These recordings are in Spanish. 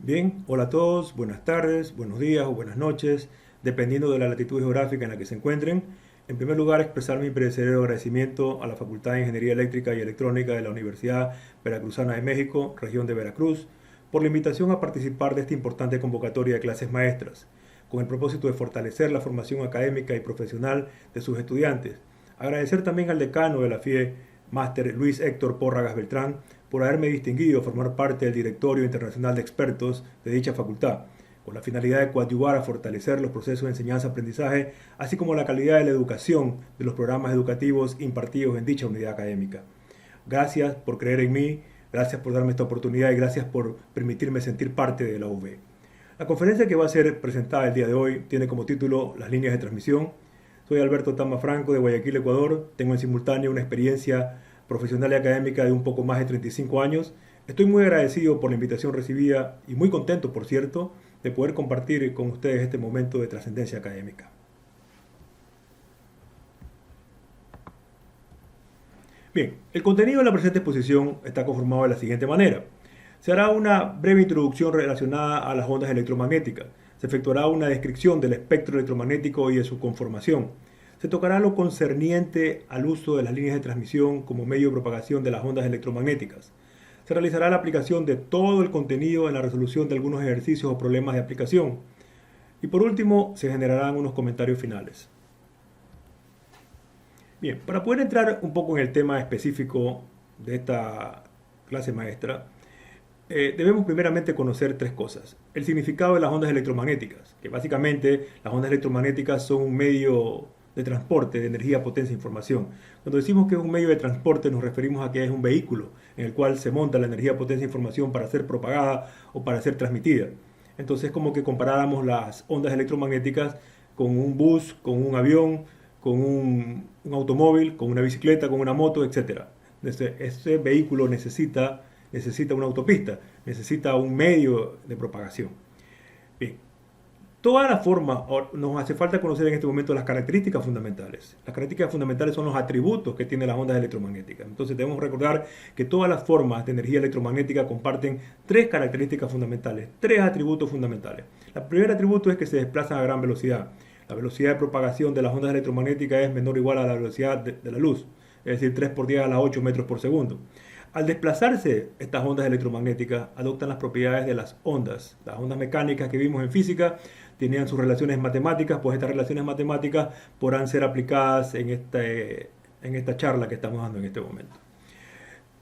Bien, hola a todos, buenas tardes, buenos días o buenas noches, dependiendo de la latitud geográfica en la que se encuentren. En primer lugar, expresar mi perecedero agradecimiento a la Facultad de Ingeniería Eléctrica y Electrónica de la Universidad Veracruzana de México, región de Veracruz, por la invitación a participar de esta importante convocatoria de clases maestras, con el propósito de fortalecer la formación académica y profesional de sus estudiantes. Agradecer también al decano de la FIE, Máster Luis Héctor Pórragas Beltrán, por haberme distinguido a formar parte del Directorio Internacional de Expertos de dicha facultad, con la finalidad de coadyuvar a fortalecer los procesos de enseñanza-aprendizaje, así como la calidad de la educación de los programas educativos impartidos en dicha unidad académica. Gracias por creer en mí, gracias por darme esta oportunidad y gracias por permitirme sentir parte de la UV. La conferencia que va a ser presentada el día de hoy tiene como título Las líneas de transmisión. Soy Alberto Tama Franco de Guayaquil, Ecuador. Tengo en simultáneo una experiencia profesional y académica de un poco más de 35 años. Estoy muy agradecido por la invitación recibida y muy contento, por cierto, de poder compartir con ustedes este momento de trascendencia académica. Bien, el contenido de la presente exposición está conformado de la siguiente manera. Se hará una breve introducción relacionada a las ondas electromagnéticas. Se efectuará una descripción del espectro electromagnético y de su conformación. Se tocará lo concerniente al uso de las líneas de transmisión como medio de propagación de las ondas electromagnéticas. Se realizará la aplicación de todo el contenido en la resolución de algunos ejercicios o problemas de aplicación. Y por último, se generarán unos comentarios finales. Bien, para poder entrar un poco en el tema específico de esta clase maestra, debemos primeramente conocer tres cosas. El significado de las ondas electromagnéticas, que básicamente las ondas electromagnéticas son un medio de transporte de energía, potencia e información. Cuando decimos que es un medio de transporte nos referimos a que es un vehículo en el cual se monta la energía, potencia e información para ser propagada o para ser transmitida. Entonces es como que comparáramos las ondas electromagnéticas con un bus, con un avión, con un automóvil, con una bicicleta, con una moto, etc. Ese vehículo necesita una autopista, necesita un medio de propagación. Bien, todas las formas, nos hace falta conocer en este momento las características fundamentales. Las características fundamentales son los atributos que tienen las ondas electromagnéticas. Entonces debemos recordar que todas las formas de energía electromagnética comparten tres características fundamentales, tres atributos fundamentales. El primer atributo es que se desplazan a gran velocidad. La velocidad de propagación de las ondas electromagnéticas es menor o igual a la velocidad de la luz, es decir, 3 por 10 a la 8 metros por segundo. Al desplazarse estas ondas electromagnéticas, adoptan las propiedades de las ondas. Las ondas mecánicas que vimos en física tenían sus relaciones matemáticas, pues estas relaciones matemáticas podrán ser aplicadas en esta charla que estamos dando en este momento.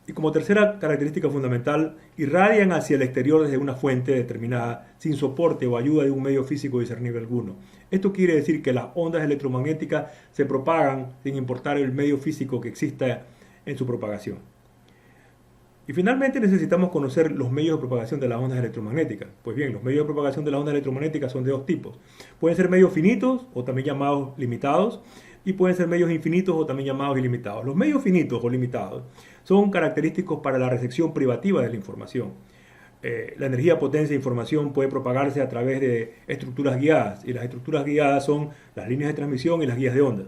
Y como tercera característica fundamental, irradian hacia el exterior desde una fuente determinada, sin soporte o ayuda de un medio físico discernible alguno. Esto quiere decir que las ondas electromagnéticas se propagan sin importar el medio físico que exista en su propagación. Y finalmente necesitamos conocer los medios de propagación de las ondas electromagnéticas. Pues bien, los medios de propagación de las ondas electromagnéticas son de dos tipos. Pueden ser medios finitos o también llamados limitados, y pueden ser medios infinitos o también llamados ilimitados. Los medios finitos o limitados son característicos para la recepción privativa de la información. La energía, potencia e información puede propagarse a través de estructuras guiadas, y las estructuras guiadas son las líneas de transmisión y las guías de onda.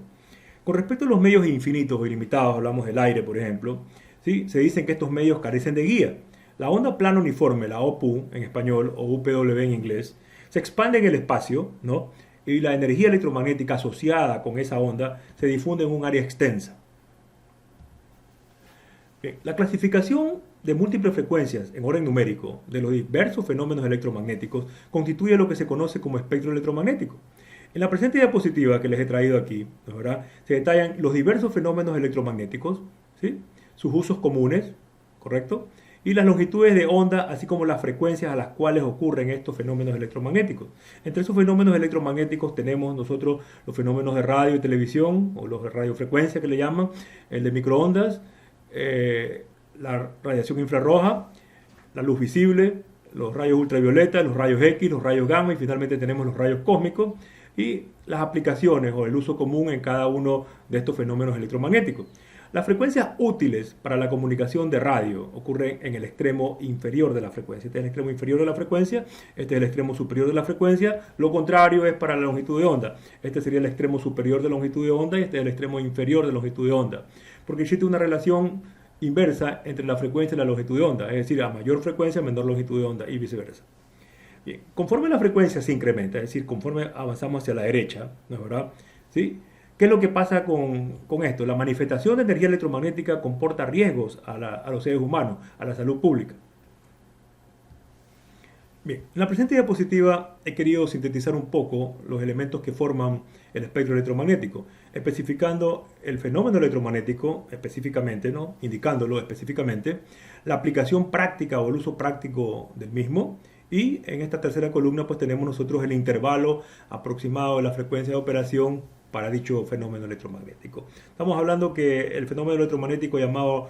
Con respecto a los medios infinitos o ilimitados, hablamos del aire, por ejemplo, ¿sí? Se dicen que estos medios carecen de guía. La onda plana uniforme, la OPU en español o UPW en inglés, se expande en el espacio, ¿no? Y la energía electromagnética asociada con esa onda se difunde en un área extensa. Bien, la clasificación de múltiples frecuencias en orden numérico de los diversos fenómenos electromagnéticos constituye lo que se conoce como espectro electromagnético. En la presente diapositiva que les he traído aquí, ¿verdad?, se detallan los diversos fenómenos electromagnéticos, ¿sí?, sus usos comunes, ¿correcto?, y las longitudes de onda, así como las frecuencias a las cuales ocurren estos fenómenos electromagnéticos. Entre esos fenómenos electromagnéticos tenemos nosotros los fenómenos de radio y televisión, o los de radiofrecuencia que le llaman, el de microondas, la radiación infrarroja, la luz visible, los rayos ultravioleta, los rayos X, los rayos gamma y finalmente tenemos los rayos cósmicos y las aplicaciones o el uso común en cada uno de estos fenómenos electromagnéticos. Las frecuencias útiles para la comunicación de radio ocurren en el extremo inferior de la frecuencia. Este es el extremo inferior de la frecuencia, este es el extremo superior de la frecuencia. Lo contrario es para la longitud de onda. Este sería el extremo superior de longitud de onda y este es el extremo inferior de longitud de onda. Porque existe una relación inversa entre la frecuencia y la longitud de onda, es decir, a mayor frecuencia, menor longitud de onda y viceversa. Bien, conforme la frecuencia se incrementa, es decir, conforme avanzamos hacia la derecha, ¿no es verdad? ¿Sí? ¿Qué es lo que pasa con esto? La manifestación de energía electromagnética comporta riesgos a los seres humanos, a la salud pública. Bien, en la presente diapositiva he querido sintetizar un poco los elementos que forman el espectro electromagnético, especificando el fenómeno electromagnético específicamente, ¿no? Indicándolo específicamente, la aplicación práctica o el uso práctico del mismo, y en esta tercera columna pues tenemos nosotros el intervalo aproximado de la frecuencia de operación para dicho fenómeno electromagnético. Estamos hablando que el fenómeno electromagnético llamado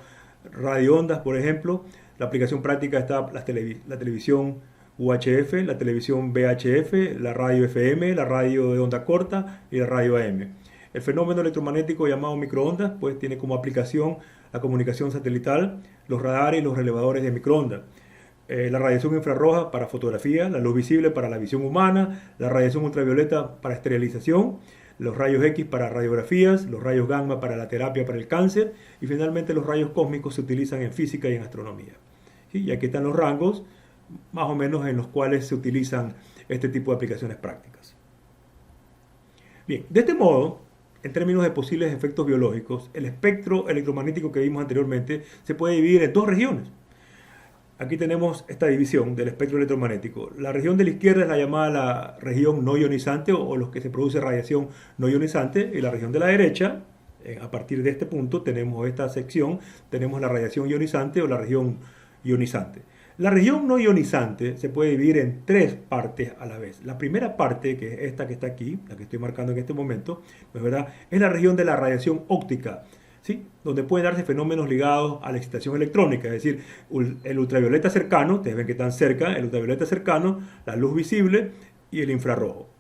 radioondas, por ejemplo, la aplicación práctica está la televisión UHF, la televisión VHF, la radio FM, la radio de onda corta y la radio AM. El fenómeno electromagnético llamado microondas pues tiene como aplicación la comunicación satelital, los radares y los relevadores de microondas. La radiación infrarroja para fotografía, la luz visible para la visión humana, la radiación ultravioleta para esterilización, los rayos X para radiografías, los rayos gamma para la terapia para el cáncer y finalmente los rayos cósmicos se utilizan en física y en astronomía. ¿Sí? Y aquí están los rangos más o menos en los cuales se utilizan este tipo de aplicaciones prácticas. Bien, de este modo, en términos de posibles efectos biológicos, el espectro electromagnético que vimos anteriormente se puede dividir en dos regiones. Aquí tenemos esta división del espectro electromagnético. La región de la izquierda es la llamada la región no ionizante o los que se produce radiación no ionizante, y la región de la derecha, a partir de este punto tenemos esta sección, tenemos la radiación ionizante o la región ionizante. La región no ionizante se puede dividir en tres partes a la vez. La primera parte, que es esta que está aquí, la que estoy marcando en este momento, pues, ¿verdad?, es la región de la radiación óptica, ¿sí?, donde pueden darse fenómenos ligados a la excitación electrónica, es decir, el ultravioleta cercano, ustedes ven que están cerca, el ultravioleta cercano, la luz visible y el infrarrojo.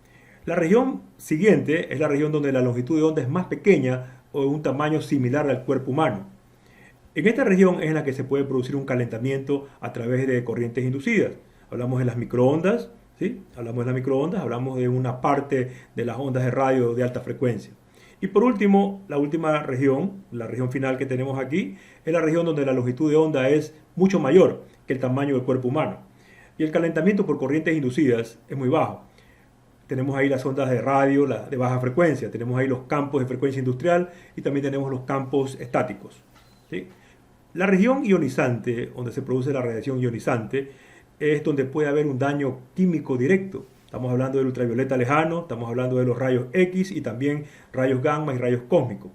La región siguiente es la región donde la longitud de onda es más pequeña o de un tamaño similar al cuerpo humano. En esta región es en la que se puede producir un calentamiento a través de corrientes inducidas. Hablamos de las microondas, ¿sí? Hablamos de una parte de las ondas de radio de alta frecuencia. Y por último, la última región, la región final que tenemos aquí, es la región donde la longitud de onda es mucho mayor que el tamaño del cuerpo humano. Y el calentamiento por corrientes inducidas es muy bajo. Tenemos ahí las ondas de radio de baja frecuencia, tenemos ahí los campos de frecuencia industrial y también tenemos los campos estáticos, ¿sí? La región ionizante, donde se produce la radiación ionizante, es donde puede haber un daño químico directo. Estamos hablando del ultravioleta lejano, estamos hablando de los rayos X y también rayos gamma y rayos cósmicos,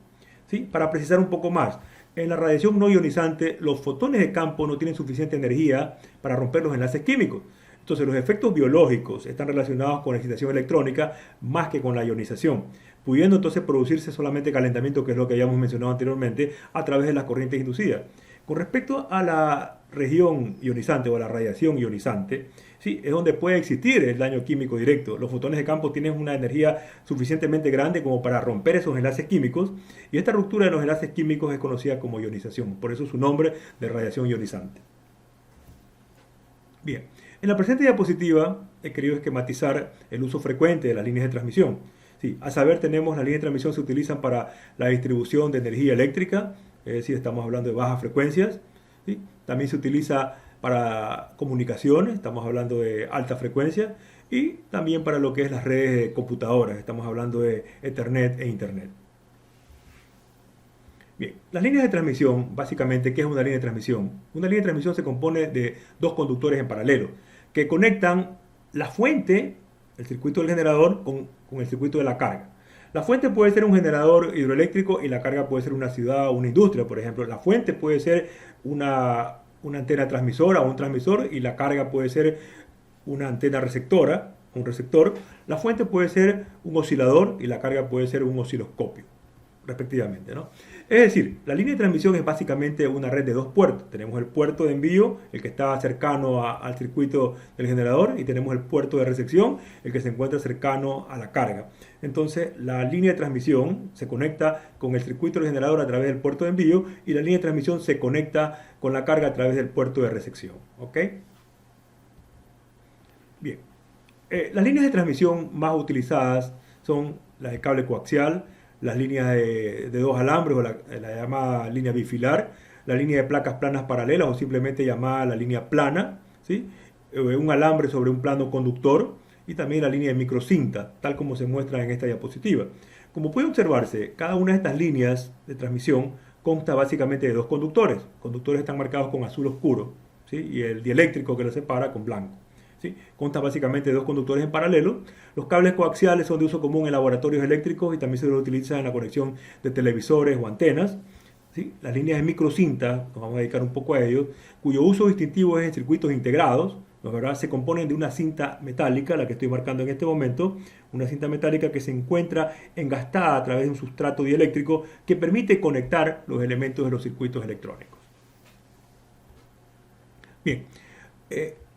¿sí? Para precisar un poco más, en la radiación no ionizante, los fotones de campo no tienen suficiente energía para romper los enlaces químicos. Entonces los efectos biológicos están relacionados con la excitación electrónica más que con la ionización, pudiendo entonces producirse solamente calentamiento, que es lo que habíamos mencionado anteriormente, a través de las corrientes inducidas. Con respecto a la región ionizante o a la radiación ionizante, ¿sí?, es donde puede existir el daño químico directo. Los fotones de campo tienen una energía suficientemente grande como para romper esos enlaces químicos, y esta ruptura de los enlaces químicos es conocida como ionización, por eso su nombre de radiación ionizante. Bien, en la presente diapositiva he querido esquematizar el uso frecuente de las líneas de transmisión. Sí, a saber, tenemos las líneas de transmisión se utilizan para la distribución de energía eléctrica, es decir, estamos hablando de bajas frecuencias, ¿sí? También se utiliza para comunicaciones, estamos hablando de alta frecuencia, y también para lo que es las redes de computadoras, estamos hablando de Ethernet e Internet. Bien, las líneas de transmisión, básicamente, ¿qué es una línea de transmisión? Una línea de transmisión se compone de dos conductores en paralelo que conectan la fuente, el circuito del generador, con el circuito de la carga. La fuente puede ser un generador hidroeléctrico y la carga puede ser una ciudad o una industria, por ejemplo. La fuente puede ser una antena transmisora o un transmisor, y la carga puede ser una antena receptora, un receptor. La fuente puede ser un oscilador y la carga puede ser un osciloscopio, respectivamente, ¿no? Es decir, la línea de transmisión es básicamente una red de dos puertos. Tenemos el puerto de envío, el que está cercano al circuito del generador, y tenemos el puerto de recepción, el que se encuentra cercano a la carga. Entonces, la línea de transmisión se conecta con el circuito del generador a través del puerto de envío, y la línea de transmisión se conecta con la carga a través del puerto de recepción. ¿Ok? Bien. Las líneas de transmisión más utilizadas son las de cable coaxial, las líneas de dos alambres o la llamada línea bifilar, la línea de placas planas paralelas o simplemente llamada la línea plana, ¿sí?, un alambre sobre un plano conductor y también la línea de microcinta, tal como se muestra en esta diapositiva. Como puede observarse, cada una de estas líneas de transmisión consta básicamente de dos conductores. Los conductores están marcados con azul oscuro, ¿sí? Y el dieléctrico que los separa con blanco. ¿Sí? Consta básicamente de dos conductores en paralelo. Los cables coaxiales son de uso común en laboratorios eléctricos y también se los utiliza en la conexión de televisores o antenas. ¿Sí? Las líneas de microcinta, nos vamos a dedicar un poco a ellos, cuyo uso distintivo es en circuitos integrados, ¿no? ¿Verdad? Se componen de una cinta metálica, la que estoy marcando en este momento, una cinta metálica que se encuentra engastada a través de un sustrato dieléctrico que permite conectar los elementos de los circuitos electrónicos. Bien,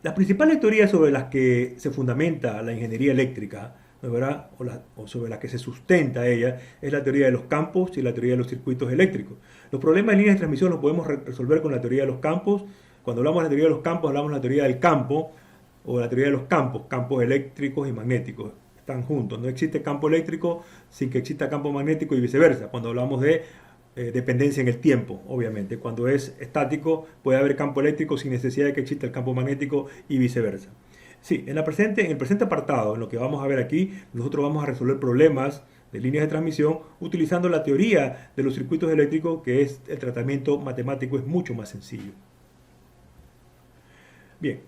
las principales teorías sobre las que se fundamenta la ingeniería eléctrica, ¿no? ¿Verdad? O sobre las que se sustenta ella, es la teoría de los campos y la teoría de los circuitos eléctricos. Los problemas de líneas de transmisión los podemos resolver con la teoría de los campos. Cuando hablamos de la teoría de los campos, hablamos de la teoría del campo o de la teoría de los campos, campos eléctricos y magnéticos. Están juntos. No existe campo eléctrico sin que exista campo magnético y viceversa. Cuando hablamos de dependencia en el tiempo, obviamente. Cuando es estático puede haber campo eléctrico sin necesidad de que exista el campo magnético y viceversa. Sí, en el presente apartado, en lo que vamos a ver aquí, nosotros vamos a resolver problemas de líneas de transmisión utilizando la teoría de los circuitos eléctricos, que es el tratamiento matemático, es mucho más sencillo. Bien,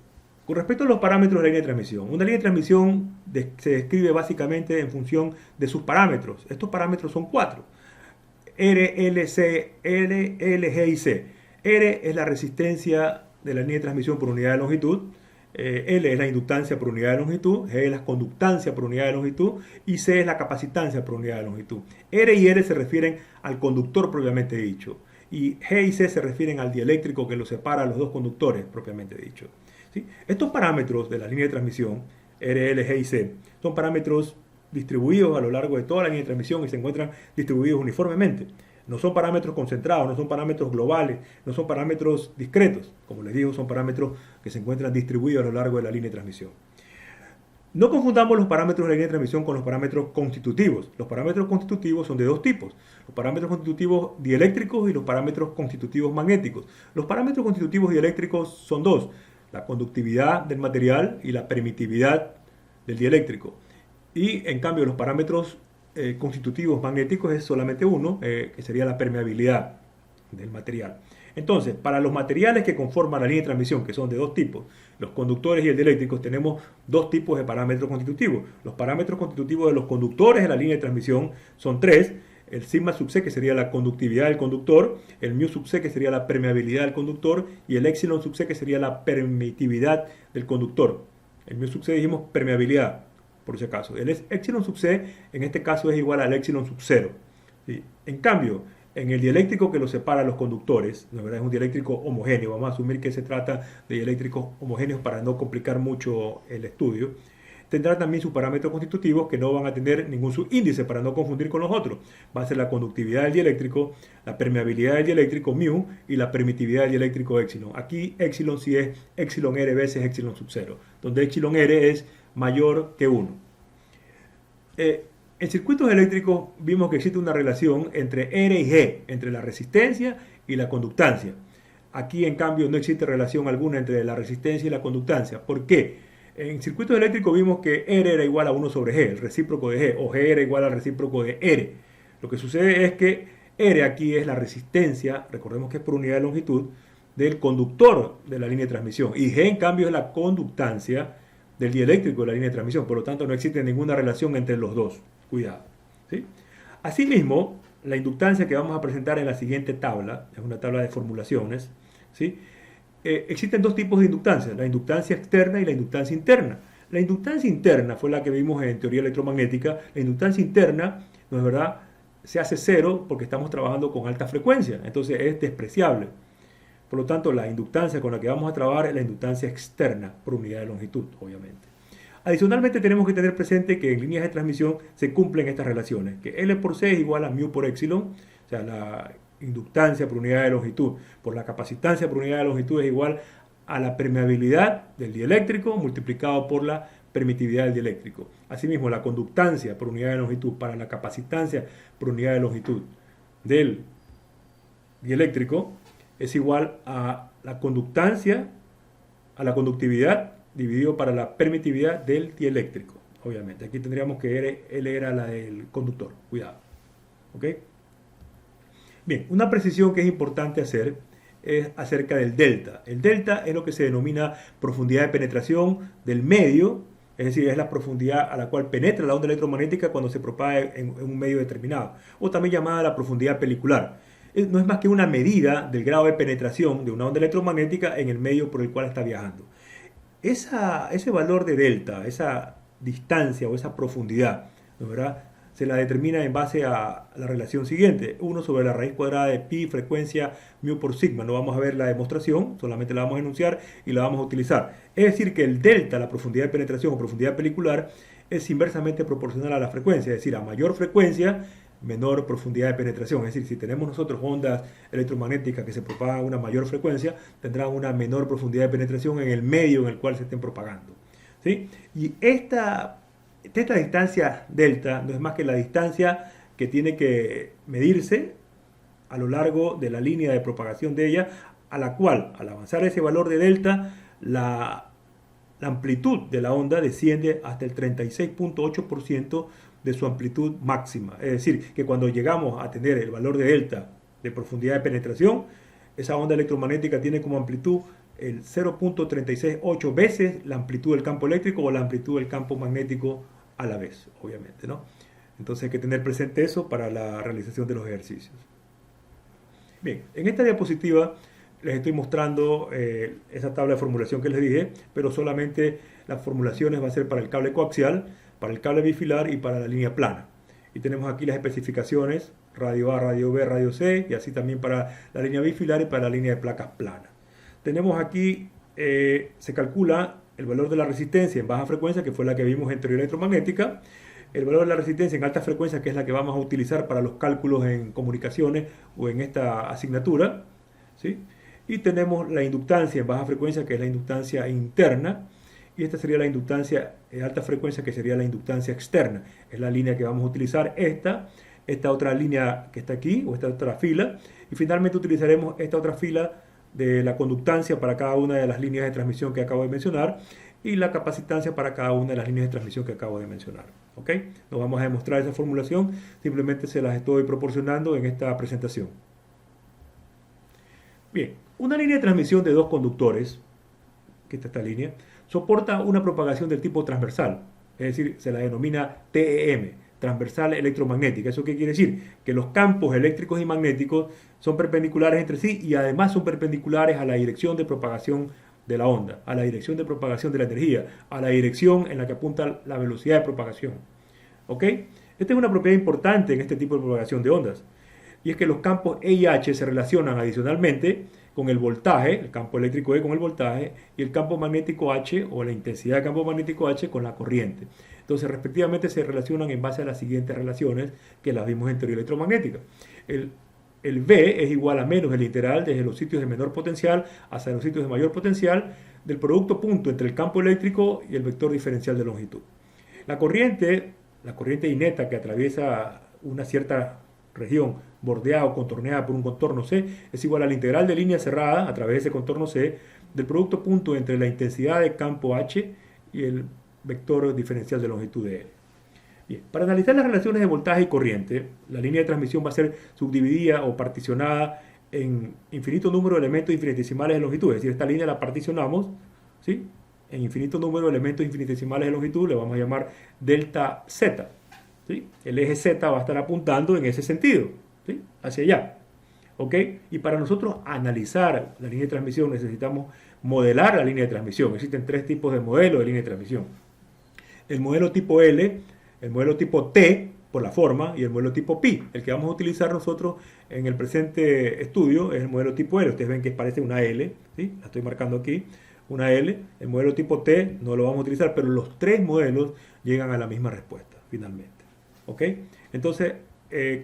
con respecto a los parámetros de la línea de transmisión, una línea de transmisión se describe básicamente en función de sus parámetros. Estos parámetros son cuatro: R, L, C, L, G y C. R es la resistencia de la línea de transmisión por unidad de longitud. L es la inductancia por unidad de longitud, G es la conductancia por unidad de longitud y C es la capacitancia por unidad de longitud. R y L se refieren al conductor propiamente dicho y G y C se refieren al dieléctrico que los separa a los dos conductores propiamente dicho. ¿Sí? Estos parámetros de la línea de transmisión, R, L, G y C, son parámetros distribuidos a lo largo de toda la línea de transmisión y se encuentran distribuidos uniformemente. No son parámetros concentrados, no son parámetros globales, no son parámetros discretos. Como les digo, son parámetros que se encuentran distribuidos a lo largo de la línea de transmisión. No confundamos los parámetros de la línea de transmisión con los parámetros constitutivos. Los parámetros constitutivos son de dos tipos: los parámetros constitutivos dieléctricos y los parámetros constitutivos magnéticos. Los parámetros constitutivos dieléctricos son dos: la conductividad del material y la permitividad del dieléctrico. Y en cambio los parámetros constitutivos magnéticos es solamente uno, que sería la permeabilidad del material. Entonces, para los materiales que conforman la línea de transmisión, que son de dos tipos, los conductores y el dieléctrico, tenemos dos tipos de parámetros constitutivos. Los parámetros constitutivos de los conductores de la línea de transmisión son tres: el sigma sub c, que sería la conductividad del conductor, el mu sub c, que sería la permeabilidad del conductor, y el epsilon sub c, que sería la permitividad del conductor. El mu sub c dijimos permeabilidad, por si acaso. El epsilon sub c en este caso es igual al epsilon sub 0. ¿Sí? En cambio, en el dieléctrico que los separa a los conductores, la verdad es un dieléctrico homogéneo, vamos a asumir que se trata de dieléctricos homogéneos para no complicar mucho el estudio, tendrá también sus parámetros constitutivos que no van a tener ningún subíndice para no confundir con los otros. Va a ser la conductividad del dieléctrico, la permeabilidad del dieléctrico mu y la permitividad del dieléctrico epsilon. Aquí epsilon sí es epsilon r veces epsilon sub 0, donde epsilon r es mayor que 1. En circuitos eléctricos vimos que existe una relación entre R y G, entre la resistencia y la conductancia. Aquí en cambio no existe relación alguna entre la resistencia y la conductancia. ¿Por qué? En circuitos eléctricos vimos que R era igual a 1 sobre G, el recíproco de G, o G era igual al recíproco de R. Lo que sucede es que R aquí es la resistencia, recordemos que es por unidad de longitud, del conductor de la línea de transmisión, y G en cambio es la conductancia del dieléctrico de la línea de transmisión. Por lo tanto, no existe ninguna relación entre los dos. Cuidado. ¿Sí? Asimismo, la inductancia que vamos a presentar en la siguiente tabla, es una tabla de formulaciones, ¿sí? Existen dos tipos de inductancia: la inductancia externa y la inductancia interna. La inductancia interna fue la que vimos en teoría electromagnética. La inductancia interna, ¿no es verdad?, se hace cero porque estamos trabajando con alta frecuencia, entonces es despreciable. Por lo tanto, la inductancia con la que vamos a trabajar es la inductancia externa por unidad de longitud, obviamente. Adicionalmente, tenemos que tener presente que en líneas de transmisión se cumplen estas relaciones, que L por C es igual a mu por epsilon, o sea, la inductancia por unidad de longitud por la capacitancia por unidad de longitud es igual a la permeabilidad del dieléctrico multiplicado por la permitividad del dieléctrico. Asimismo, la conductancia por unidad de longitud para la capacitancia por unidad de longitud del dieléctrico es igual a la conductancia, a la conductividad dividido para la permitividad del dieléctrico, obviamente. Aquí tendríamos que L era la del conductor, cuidado. ¿Ok? Bien, una precisión que es importante hacer es acerca del delta. El delta es lo que se denomina profundidad de penetración del medio, es decir, es la profundidad a la cual penetra la onda electromagnética cuando se propaga en un medio determinado, o también llamada la profundidad pelicular. No es más que una medida del grado de penetración de una onda electromagnética en el medio por el cual está viajando. Ese valor de delta, esa distancia o esa profundidad, ¿no, verdad?, se la determina en base a la relación siguiente: 1 sobre la raíz cuadrada de pi frecuencia mu por sigma. No vamos a ver la demostración, solamente la vamos a enunciar y la vamos a utilizar. Es decir, que el delta, la profundidad de penetración o profundidad pelicular, es inversamente proporcional a la frecuencia. Es decir, a mayor frecuencia, menor profundidad de penetración. Es decir, si tenemos nosotros ondas electromagnéticas que se propagan a una mayor frecuencia, tendrán una menor profundidad de penetración en el medio en el cual se estén propagando, ¿sí? Y esta distancia delta no es más que la distancia que tiene que medirse a lo largo de la línea de propagación de ella, a la cual, al avanzar ese valor de delta, la amplitud de la onda desciende hasta el 36.8% de su amplitud máxima. Es decir, que cuando llegamos a tener el valor de delta de profundidad de penetración, esa onda electromagnética tiene como amplitud el 0.368 veces la amplitud del campo eléctrico o la amplitud del campo magnético a la vez, obviamente, ¿no? Entonces hay que tener presente eso para la realización de los ejercicios. Bien, en esta diapositiva les estoy mostrando esa tabla de formulación que les dije, pero solamente las formulaciones va a ser para el cable coaxial, para el cable bifilar y para la línea plana. Y tenemos aquí las especificaciones: radio A, radio B, radio C, y así también para la línea bifilar y para la línea de placas planas. Tenemos aquí, se calcula el valor de la resistencia en baja frecuencia, que fue la que vimos en teoría electromagnética, el valor de la resistencia en alta frecuencia, que es la que vamos a utilizar para los cálculos en comunicaciones o en esta asignatura, ¿sí? Y tenemos la inductancia en baja frecuencia, que es la inductancia interna, y esta sería la inductancia en alta frecuencia, que sería la inductancia externa. Es la línea que vamos a utilizar, esta otra línea que está aquí, o esta otra fila, y finalmente utilizaremos esta otra fila de la conductancia para cada una de las líneas de transmisión que acabo de mencionar y la capacitancia para cada una de las líneas de transmisión que acabo de mencionar. ¿Ok? No vamos a demostrar esa formulación, simplemente se las estoy proporcionando en esta presentación. Bien, una línea de transmisión de dos conductores, que está esta línea, soporta una propagación del tipo transversal, es decir, se la denomina TEM, transversal electromagnética. ¿Eso qué quiere decir? Que los campos eléctricos y magnéticos son perpendiculares entre sí y además son perpendiculares a la dirección de propagación de la onda, a la dirección de propagación de la energía, a la dirección en la que apunta la velocidad de propagación. ¿Ok? Esta es una propiedad importante en este tipo de propagación de ondas, y es que los campos E y H se relacionan adicionalmente con el voltaje, el campo eléctrico E con el voltaje, y el campo magnético H, o la intensidad del campo magnético H, con la corriente. Entonces, respectivamente, se relacionan en base a las siguientes relaciones que las vimos en teoría electromagnética. El V es igual a menos el integral desde los sitios de menor potencial hasta los sitios de mayor potencial del producto punto entre el campo eléctrico y el vector diferencial de longitud. La corriente inneta que atraviesa una cierta región bordeada o contorneada por un contorno C es igual a la integral de línea cerrada a través de ese contorno C del producto punto entre la intensidad de campo H y el vector diferencial de longitud de L. Bien, para analizar las relaciones de voltaje y corriente, la línea de transmisión va a ser subdividida o particionada en infinito número de elementos infinitesimales de longitud. Es decir, esta línea la particionamos, ¿sí?, en infinito número de elementos infinitesimales de longitud, le vamos a llamar delta Z. ¿Sí? El eje Z va a estar apuntando en ese sentido, ¿sí?, hacia allá. ¿Ok? Y para nosotros analizar la línea de transmisión necesitamos modelar la línea de transmisión. Existen tres tipos de modelos de línea de transmisión: el modelo tipo L, el modelo tipo T, por la forma, y el modelo tipo Pi. El que vamos a utilizar nosotros en el presente estudio es el modelo tipo L. Ustedes ven que parece una L, ¿sí?, la estoy marcando aquí, una L. El modelo tipo T no lo vamos a utilizar, pero los tres modelos llegan a la misma respuesta, finalmente. ¿Ok? Entonces,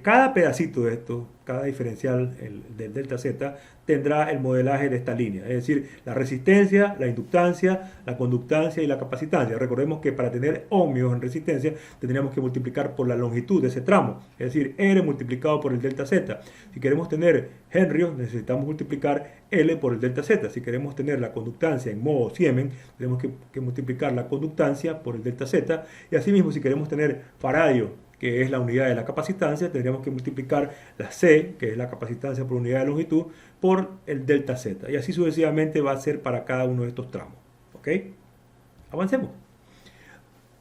cada pedacito de esto, cada diferencial del delta Z, tendrá el modelaje de esta línea, es decir, la resistencia, la inductancia, la conductancia y la capacitancia. Recordemos que para tener ohmios en resistencia tendríamos que multiplicar por la longitud de ese tramo, es decir, R multiplicado por el delta Z. Si queremos tener henrios, necesitamos multiplicar L por el delta Z. Si queremos tener la conductancia en modo Siemens, tenemos que multiplicar la conductancia por el delta Z. Y asimismo, si queremos tener faradio, que es la unidad de la capacitancia, tendríamos que multiplicar la C, que es la capacitancia por unidad de longitud, por el delta Z. Y así sucesivamente va a ser para cada uno de estos tramos. ¿Ok? Avancemos.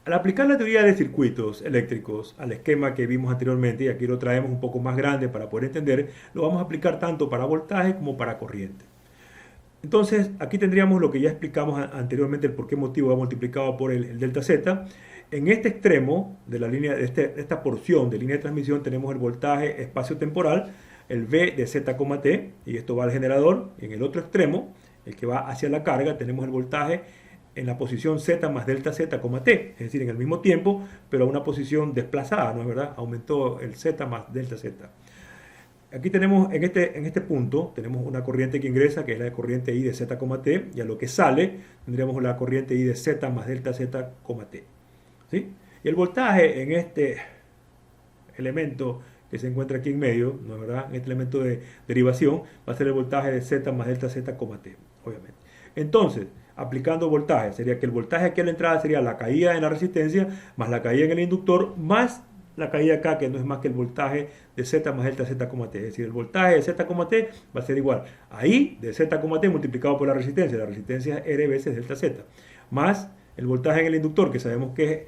Al aplicar la teoría de circuitos eléctricos al esquema que vimos anteriormente, y aquí lo traemos un poco más grande para poder entender, lo vamos a aplicar tanto para voltaje como para corriente. Entonces, aquí tendríamos lo que ya explicamos anteriormente, el por qué motivo va multiplicado por el delta Z. En este extremo de la línea, de esta porción de línea de transmisión, tenemos el voltaje espacio-temporal, el V de Z, T, y esto va al generador. En el otro extremo, el que va hacia la carga, tenemos el voltaje en la posición Z más delta Z, T, es decir, en el mismo tiempo, pero a una posición desplazada, ¿no es verdad? Aumentó el Z más delta Z. Aquí tenemos, en este punto, tenemos una corriente que ingresa, que es la corriente I de Z, T, y a lo que sale, tendríamos la corriente I de Z más delta Z, T. ¿Sí? Y el voltaje en este elemento que se encuentra aquí en medio, ¿no es verdad? En este elemento de derivación, va a ser el voltaje de Z más delta Z, T, obviamente. Entonces, aplicando voltaje, sería que el voltaje aquí a la entrada sería la caída en la resistencia, más la caída en el inductor, más la caída acá, que no es más que el voltaje de Z más delta Z, T. Es decir, el voltaje de Z, T va a ser igual a I de Z, T multiplicado por la resistencia es R veces delta Z, más el voltaje en el inductor, que sabemos que es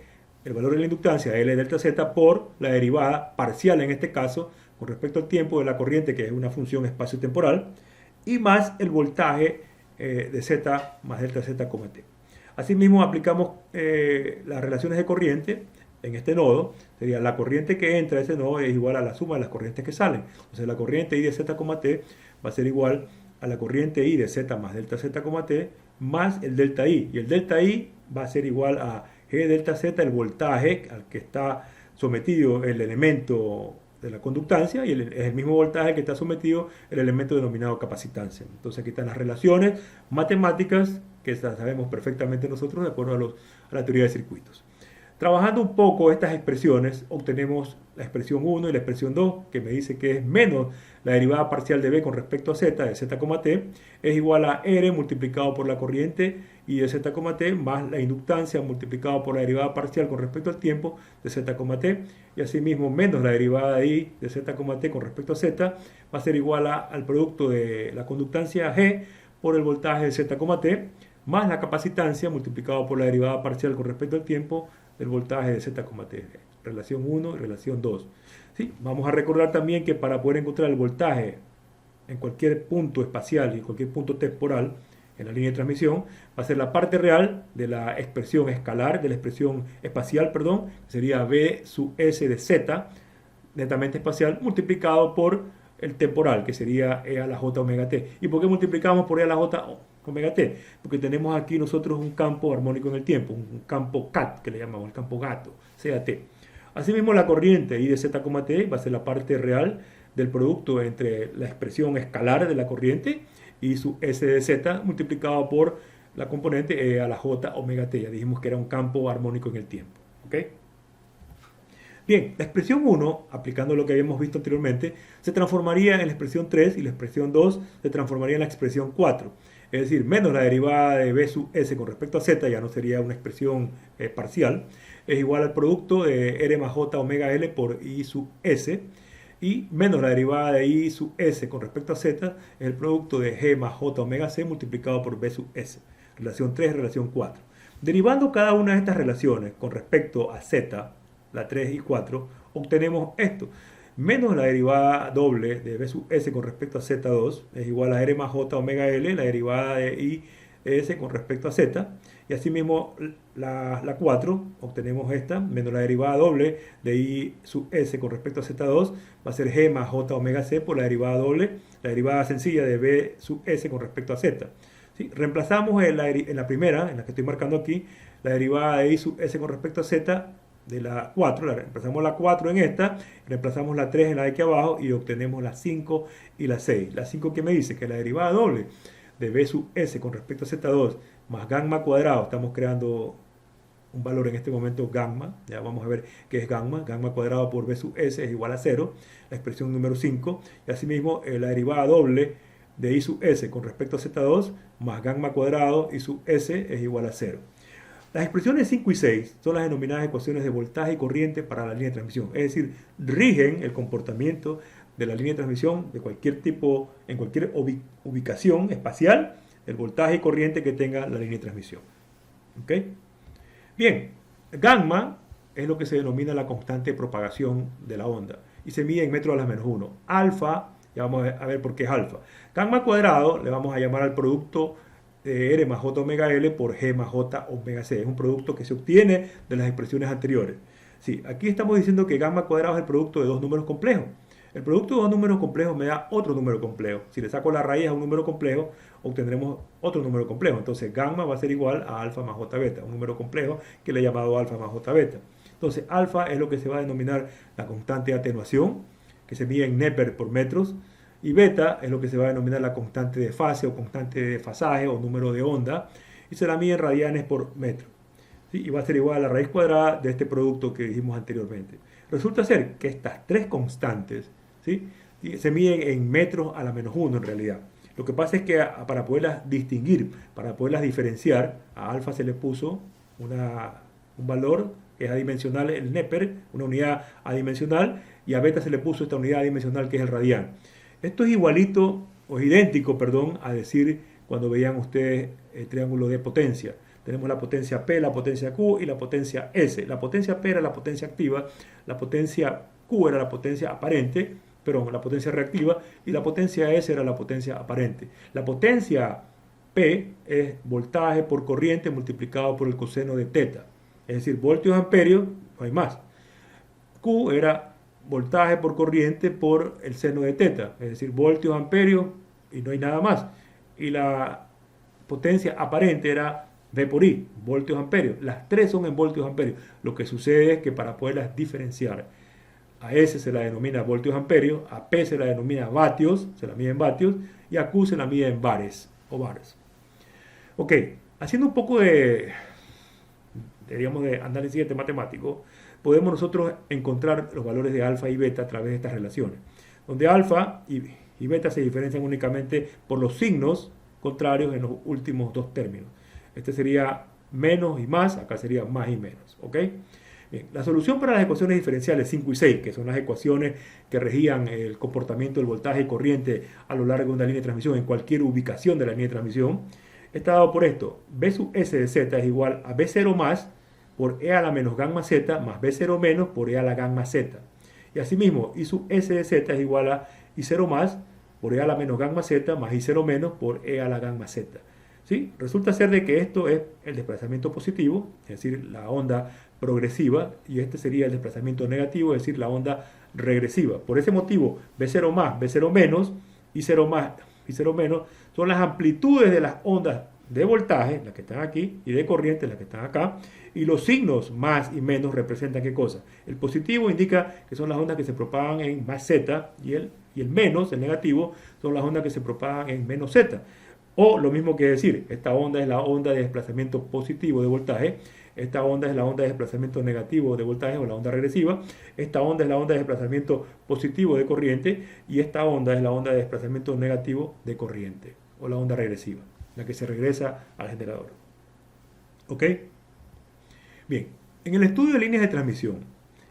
el valor de la inductancia, L delta Z, por la derivada parcial en este caso, con respecto al tiempo de la corriente, que es una función espacio-temporal, y más el voltaje de Z más delta Z, T. Asimismo, aplicamos las relaciones de corriente en este nodo. Sería la corriente que entra a ese nodo es igual a la suma de las corrientes que salen. Entonces, la corriente I de Z, T va a ser igual a la corriente I de Z más delta Z, T, más el delta I. Y el delta I va a ser igual a G delta Z, el voltaje al que está sometido el elemento de la conductancia, y es el mismo voltaje que está sometido el elemento denominado capacitancia. Entonces aquí están las relaciones matemáticas que sabemos perfectamente nosotros de acuerdo a la teoría de circuitos. Trabajando un poco estas expresiones, obtenemos la expresión 1 y la expresión 2, que me dice que es menos la derivada parcial de B con respecto a Z, de Z, T, es igual a R multiplicado por la corriente I de Z, T, más la inductancia multiplicado por la derivada parcial con respecto al tiempo de Z, T, y asimismo menos la derivada de I de Z, T con respecto a Z, va a ser igual al producto de la conductancia G por el voltaje de Z, T, más la capacitancia multiplicado por la derivada parcial con respecto al tiempo del voltaje de Z, T, relación 1 y relación 2. ¿Sí? Vamos a recordar también que para poder encontrar el voltaje en cualquier punto espacial y cualquier punto temporal en la línea de transmisión, va a ser la parte real de la expresión escalar, de la expresión espacial, perdón, que sería V sub S de Z, netamente espacial, multiplicado por el temporal, que sería E a la J omega T. ¿Y por qué multiplicamos por E a la J omega T? Porque tenemos aquí nosotros un campo armónico en el tiempo, un campo CAT, que le llamamos, el campo gato, CAT. Asimismo, la corriente I de Z, T va a ser la parte real del producto entre la expresión escalar de la corriente y su S de Z multiplicado por la componente E a la J omega T. Ya dijimos que era un campo armónico en el tiempo. ¿Ok? Bien, la expresión 1, aplicando lo que habíamos visto anteriormente, se transformaría en la expresión 3 y la expresión 2 se transformaría en la expresión 4. Es decir, menos la derivada de B sub S con respecto a Z, ya no sería una expresión parcial, es igual al producto de R más J omega L por I sub S, y menos la derivada de I sub S con respecto a Z es el producto de G más J omega C multiplicado por B sub S, relación 3, relación 4. Derivando cada una de estas relaciones con respecto a Z, la 3 y 4, obtenemos esto. Menos la derivada doble de B sub S con respecto a Z2 es igual a R más J omega L, la derivada de I S con respecto a Z. Y asimismo la 4, obtenemos esta, menos la derivada doble de I sub S con respecto a Z2, va a ser G más J omega C por la derivada doble, la derivada sencilla de B sub S con respecto a Z. ¿Sí? Reemplazamos en la primera, en la que estoy marcando aquí, la derivada de I sub S con respecto a Z, de la 4, reemplazamos la 4 en esta, reemplazamos la 3 en la de aquí abajo y obtenemos la 5 y la 6. La 5 que me dice que la derivada doble de B sub S con respecto a Z2 más gamma cuadrado, estamos creando un valor en este momento gamma, ya vamos a ver qué es gamma, gamma cuadrado por B sub S es igual a 0, la expresión número 5, y asimismo la derivada doble de I sub S con respecto a Z2 más gamma cuadrado I sub S es igual a 0. Las expresiones 5 y 6 son las denominadas ecuaciones de voltaje y corriente para la línea de transmisión, es decir, rigen el comportamiento de la línea de transmisión de cualquier tipo, en cualquier ubicación espacial, el voltaje y corriente que tenga la línea de transmisión. ¿Ok? Bien, gamma es lo que se denomina la constante de propagación de la onda y se mide en metros a la menos 1. Alfa, ya vamos a ver por qué es alfa. Gamma cuadrado le vamos a llamar al producto de R más J omega L por G más J omega C. Es un producto que se obtiene de las expresiones anteriores. Sí, aquí estamos diciendo que gamma cuadrado es el producto de dos números complejos. El producto de dos números complejos me da otro número complejo. Si le saco la raíz a un número complejo, obtendremos otro número complejo. Entonces, gamma va a ser igual a alfa más j beta, un número complejo que le he llamado alfa más j beta. Entonces, alfa es lo que se va a denominar la constante de atenuación, que se mide en Neper por metros, y beta es lo que se va a denominar la constante de fase o constante de desfasaje o número de onda, y se la mide en radianes por metro. ¿Sí? Y va a ser igual a la raíz cuadrada de este producto que dijimos anteriormente. Resulta ser que estas tres constantes, ¿sí?, se miden en metros a la menos 1 en realidad. Lo que pasa es que para poderlas distinguir, para poderlas diferenciar, a alfa se le puso un valor que es adimensional, el Neper, una unidad adimensional, y a beta se le puso esta unidad adimensional que es el radian. Esto es igualito, o es idéntico, perdón, a decir cuando veían ustedes el triángulo de potencia. Tenemos la potencia P, la potencia Q y la potencia S. La potencia P era la potencia activa, la potencia Q era la potencia aparente, perdón, la potencia reactiva, y la potencia S era la potencia aparente. La potencia P es voltaje por corriente multiplicado por el coseno de teta, es decir, voltios amperios, no hay más. Q era voltaje por corriente por el seno de teta, es decir, voltios amperios y no hay nada más. Y la potencia aparente era V por I, voltios amperios. Las tres son en voltios amperios. Lo que sucede es que para poderlas diferenciar, a S se la denomina voltios amperios, a P se la denomina vatios, se la mide en vatios, y a Q se la mide en bares o bares. Ok, haciendo un poco digamos, de análisis matemático, podemos nosotros encontrar los valores de alfa y beta a través de estas relaciones, donde alfa y beta se diferencian únicamente por los signos contrarios en los últimos dos términos. Este sería menos y más, acá sería más y menos. ¿Ok? Bien, la solución para las ecuaciones diferenciales 5 y 6, que son las ecuaciones que regían el comportamiento del voltaje y corriente a lo largo de una línea de transmisión en cualquier ubicación de la línea de transmisión, está dado por esto. B sub S de Z es igual a B0 más por E a la menos gamma Z más B0 menos por E a la gamma Z. Y asimismo, I sub S de Z es igual a I0 más por E a la menos gamma Z más I0 menos por E a la gamma Z. ¿Sí? Resulta ser de que esto es el desplazamiento positivo, es decir, la onda progresiva, y este sería el desplazamiento negativo, es decir, la onda regresiva. Por ese motivo, B0 más, B0 menos, I0 más, I0 menos, son las amplitudes de las ondas de voltaje, las que están aquí, y de corriente, las que están acá, y los signos más y menos representan ¿qué cosa? El positivo indica que son las ondas que se propagan en más Z, y el menos, el negativo, son las ondas que se propagan en menos Z. O lo mismo que decir, esta onda es la onda de desplazamiento positivo de voltaje, esta onda es la onda de desplazamiento negativo de voltaje o la onda regresiva, esta onda es la onda de desplazamiento positivo de corriente y esta onda es la onda de desplazamiento negativo de corriente o la onda regresiva, la que se regresa al generador. ¿Ok? Bien, en el estudio de líneas de transmisión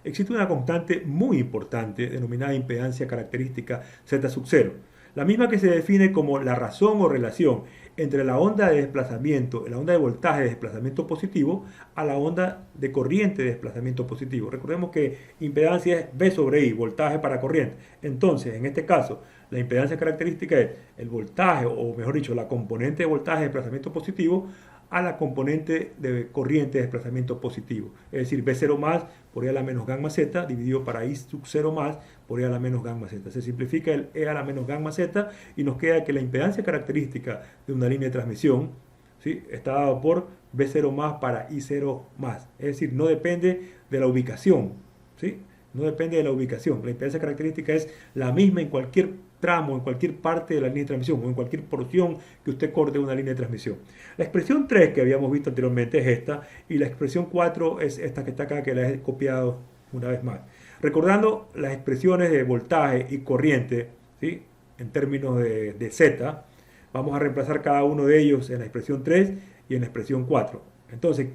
existe una constante muy importante denominada impedancia característica Z sub 0. La misma que se define como la razón o relación entre la onda de desplazamiento, la onda de voltaje de desplazamiento positivo, a la onda de corriente de desplazamiento positivo. Recordemos que impedancia es V sobre I, voltaje para corriente. Entonces, en este caso, la impedancia característica es el voltaje, o mejor dicho, la componente de voltaje de desplazamiento positivo a la componente de corriente de desplazamiento positivo. Es decir, B0 más por E a la menos gamma Z dividido para I sub 0 más por E a la menos gamma Z. Se simplifica el E a la menos gamma Z y nos queda que la impedancia característica de una línea de transmisión ¿sí? Está dado por B0 más para I0 más. Es decir, no depende de la ubicación, ¿sí? No depende de la ubicación. La impedancia característica es la misma en cualquier tramo, en cualquier parte de la línea de transmisión o en cualquier porción que usted corte una línea de transmisión. La expresión 3 que habíamos visto anteriormente es esta y la expresión 4 es esta que está acá, que la he copiado una vez más. Recordando las expresiones de voltaje y corriente, ¿sí? En términos de Z, vamos a reemplazar cada uno de ellos en la expresión 3 y en la expresión 4. Entonces,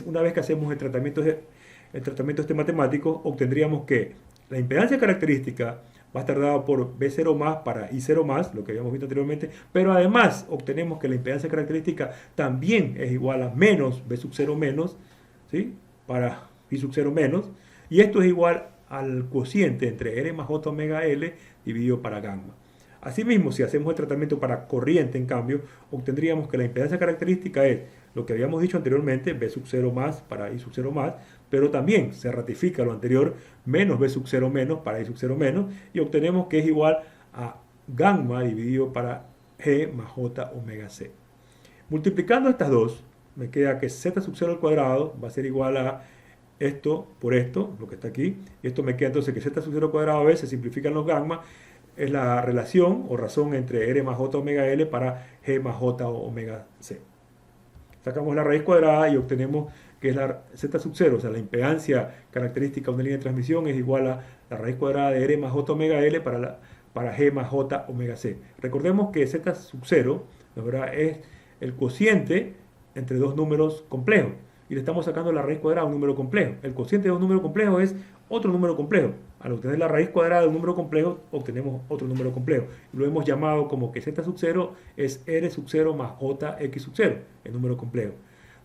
una vez que hacemos el tratamiento este matemático, obtendríamos que la impedancia característica va a estar dada por B0 más para I0 más, lo que habíamos visto anteriormente, pero además obtenemos que la impedancia característica también es igual a menos B sub 0 menos, ¿sí? Para I sub 0 menos, y esto es igual al cociente entre R más J omega L dividido para gamma. Asimismo, si hacemos el tratamiento para corriente, en cambio, obtendríamos que la impedancia característica es lo que habíamos dicho anteriormente, B sub 0 más para I sub 0 más, pero también se ratifica lo anterior, menos B sub 0 menos para I sub 0 menos, y obtenemos que es igual a gamma dividido para G más J omega C. Multiplicando estas dos, me queda que Z sub 0 al cuadrado va a ser igual a esto por esto, lo que está aquí, y esto me queda entonces que Z sub 0 al cuadrado a veces se simplifican los gamma, es la relación o razón entre R más J omega L para G más J omega C. Sacamos la raíz cuadrada y obtenemos que es la Z sub 0, o sea, la impedancia característica de una línea de transmisión es igual a la raíz cuadrada de R más J omega L para G más J omega C. Recordemos que Z sub 0, ¿verdad?, es el cociente entre dos números complejos y le estamos sacando la raíz cuadrada a un número complejo. El cociente de un número complejo es otro número complejo. Al obtener la raíz cuadrada de un número complejo, obtenemos otro número complejo. Lo hemos llamado como que Z sub 0 es R sub 0 más JX sub 0, el número complejo.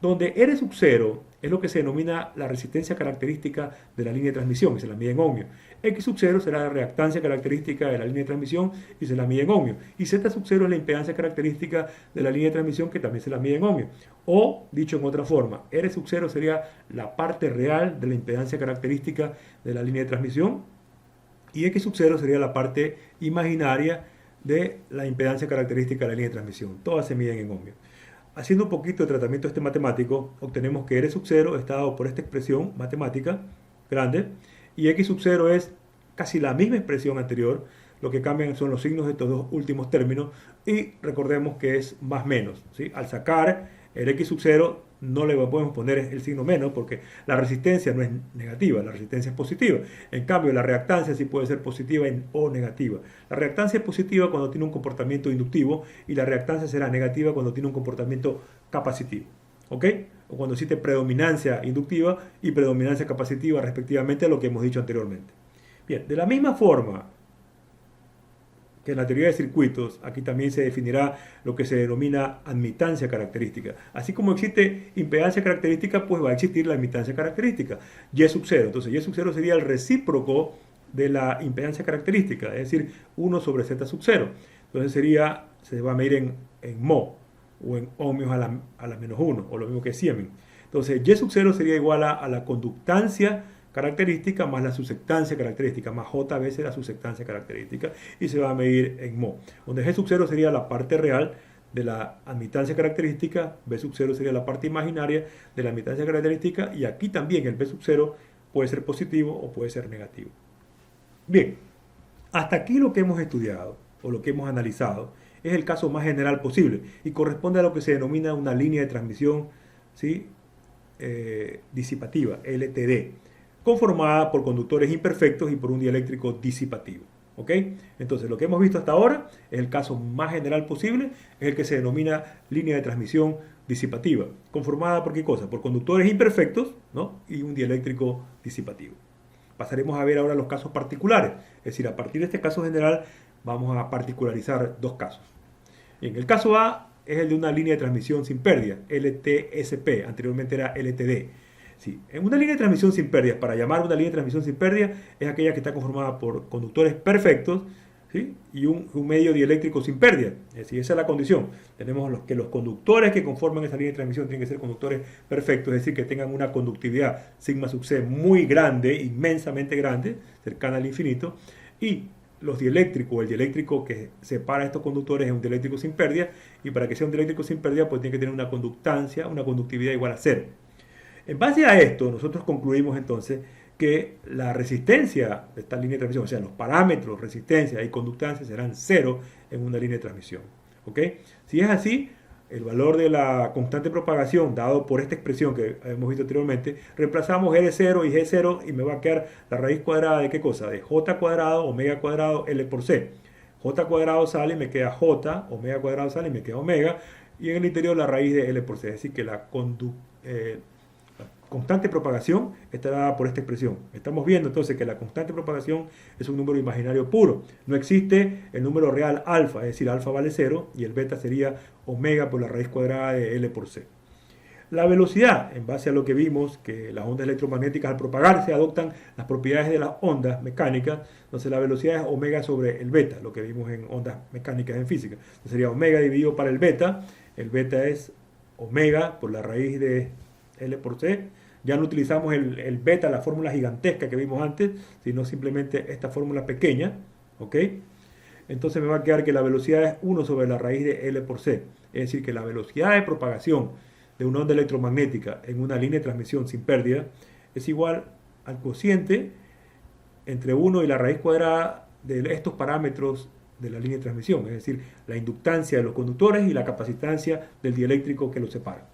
Donde R sub 0 es lo que se denomina la resistencia característica de la línea de transmisión, y se la mide en ohmios. X sub 0 será la reactancia característica de la línea de transmisión y se la mide en ohmios. Y Z sub 0 es la impedancia característica de la línea de transmisión que también se la mide en ohmios. O, dicho en otra forma, R sub 0 sería la parte real de la impedancia característica de la línea de transmisión y X sub 0 sería la parte imaginaria de la impedancia característica de la línea de transmisión. Todas se miden en ohmios. Haciendo un poquito de tratamiento este matemático, obtenemos que R sub 0 está dado por esta expresión matemática grande y X sub 0 es casi la misma expresión anterior, lo que cambian son los signos de estos dos últimos términos y recordemos que es más menos, ¿sí? Al sacar el X sub 0 no le podemos poner el signo menos porque la resistencia no es negativa, la resistencia es positiva. En cambio, la reactancia sí puede ser positiva o negativa. La reactancia es positiva cuando tiene un comportamiento inductivo y la reactancia será negativa cuando tiene un comportamiento capacitivo. ¿Ok? O cuando existe predominancia inductiva y predominancia capacitiva respectivamente a lo que hemos dicho anteriormente. Bien, de la misma forma que en la teoría de circuitos, aquí también se definirá lo que se denomina admitancia característica. Así como existe impedancia característica, pues va a existir la admitancia característica, Y sub 0. Entonces, Y sub 0 sería el recíproco de la impedancia característica, es decir, 1 sobre Z sub 0. Entonces se va a medir en mho, o en ohmios a la menos 1, o lo mismo que Siemens. Entonces, Y sub 0 sería igual a la conductancia característica más la susceptancia característica, más J veces la susceptancia característica, y se va a medir en mho. Donde G sub 0 sería la parte real de la admitancia característica, B sub 0 sería la parte imaginaria de la admitancia característica, y aquí también el B sub 0 puede ser positivo o puede ser negativo. Bien, hasta aquí lo que hemos estudiado, o lo que hemos analizado, es el caso más general posible, y corresponde a lo que se denomina una línea de transmisión, ¿sí?, disipativa, LTD, conformada por conductores imperfectos y por un dieléctrico disipativo. ¿Ok? Entonces, lo que hemos visto hasta ahora es el caso más general posible, es el que se denomina línea de transmisión disipativa, conformada por ¿qué cosa? Por conductores imperfectos, ¿no?, y un dieléctrico disipativo. Pasaremos a ver ahora los casos particulares, es decir, a partir de este caso general vamos a particularizar dos casos. Bien, el caso A es el de una línea de transmisión sin pérdida, LTSP, anteriormente era LTD. Sí, en una línea de transmisión sin pérdidas, para llamar una línea de transmisión sin pérdidas, es aquella que está conformada por conductores perfectos, ¿sí?, y un medio dieléctrico sin pérdidas. Es decir, esa es la condición. Tenemos que los conductores que conforman esa línea de transmisión tienen que ser conductores perfectos, es decir, que tengan una conductividad sigma sub c muy grande, inmensamente grande, cercana al infinito, y los dieléctricos, el dieléctrico que separa estos conductores es un dieléctrico sin pérdida, y para que sea un dieléctrico sin pérdida pues tiene que tener una conductancia, una conductividad igual a cero. En base a esto, nosotros concluimos entonces que la resistencia de esta línea de transmisión, o sea, los parámetros, resistencia y conductancia serán cero en una línea de transmisión. ¿Ok? Si es así, el valor de la constante de propagación dado por esta expresión que hemos visto anteriormente, reemplazamos R0 y G0 y me va a quedar la raíz cuadrada de ¿qué cosa? De J cuadrado, omega cuadrado, L por C. J cuadrado sale y me queda J, omega cuadrado sale y me queda omega, y en el interior la raíz de L por C. Es decir, que la constante de propagación está dada por esta expresión. Estamos viendo entonces que la constante de propagación es un número imaginario puro. No existe el número real alfa, es decir, alfa vale 0 y el beta sería omega por la raíz cuadrada de L por C. La velocidad, en base a lo que vimos, que las ondas electromagnéticas al propagarse adoptan las propiedades de las ondas mecánicas, entonces la velocidad es omega sobre el beta, lo que vimos en ondas mecánicas en física. Entonces sería omega dividido para el beta es omega por la raíz de L por C. Ya no utilizamos el beta, la fórmula gigantesca que vimos antes, sino simplemente esta fórmula pequeña, ¿ok? Entonces me va a quedar que la velocidad es 1 sobre la raíz de L por C. Es decir, que la velocidad de propagación de una onda electromagnética en una línea de transmisión sin pérdida es igual al cociente entre 1 y la raíz cuadrada de estos parámetros de la línea de transmisión, es decir, la inductancia de los conductores y la capacitancia del dieléctrico que los separa.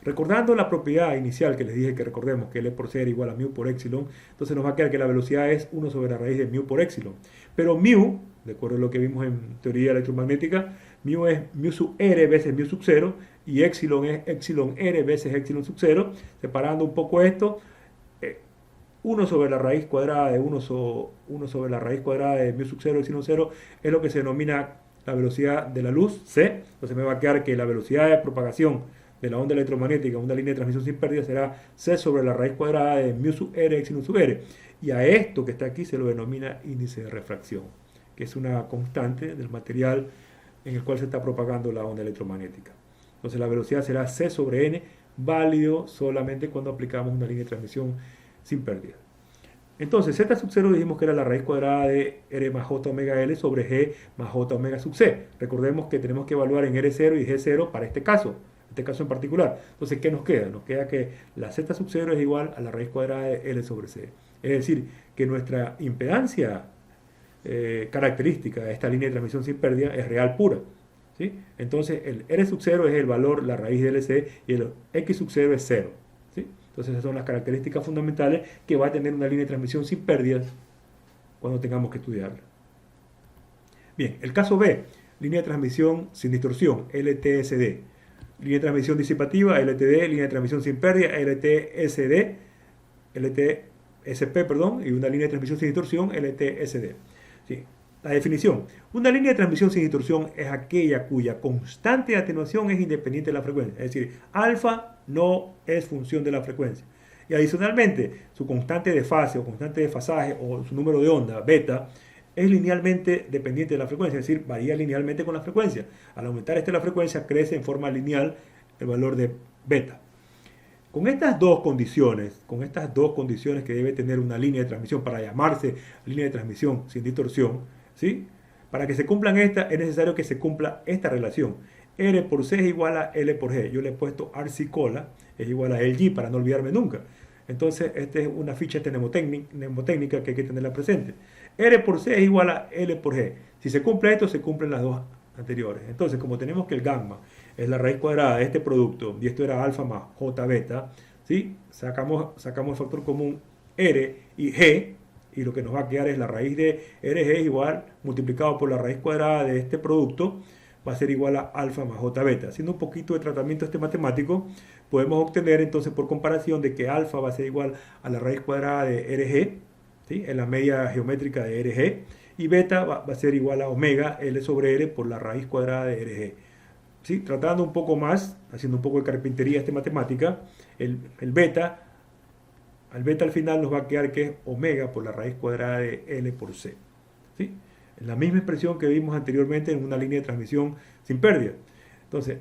Recordando la propiedad inicial que les dije que recordemos, que L por C era igual a mu por epsilon, entonces nos va a quedar que la velocidad es 1 sobre la raíz de mu por epsilon. Pero mu, de acuerdo a lo que vimos en teoría electromagnética, mu es mu sub r veces mu sub 0 y epsilon es epsilon r veces epsilon sub 0. Separando un poco esto, 1 sobre la raíz cuadrada de 1 sobre la raíz cuadrada de mu sub 0 epsilon 0 es lo que se denomina la velocidad de la luz, c. Entonces me va a quedar que la velocidad de propagación de la onda electromagnética, una línea de transmisión sin pérdida, será c sobre la raíz cuadrada de mu sub r epsilon sub r. Y a esto que está aquí se lo denomina índice de refracción, que es una constante del material en el cual se está propagando la onda electromagnética. Entonces la velocidad será c sobre n, válido solamente cuando aplicamos una línea de transmisión sin pérdida. Entonces z sub 0 dijimos que era la raíz cuadrada de r más j omega l sobre g más j omega sub c. Recordemos que tenemos que evaluar en r0 y g0 para este caso en particular. Entonces, ¿qué nos queda? Nos queda que la z sub 0 es igual a la raíz cuadrada de L sobre C. Es decir, que nuestra impedancia característica de esta línea de transmisión sin pérdida es real pura. ¿Sí? Entonces, el R sub 0 es el valor, la raíz de LC, y el X sub 0 es 0. ¿Sí? Entonces, esas son las características fundamentales que va a tener una línea de transmisión sin pérdidas cuando tengamos que estudiarla. Bien, el caso B, línea de transmisión sin distorsión, LTSD. Línea de transmisión disipativa, LTD, línea de transmisión sin pérdida, LTSD, LTSP, y una línea de transmisión sin distorsión, LTSD. Sí. La definición. Una línea de transmisión sin distorsión es aquella cuya constante de atenuación es independiente de la frecuencia. Es decir, alfa no es función de la frecuencia. Y adicionalmente, su constante de fase o constante de fasaje o su número de onda, beta, es linealmente dependiente de la frecuencia, es decir, varía linealmente con la frecuencia. Al aumentar la frecuencia, crece en forma lineal el valor de beta. Con estas dos condiciones que debe tener una línea de transmisión para llamarse línea de transmisión sin distorsión, ¿sí? Para que se cumplan estas, es necesario que se cumpla esta relación. R por C es igual a L por G. Yo le he pueto RC cola, es igual a LG para no olvidarme nunca. Entonces, esta es una ficha mnemotécnica que hay que tenerla presente. R por C es igual a L por G. Si se cumple esto, se cumplen las dos anteriores. Entonces, como tenemos que el gamma es la raíz cuadrada de este producto, y esto era alfa más J beta, ¿sí? Sacamos el factor común R y G, y lo que nos va a quedar es la raíz de RG igual, multiplicado por la raíz cuadrada de este producto, va a ser igual a alfa más J beta. Haciendo un poquito de tratamiento matemático, podemos obtener entonces por comparación de que alfa va a ser igual a la raíz cuadrada de RG, ¿sí? En la media geométrica de RG, y beta va a ser igual a omega L sobre R por la raíz cuadrada de RG. ¿Sí? Tratando un poco más, haciendo un poco de carpintería matemática, el beta al final nos va a quedar que es omega por la raíz cuadrada de L por C. ¿Sí? La misma expresión que vimos anteriormente en una línea de transmisión sin pérdida. Entonces,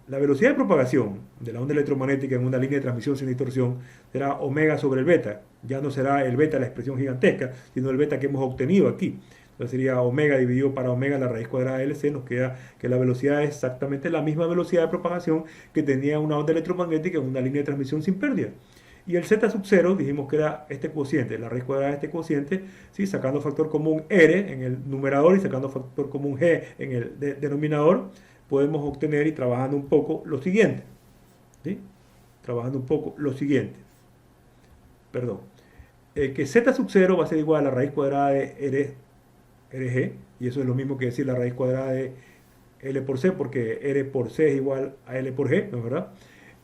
la velocidad de propagación de la onda electromagnética en una línea de transmisión sin distorsión será omega sobre el beta. Ya no será el beta la expresión gigantesca, sino el beta que hemos obtenido aquí. Entonces sería omega dividido para omega la raíz cuadrada de LC, nos queda que la velocidad es exactamente la misma velocidad de propagación que tenía una onda electromagnética en una línea de transmisión sin pérdida. Y el z sub 0 dijimos que era este cociente, la raíz cuadrada de este cociente, ¿sí? Sacando factor común R en el numerador y sacando factor común G en el denominador, podemos obtener y trabajando un poco lo siguiente. ¿Sí? Trabajando un poco lo siguiente. Perdón. Que z sub 0 va a ser igual a la raíz cuadrada de RG, y eso es lo mismo que decir la raíz cuadrada de L por C, porque R por C es igual a L por G, ¿no es verdad?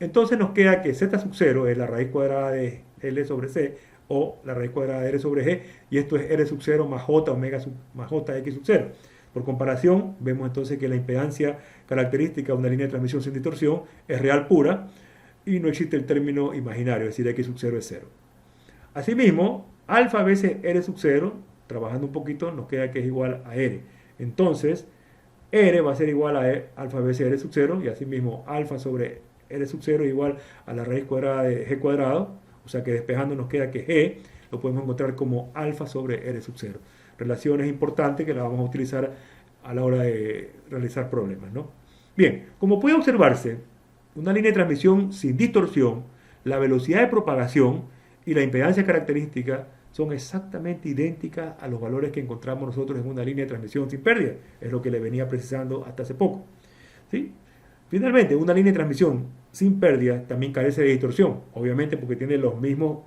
Entonces nos queda que z sub 0 es la raíz cuadrada de L sobre C, o la raíz cuadrada de R sobre G, y esto es R sub 0 más J omega más J X sub 0. Por comparación, vemos entonces que la impedancia característica de una línea de transmisión sin distorsión es real pura, y no existe el término imaginario, es decir, X sub 0 es 0. Asimismo, alfa veces R sub 0, trabajando un poquito, nos queda que es igual a R. Entonces, R va a ser igual a alfa veces R sub 0, y asimismo alfa sobre R sub 0 es igual a la raíz cuadrada de G cuadrado, o sea que despejando nos queda que G lo podemos encontrar como alfa sobre R sub 0. Relaciones importantes que las vamos a utilizar a la hora de realizar problemas, ¿no? Bien, como puede observarse, una línea de transmisión sin distorsión, la velocidad de propagación y la impedancia característica son exactamente idénticas a los valores que encontramos nosotros en una línea de transmisión sin pérdida. Es lo que le venía precisando hasta hace poco. ¿Sí? Finalmente, una línea de transmisión sin pérdida también carece de distorsión, obviamente porque tiene los mismos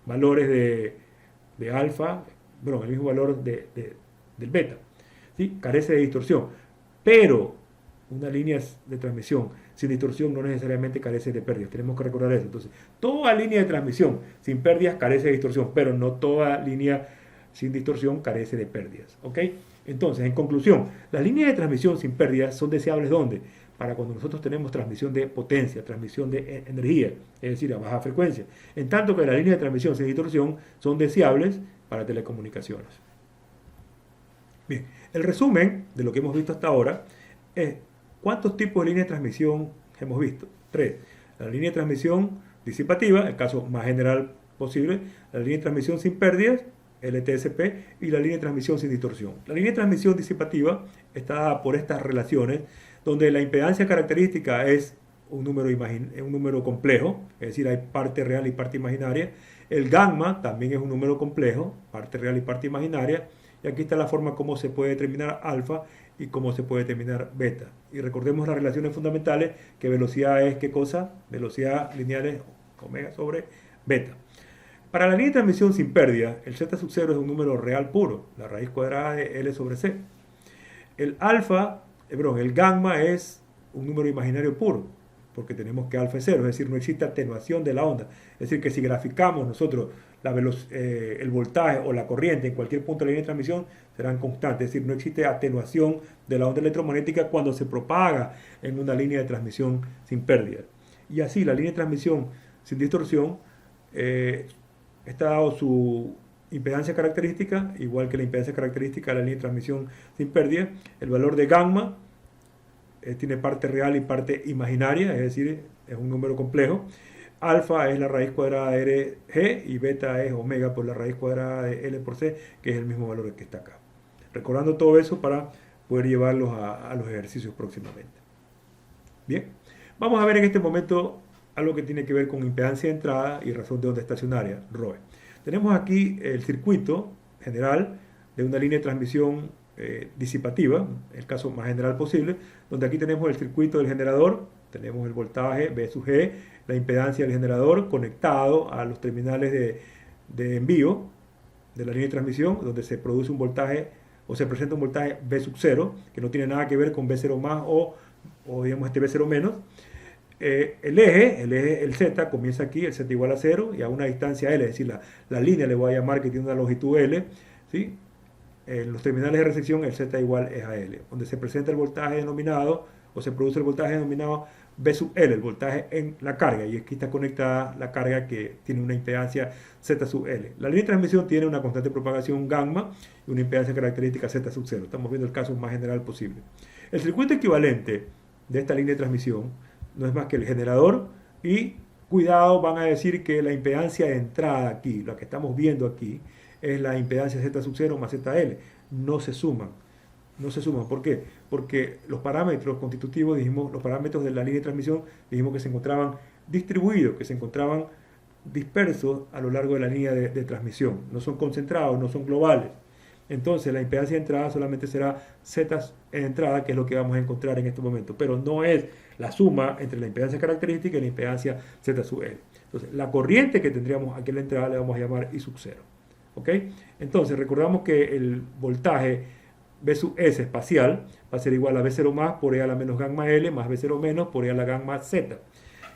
valores de alfa, bueno, el mismo valor del beta. ¿Sí? Carece de distorsión, pero una línea de transmisión sin distorsión no necesariamente carece de pérdidas. Tenemos que recordar eso. Entonces, toda línea de transmisión sin pérdidas carece de distorsión, pero no toda línea sin distorsión carece de pérdidas. ¿Ok? Entonces, en conclusión, las líneas de transmisión sin pérdidas son deseables ¿dónde? Para cuando nosotros tenemos transmisión de potencia, transmisión de energía, es decir, a baja frecuencia. En tanto que las líneas de transmisión sin distorsión son deseables para telecomunicaciones. Bien, el resumen de lo que hemos visto hasta ahora es ¿cuántos tipos de líneas de transmisión hemos visto? 3. La línea de transmisión disipativa, el caso más general posible, la línea de transmisión sin pérdidas, LTSP, y la línea de transmisión sin distorsión. La línea de transmisión disipativa está dada por estas relaciones, donde la impedancia característica es un número complejo, es decir, hay parte real y parte imaginaria. El gamma también es un número complejo, parte real y parte imaginaria. Y aquí está la forma como se puede determinar alfa y cómo se puede determinar beta. Y recordemos las relaciones fundamentales, que velocidad es ¿qué cosa? Velocidad lineal es omega sobre beta. Para la línea de transmisión sin pérdida, el z sub 0 es un número real puro, la raíz cuadrada de L sobre C. El gamma es un número imaginario puro, porque tenemos que alfa es 0, es decir, no existe atenuación de la onda. Es decir, que si graficamos nosotros el voltaje o la corriente en cualquier punto de la línea de transmisión, serán constantes. Es decir, no existe atenuación de la onda electromagnética cuando se propaga en una línea de transmisión sin pérdida. Y así, la línea de transmisión sin distorsión está dado su impedancia característica, igual que la impedancia característica de la línea de transmisión sin pérdida. El valor de gamma tiene parte real y parte imaginaria, es decir, es un número complejo. Alfa es la raíz cuadrada de RG y beta es omega por la raíz cuadrada de L por C, que es el mismo valor que está acá. Recordando todo eso para poder llevarlos a los ejercicios próximamente. Bien, vamos a ver en este momento algo que tiene que ver con impedancia de entrada y razón de onda estacionaria, ROE. Tenemos aquí el circuito general de una línea de transmisión disipativa, el caso más general posible, donde aquí tenemos el circuito del generador, tenemos el voltaje V sub G, la impedancia del generador conectado a los terminales de envío de la línea de transmisión, donde se produce un voltaje o se presenta un voltaje V sub 0, que no tiene nada que ver con V0 más o digamos este V0 menos. El Z comienza aquí, el Z igual a 0 y a una distancia L, es decir, la línea le voy a llamar que tiene una longitud L, ¿sí? En los terminales de recepción el Z igual es a L, donde se presenta el voltaje denominado o se produce el voltaje denominado V sub L, el voltaje en la carga, y aquí está conectada la carga que tiene una impedancia Z sub L. La línea de transmisión tiene una constante de propagación gamma y una impedancia característica Z sub 0. Estamos viendo el caso más general posible. El circuito equivalente de esta línea de transmisión no es más que el generador y, cuidado, van a decir que la impedancia de entrada aquí, la que estamos viendo aquí, es la impedancia Z sub 0 más ZL. no se suman. No se suman. ¿Por qué? Porque los parámetros constitutivos, dijimos, los parámetros de la línea de transmisión, dijimos que se encontraban distribuidos, que se encontraban dispersos a lo largo de la línea de transmisión. No son concentrados, no son globales. Entonces la impedancia de entrada solamente será Z en entrada, que es lo que vamos a encontrar en este momento, pero no es la suma entre la impedancia característica y la impedancia Z sub L. Entonces la corriente que tendríamos aquí en la entrada le vamos a llamar I sub 0. ¿Ok? Entonces recordamos que el voltaje V sub S espacial va a ser igual a V0 más por E a la menos gamma L más V0 menos por E a la gamma Z.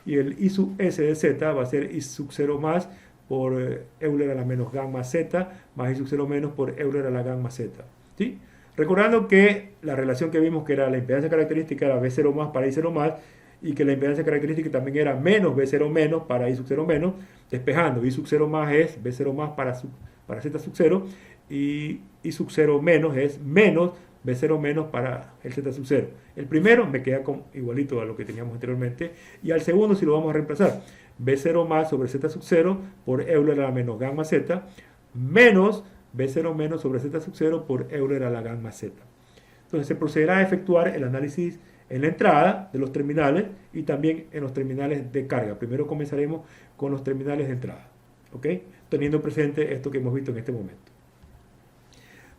Y el I sub S de Z va a ser I sub 0 más por Euler a la menos gamma Z más I sub 0 menos por Euler a la gamma Z. ¿Sí? Recordando que la relación que vimos que era la impedancia característica era V0 más para I0 más y que la impedancia característica también era menos V0 menos para I sub 0 menos, despejando I sub 0 más es V0 más para Z sub 0 y I sub 0 menos es menos V0 menos para el Z sub 0. El primero me queda igualito a lo que teníamos anteriormente y al segundo si lo vamos a reemplazar V0 más sobre Z sub 0 por Euler a la menos gamma Z menos V0 menos sobre Z sub 0 por Euler a la gamma Z. Entonces se procederá a efectuar el análisis en la entrada de los terminales y también en los terminales de carga. Primero comenzaremos con los terminales de entrada, ¿ok? Teniendo presente esto que hemos visto en este momento.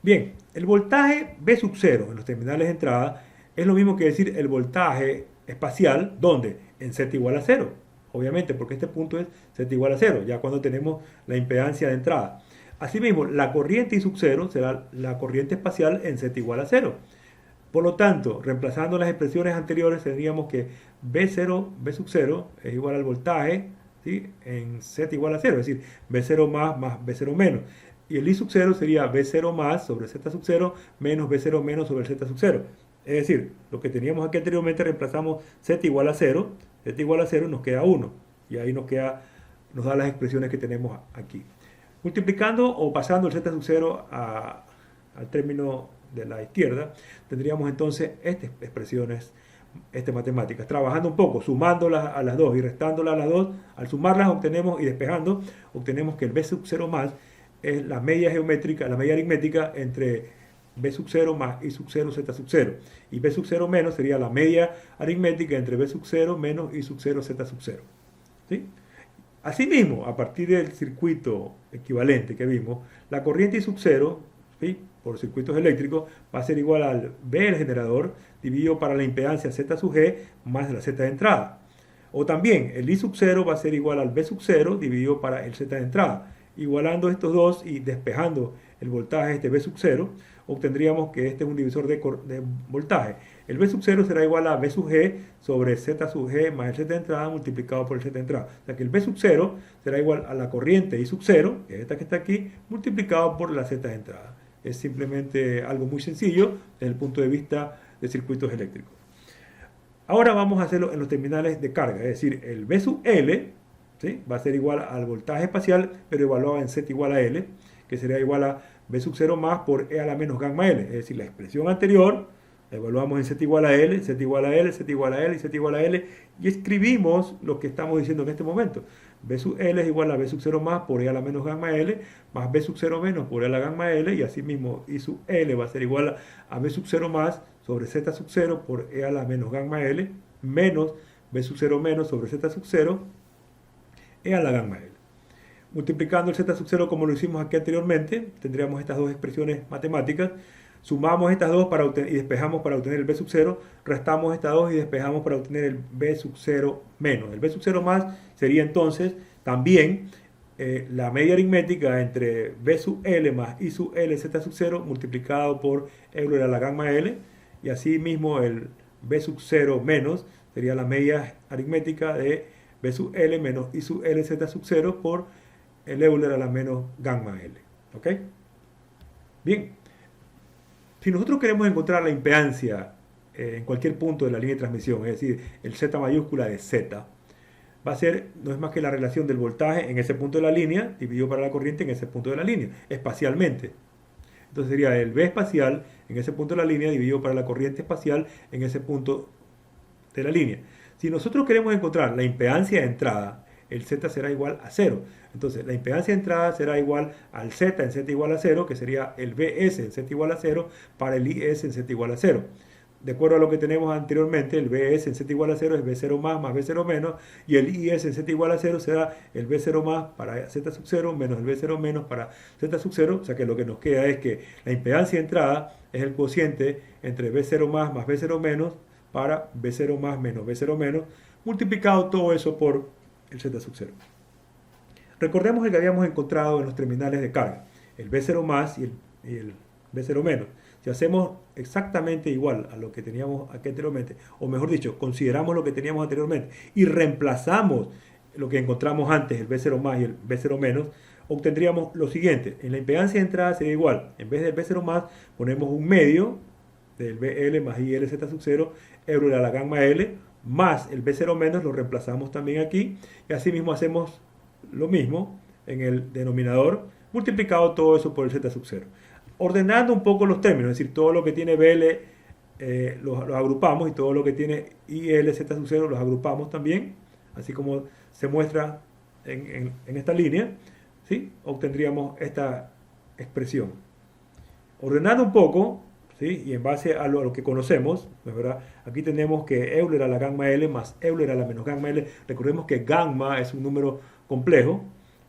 Bien, el voltaje V sub 0 en los terminales de entrada es lo mismo que decir el voltaje espacial, ¿dónde? En Z igual a 0. Obviamente, porque este punto es Z igual a 0, ya cuando tenemos la impedancia de entrada. Asimismo, la corriente I sub 0 será la corriente espacial en Z igual a 0. Por lo tanto, reemplazando las expresiones anteriores, tendríamos que V0, V sub 0 es igual al voltaje, ¿sí?, en Z igual a 0, es decir, V0 más V0 menos. Y el I sub 0 sería V0 más sobre Z sub 0 menos V0 menos sobre Z sub 0. Es decir, lo que teníamos aquí anteriormente reemplazamos Z igual a 0, Z igual a 0 nos queda 1. Y ahí nos da las expresiones que tenemos aquí. Multiplicando o pasando el Z sub 0 al término de la izquierda, tendríamos entonces estas expresiones matemáticas. Trabajando un poco, sumándolas a las dos y restándolas a las dos, al sumarlas obtenemos y despejando, obtenemos que el V sub 0 más es la media geométrica, la media aritmética entre V sub 0 más I sub 0 Z sub 0. Y V sub 0 menos sería la media aritmética entre V sub 0 menos I sub 0 Z sub 0. ¿Sí? Asimismo, a partir del circuito equivalente que vimos, la corriente I sub 0, ¿sí?, por circuitos eléctricos, va a ser igual al V del generador dividido para la impedancia Z sub G más la Z de entrada. O también el I sub 0 va a ser igual al V sub 0 dividido para el Z de entrada. Igualando estos dos y despejando el voltaje V sub 0, obtendríamos que este es un divisor de voltaje. El V sub 0 será igual a V sub G sobre Z sub G más el Z de entrada multiplicado por el Z de entrada. O sea que el V sub 0 será igual a la corriente I sub 0, que es esta que está aquí, multiplicado por la Z de entrada. Es simplemente algo muy sencillo desde el punto de vista de circuitos eléctricos. Ahora vamos a hacerlo en los terminales de carga, es decir, el V sub L, ¿sí?, va a ser igual al voltaje espacial, pero evaluado en Z igual a L, que sería igual a V sub 0 más por E a la menos gamma L. Es decir, la expresión anterior la evaluamos en Z igual a L, Z igual a L, Z igual a L y Z igual a L, y escribimos lo que estamos diciendo en este momento. V sub L es igual a V sub 0 más por E a la menos gamma L, más V sub 0 menos por E a la gamma L, y asimismo I sub L va a ser igual a V sub 0 más sobre Z sub 0 por E a la menos gamma L, menos V sub 0 menos sobre Z sub 0 E a la gamma L. Multiplicando el Z sub 0 como lo hicimos aquí anteriormente, tendríamos estas dos expresiones matemáticas. Sumamos estas dos y despejamos para obtener el V sub 0, restamos estas dos y despejamos para obtener el V sub 0 menos. El V sub 0 más sería entonces también la media aritmética entre V sub L más I sub L Z sub 0 multiplicado por Euler a la gamma L, y así mismo el V sub 0 menos sería la media aritmética de V sub L menos I sub L Z sub 0 por el Euler a la menos gamma L. ¿Ok? Bien. Si nosotros queremos encontrar la impedancia en cualquier punto de la línea de transmisión, es decir, el Z mayúscula de Z, va a ser, no es más que la relación del voltaje en ese punto de la línea dividido para la corriente en ese punto de la línea, espacialmente. Entonces sería el V espacial en ese punto de la línea dividido para la corriente espacial en ese punto de la línea. Si nosotros queremos encontrar la impedancia de entrada el Z será igual a 0. Entonces la impedancia de entrada será igual al Z en Z igual a 0, que sería el Vs en Z igual a 0 para el Is en Z igual a 0. De acuerdo a lo que tenemos anteriormente, el Vs en Z igual a 0 es V0 más V0 menos, y el Is en Z igual a 0 será el V0 más para Z sub 0 menos el V0 menos para Z sub 0, o sea que lo que nos queda es que la impedancia de entrada es el cociente entre V0 más V0 menos para V0 más menos V0 menos, multiplicado todo eso por el Z sub 0. Recordemos el que habíamos encontrado en los terminales de carga, el V0 más y el V0 menos. Si hacemos exactamente igual a lo que teníamos aquí anteriormente, o mejor dicho, consideramos lo que teníamos anteriormente y reemplazamos lo que encontramos antes, el V0 más y el V0 menos, obtendríamos lo siguiente. En la impedancia de entrada sería igual. En vez del V0 más, ponemos un medio del VL más IL Z sub 0, Euler a la gamma L, más el V0 menos, lo reemplazamos también aquí, y así mismo hacemos lo mismo en el denominador, multiplicado todo eso por el Z sub 0. Ordenando un poco los términos, es decir, todo lo que tiene BL los agrupamos, y todo lo que tiene IL Z sub 0 los agrupamos también, así como se muestra en esta línea, ¿sí? Obtendríamos esta expresión. Ordenando un poco, ¿sí? Y en base a lo que conocemos, ¿verdad? Aquí tenemos que Euler a la gamma L más Euler a la menos gamma L. Recordemos que gamma es un número complejo,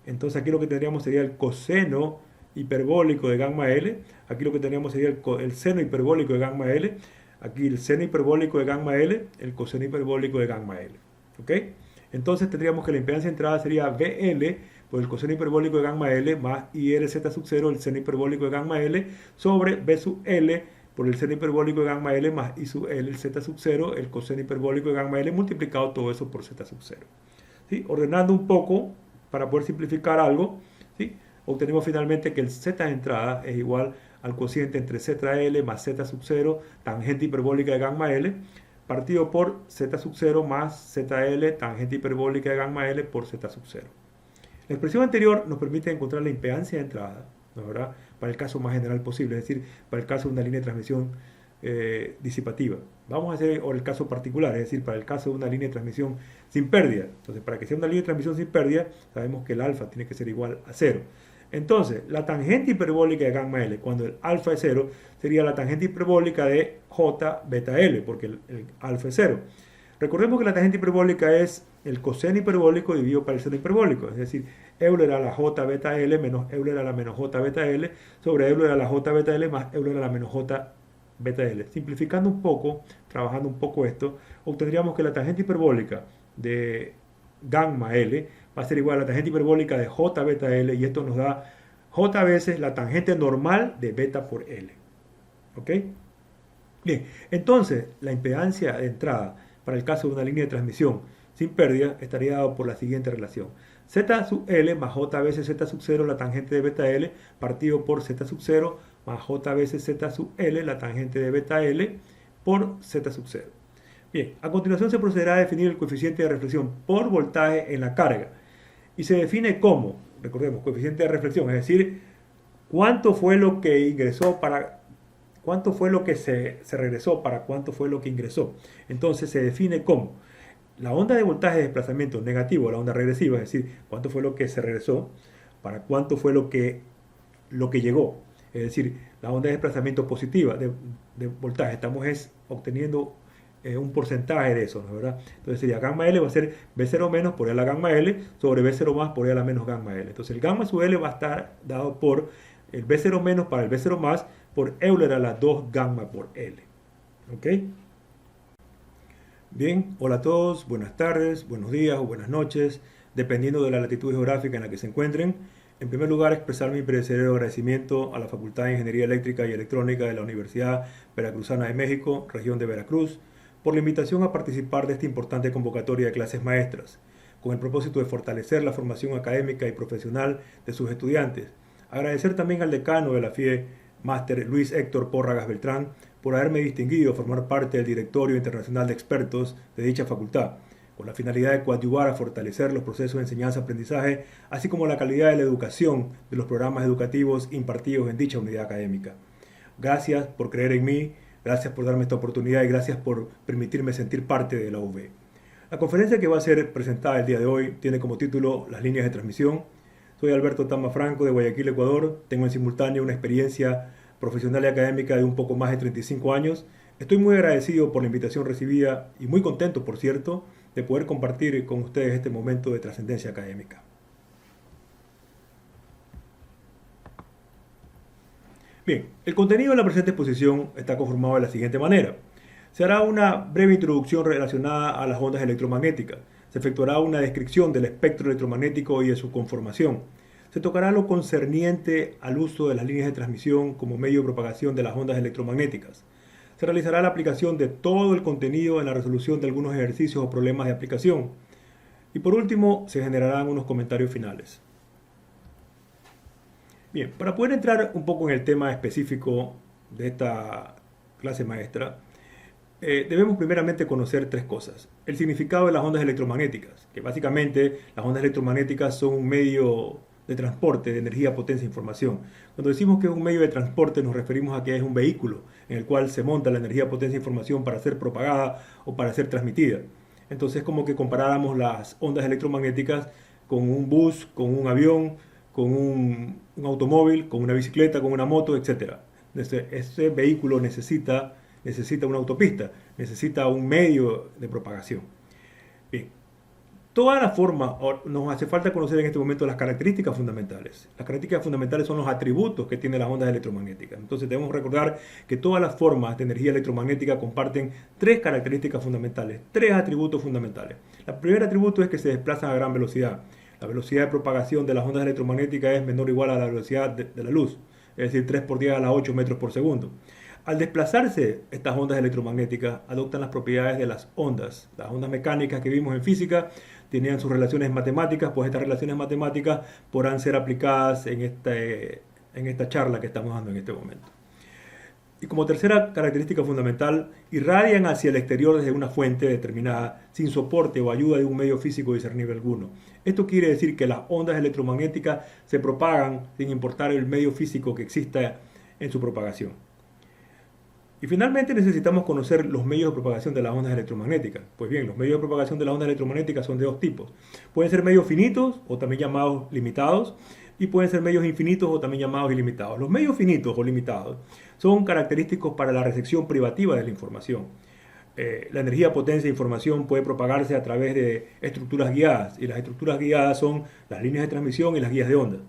entonces aquí lo que tendríamos sería el coseno hiperbólico de gamma L, aquí lo que teníamos sería el seno hiperbólico de gamma L, aquí el seno hiperbólico de gamma L, el coseno hiperbólico de gamma L. ¿Ok? Entonces tendríamos que la impedancia de entrada sería VL por el coseno hiperbólico de gamma L más IL Z sub 0, el seno hiperbólico de gamma L, sobre V sub L por el seno hiperbólico de gamma L más I sub L, el Z sub 0, el coseno hiperbólico de gamma L, multiplicado todo eso por Z sub 0. ¿Sí? Ordenando un poco, para poder simplificar algo, ¿sí? Obtenemos finalmente que el Z de entrada es igual al cociente entre ZL más Z sub 0, tangente hiperbólica de gamma L, partido por Z sub 0 más ZL, tangente hiperbólica de gamma L por Z sub 0. La expresión anterior nos permite encontrar la impedancia de entrada, ¿no, verdad? Para el caso más general posible, es decir, para el caso de una línea de transmisión disipativa. Vamos a hacer el caso particular, es decir, para el caso de una línea de transmisión sin pérdida. Entonces, para que sea una línea de transmisión sin pérdida, sabemos que el alfa tiene que ser igual a 0. Entonces, la tangente hiperbólica de gamma L, cuando el alfa es 0, sería la tangente hiperbólica de J beta L, porque el alfa es 0. Recordemos que la tangente hiperbólica es el coseno hiperbólico dividido por el seno hiperbólico, es decir, Euler a la J beta L menos Euler a la menos J beta L sobre Euler a la J beta L más Euler a la menos J beta L. Simplificando un poco, trabajando un poco esto, obtendríamos que la tangente hiperbólica de gamma L va a ser igual a la tangente hiperbólica de J beta L, y esto nos da J veces la tangente normal de beta por L. ¿Ok? Bien, entonces la impedancia de entrada para el caso de una línea de transmisión sin pérdida estaría dado por la siguiente relación. Z sub L más J veces Z sub 0, la tangente de beta L, partido por Z sub 0 más J veces Z sub L, la tangente de beta L, por Z sub 0. Bien, a continuación se procederá a definir el coeficiente de reflexión por voltaje en la carga. Y se define como, recordemos, coeficiente de reflexión, es decir, cuánto fue lo que ingresó para cuánto fue lo que se regresó para cuánto fue lo que ingresó. Entonces se define como la onda de voltaje de desplazamiento negativo, la onda regresiva, es decir, cuánto fue lo que se regresó para cuánto fue lo que llegó. Es decir, la onda de desplazamiento positiva de voltaje, estamos obteniendo un porcentaje de eso, ¿no? ¿Verdad? Entonces sería gamma L va a ser V0 menos por E a la gamma L sobre V0 más por E a la menos gamma L. Entonces el gamma sub L va a estar dado por el V0 menos para el V0 más por Euler a la 2 gamma por L. ¿Ok? Bien, hola a todos, buenas tardes, buenos días o buenas noches, dependiendo de la latitud geográfica en la que se encuentren. En primer lugar, expresar mi perecedero agradecimiento a la Facultad de Ingeniería Eléctrica y Electrónica de la Universidad Veracruzana de México, región de Veracruz, por la invitación a participar de esta importante convocatoria de clases maestras, con el propósito de fortalecer la formación académica y profesional de sus estudiantes. Agradecer también al decano de la FIE, Máster Luis Héctor Pórragas Beltrán, por haberme distinguido a formar parte del Directorio Internacional de Expertos de dicha facultad, con la finalidad de coadyuvar a fortalecer los procesos de enseñanza-aprendizaje, así como la calidad de la educación de los programas educativos impartidos en dicha unidad académica. Gracias por creer en mí, gracias por darme esta oportunidad y gracias por permitirme sentir parte de la UV. La conferencia que va a ser presentada el día de hoy tiene como título Las líneas de transmisión. Soy Alberto Tama Franco de Guayaquil, Ecuador. Tengo en simultáneo una experiencia profesional y académica de un poco más de 35 años. Estoy muy agradecido por la invitación recibida y muy contento, por cierto, de poder compartir con ustedes este momento de trascendencia académica. Bien, el contenido de la presente exposición está conformado de la siguiente manera. Se hará una breve introducción relacionada a las ondas electromagnéticas. Se efectuará una descripción del espectro electromagnético y de su conformación. Se tocará lo concerniente al uso de las líneas de transmisión como medio de propagación de las ondas electromagnéticas. Se realizará la aplicación de todo el contenido en la resolución de algunos ejercicios o problemas de aplicación. Y por último, se generarán unos comentarios finales. Bien, para poder entrar un poco en el tema específico de esta clase maestra, debemos primeramente conocer tres cosas. El significado de las ondas electromagnéticas, que básicamente las ondas electromagnéticas son un medio de transporte de energía, potencia e información. Cuando decimos que es un medio de transporte nos referimos a que es un vehículo en el cual se monta la energía, potencia e información para ser propagada o para ser transmitida. Entonces como que comparáramos las ondas electromagnéticas con un bus, con un avión, con un automóvil, con una bicicleta, con una moto, etc. Ese vehículo necesita una autopista, necesita un medio de propagación. Bien. Todas las formas, nos hace falta conocer en este momento las características fundamentales. Las características fundamentales son los atributos que tienen las ondas electromagnéticas. Entonces debemos recordar que todas las formas de energía electromagnética comparten tres características fundamentales, tres atributos fundamentales. El primer atributo es que se desplazan a gran velocidad. La velocidad de propagación de las ondas electromagnéticas es menor o igual a la velocidad de la luz, es decir, 3 por 10 a la 8 metros por segundo. Al desplazarse estas ondas electromagnéticas, adoptan las propiedades de las ondas. Las ondas mecánicas que vimos en física tenían sus relaciones matemáticas, pues estas relaciones matemáticas podrán ser aplicadas en esta charla que estamos dando en este momento. Y como tercera característica fundamental, irradian hacia el exterior desde una fuente determinada, sin soporte o ayuda de un medio físico discernible alguno. Esto quiere decir que las ondas electromagnéticas se propagan sin importar el medio físico que exista en su propagación. Y finalmente necesitamos conocer los medios de propagación de las ondas electromagnéticas. Pues bien, los medios de propagación de las ondas electromagnéticas son de dos tipos. Pueden ser medios finitos o también llamados limitados, y pueden ser medios infinitos o también llamados ilimitados. Los medios finitos o limitados son característicos para la recepción privativa de la información. La energía, potencia e información puede propagarse a través de estructuras guiadas, y las estructuras guiadas son las líneas de transmisión y las guías de ondas.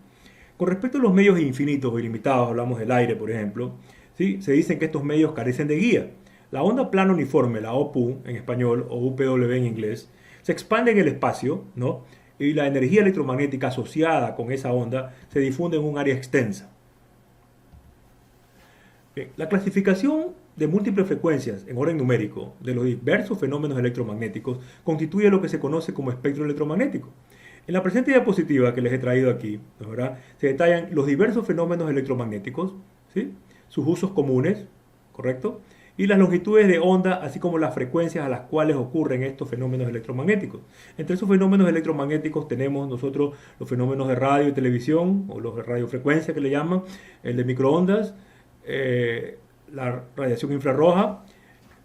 Con respecto a los medios infinitos o ilimitados, hablamos del aire, por ejemplo, ¿sí? Se dicen que estos medios carecen de guía. La onda plana uniforme, la OPU en español o UPW en inglés, se expande en el espacio, ¿no? Y la energía electromagnética asociada con esa onda se difunde en un área extensa. Bien, la clasificación de múltiples frecuencias en orden numérico de los diversos fenómenos electromagnéticos constituye lo que se conoce como espectro electromagnético. En la presente diapositiva que les he traído aquí, ¿verdad?, se detallan los diversos fenómenos electromagnéticos, ¿sí?, sus usos comunes, ¿correcto?, y las longitudes de onda, así como las frecuencias a las cuales ocurren estos fenómenos electromagnéticos. Entre esos fenómenos electromagnéticos tenemos nosotros los fenómenos de radio y televisión, o los de radiofrecuencia que le llaman, el de microondas, la radiación infrarroja,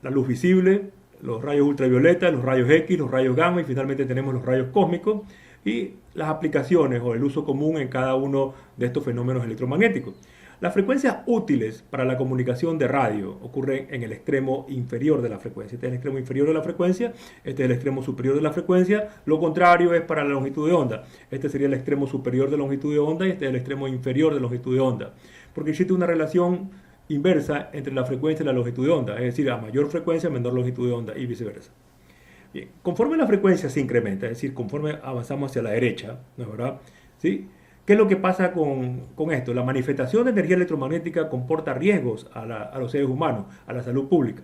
la luz visible, los rayos ultravioleta, los rayos X, los rayos gamma, y finalmente tenemos los rayos cósmicos y las aplicaciones o el uso común en cada uno de estos fenómenos electromagnéticos. Las frecuencias útiles para la comunicación de radio ocurren en el extremo inferior de la frecuencia. Este es el extremo inferior de la frecuencia, este es el extremo superior de la frecuencia. Lo contrario es para la longitud de onda. Este sería el extremo superior de longitud de onda y este es el extremo inferior de longitud de onda. Porque existe una relación inversa entre la frecuencia y la longitud de onda, es decir, a mayor frecuencia, menor longitud de onda y viceversa. Bien, conforme la frecuencia se incrementa, es decir, conforme avanzamos hacia la derecha, ¿no es verdad? ¿Sí? ¿Qué es lo que pasa con esto? La manifestación de energía electromagnética comporta riesgos a los seres humanos, a la salud pública.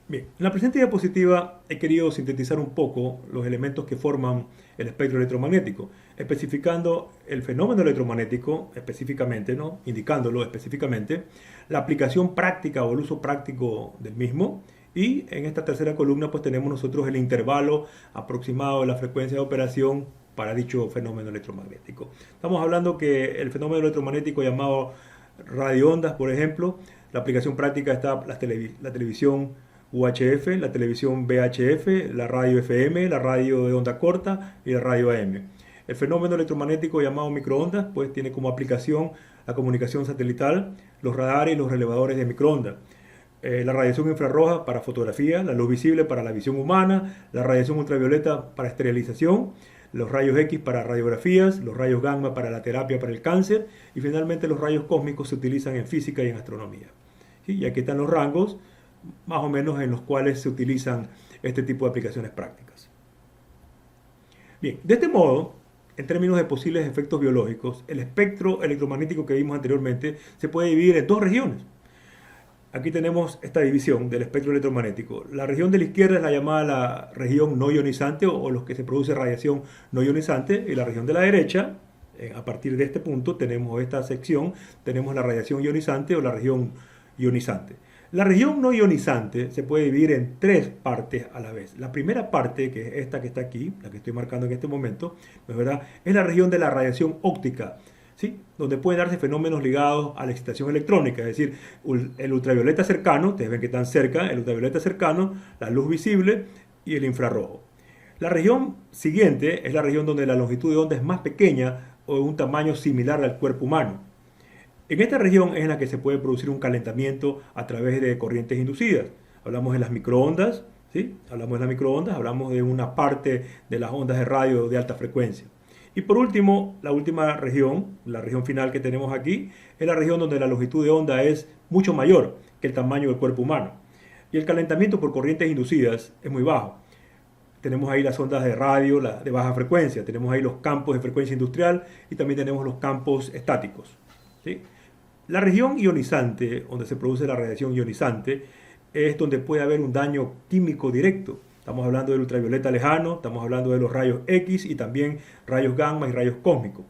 Bien, en la presente diapositiva he querido sintetizar un poco los elementos que forman el espectro electromagnético, especificando el fenómeno electromagnético específicamente, ¿no?, indicándolo específicamente, la aplicación práctica o el uso práctico del mismo, y en esta tercera columna pues tenemos nosotros el intervalo aproximado de la frecuencia de operación para dicho fenómeno electromagnético. Estamos hablando que el fenómeno electromagnético llamado radioondas, por ejemplo, la aplicación práctica está la televisión UHF, la televisión VHF, la radio FM, la radio de onda corta y la radio AM. El fenómeno electromagnético llamado microondas pues tiene como aplicación la comunicación satelital, los radares y los relevadores de microondas. La radiación infrarroja para fotografía, la luz visible para la visión humana, la radiación ultravioleta para esterilización, los rayos X para radiografías, los rayos gamma para la terapia para el cáncer y finalmente los rayos cósmicos se utilizan en física y en astronomía. ¿Sí? Y aquí están los rangos más o menos en los cuales se utilizan este tipo de aplicaciones prácticas. Bien, de este modo, en términos de posibles efectos biológicos, el espectro electromagnético que vimos anteriormente se puede dividir en dos regiones. Aquí tenemos esta división del espectro electromagnético. La región de la izquierda es la llamada la región no ionizante o los que se produce radiación no ionizante, y la región de la derecha, a partir de este punto tenemos esta sección, tenemos la radiación ionizante o la región ionizante. La región no ionizante se puede dividir en tres partes a la vez. La primera parte, que es esta que está aquí, la que estoy marcando en este momento, ¿verdad?, es la región de la radiación óptica, ¿sí?, donde pueden darse fenómenos ligados a la excitación electrónica, es decir, el ultravioleta cercano, ustedes ven que están cerca, el ultravioleta cercano, la luz visible y el infrarrojo. La región siguiente es la región donde la longitud de onda es más pequeña o de un tamaño similar al cuerpo humano. En esta región es en la que se puede producir un calentamiento a través de corrientes inducidas. Hablamos de las microondas, ¿sí? Hablamos de las microondas, hablamos de una parte de las ondas de radio de alta frecuencia. Y por último, la última región, la región final que tenemos aquí, es la región donde la longitud de onda es mucho mayor que el tamaño del cuerpo humano. Y el calentamiento por corrientes inducidas es muy bajo. Tenemos ahí las ondas de radio de baja frecuencia, tenemos ahí los campos de frecuencia industrial y también tenemos los campos estáticos, ¿sí? La región ionizante, donde se produce la radiación ionizante, es donde puede haber un daño químico directo. Estamos hablando del ultravioleta lejano, estamos hablando de los rayos X y también rayos gamma y rayos cósmicos,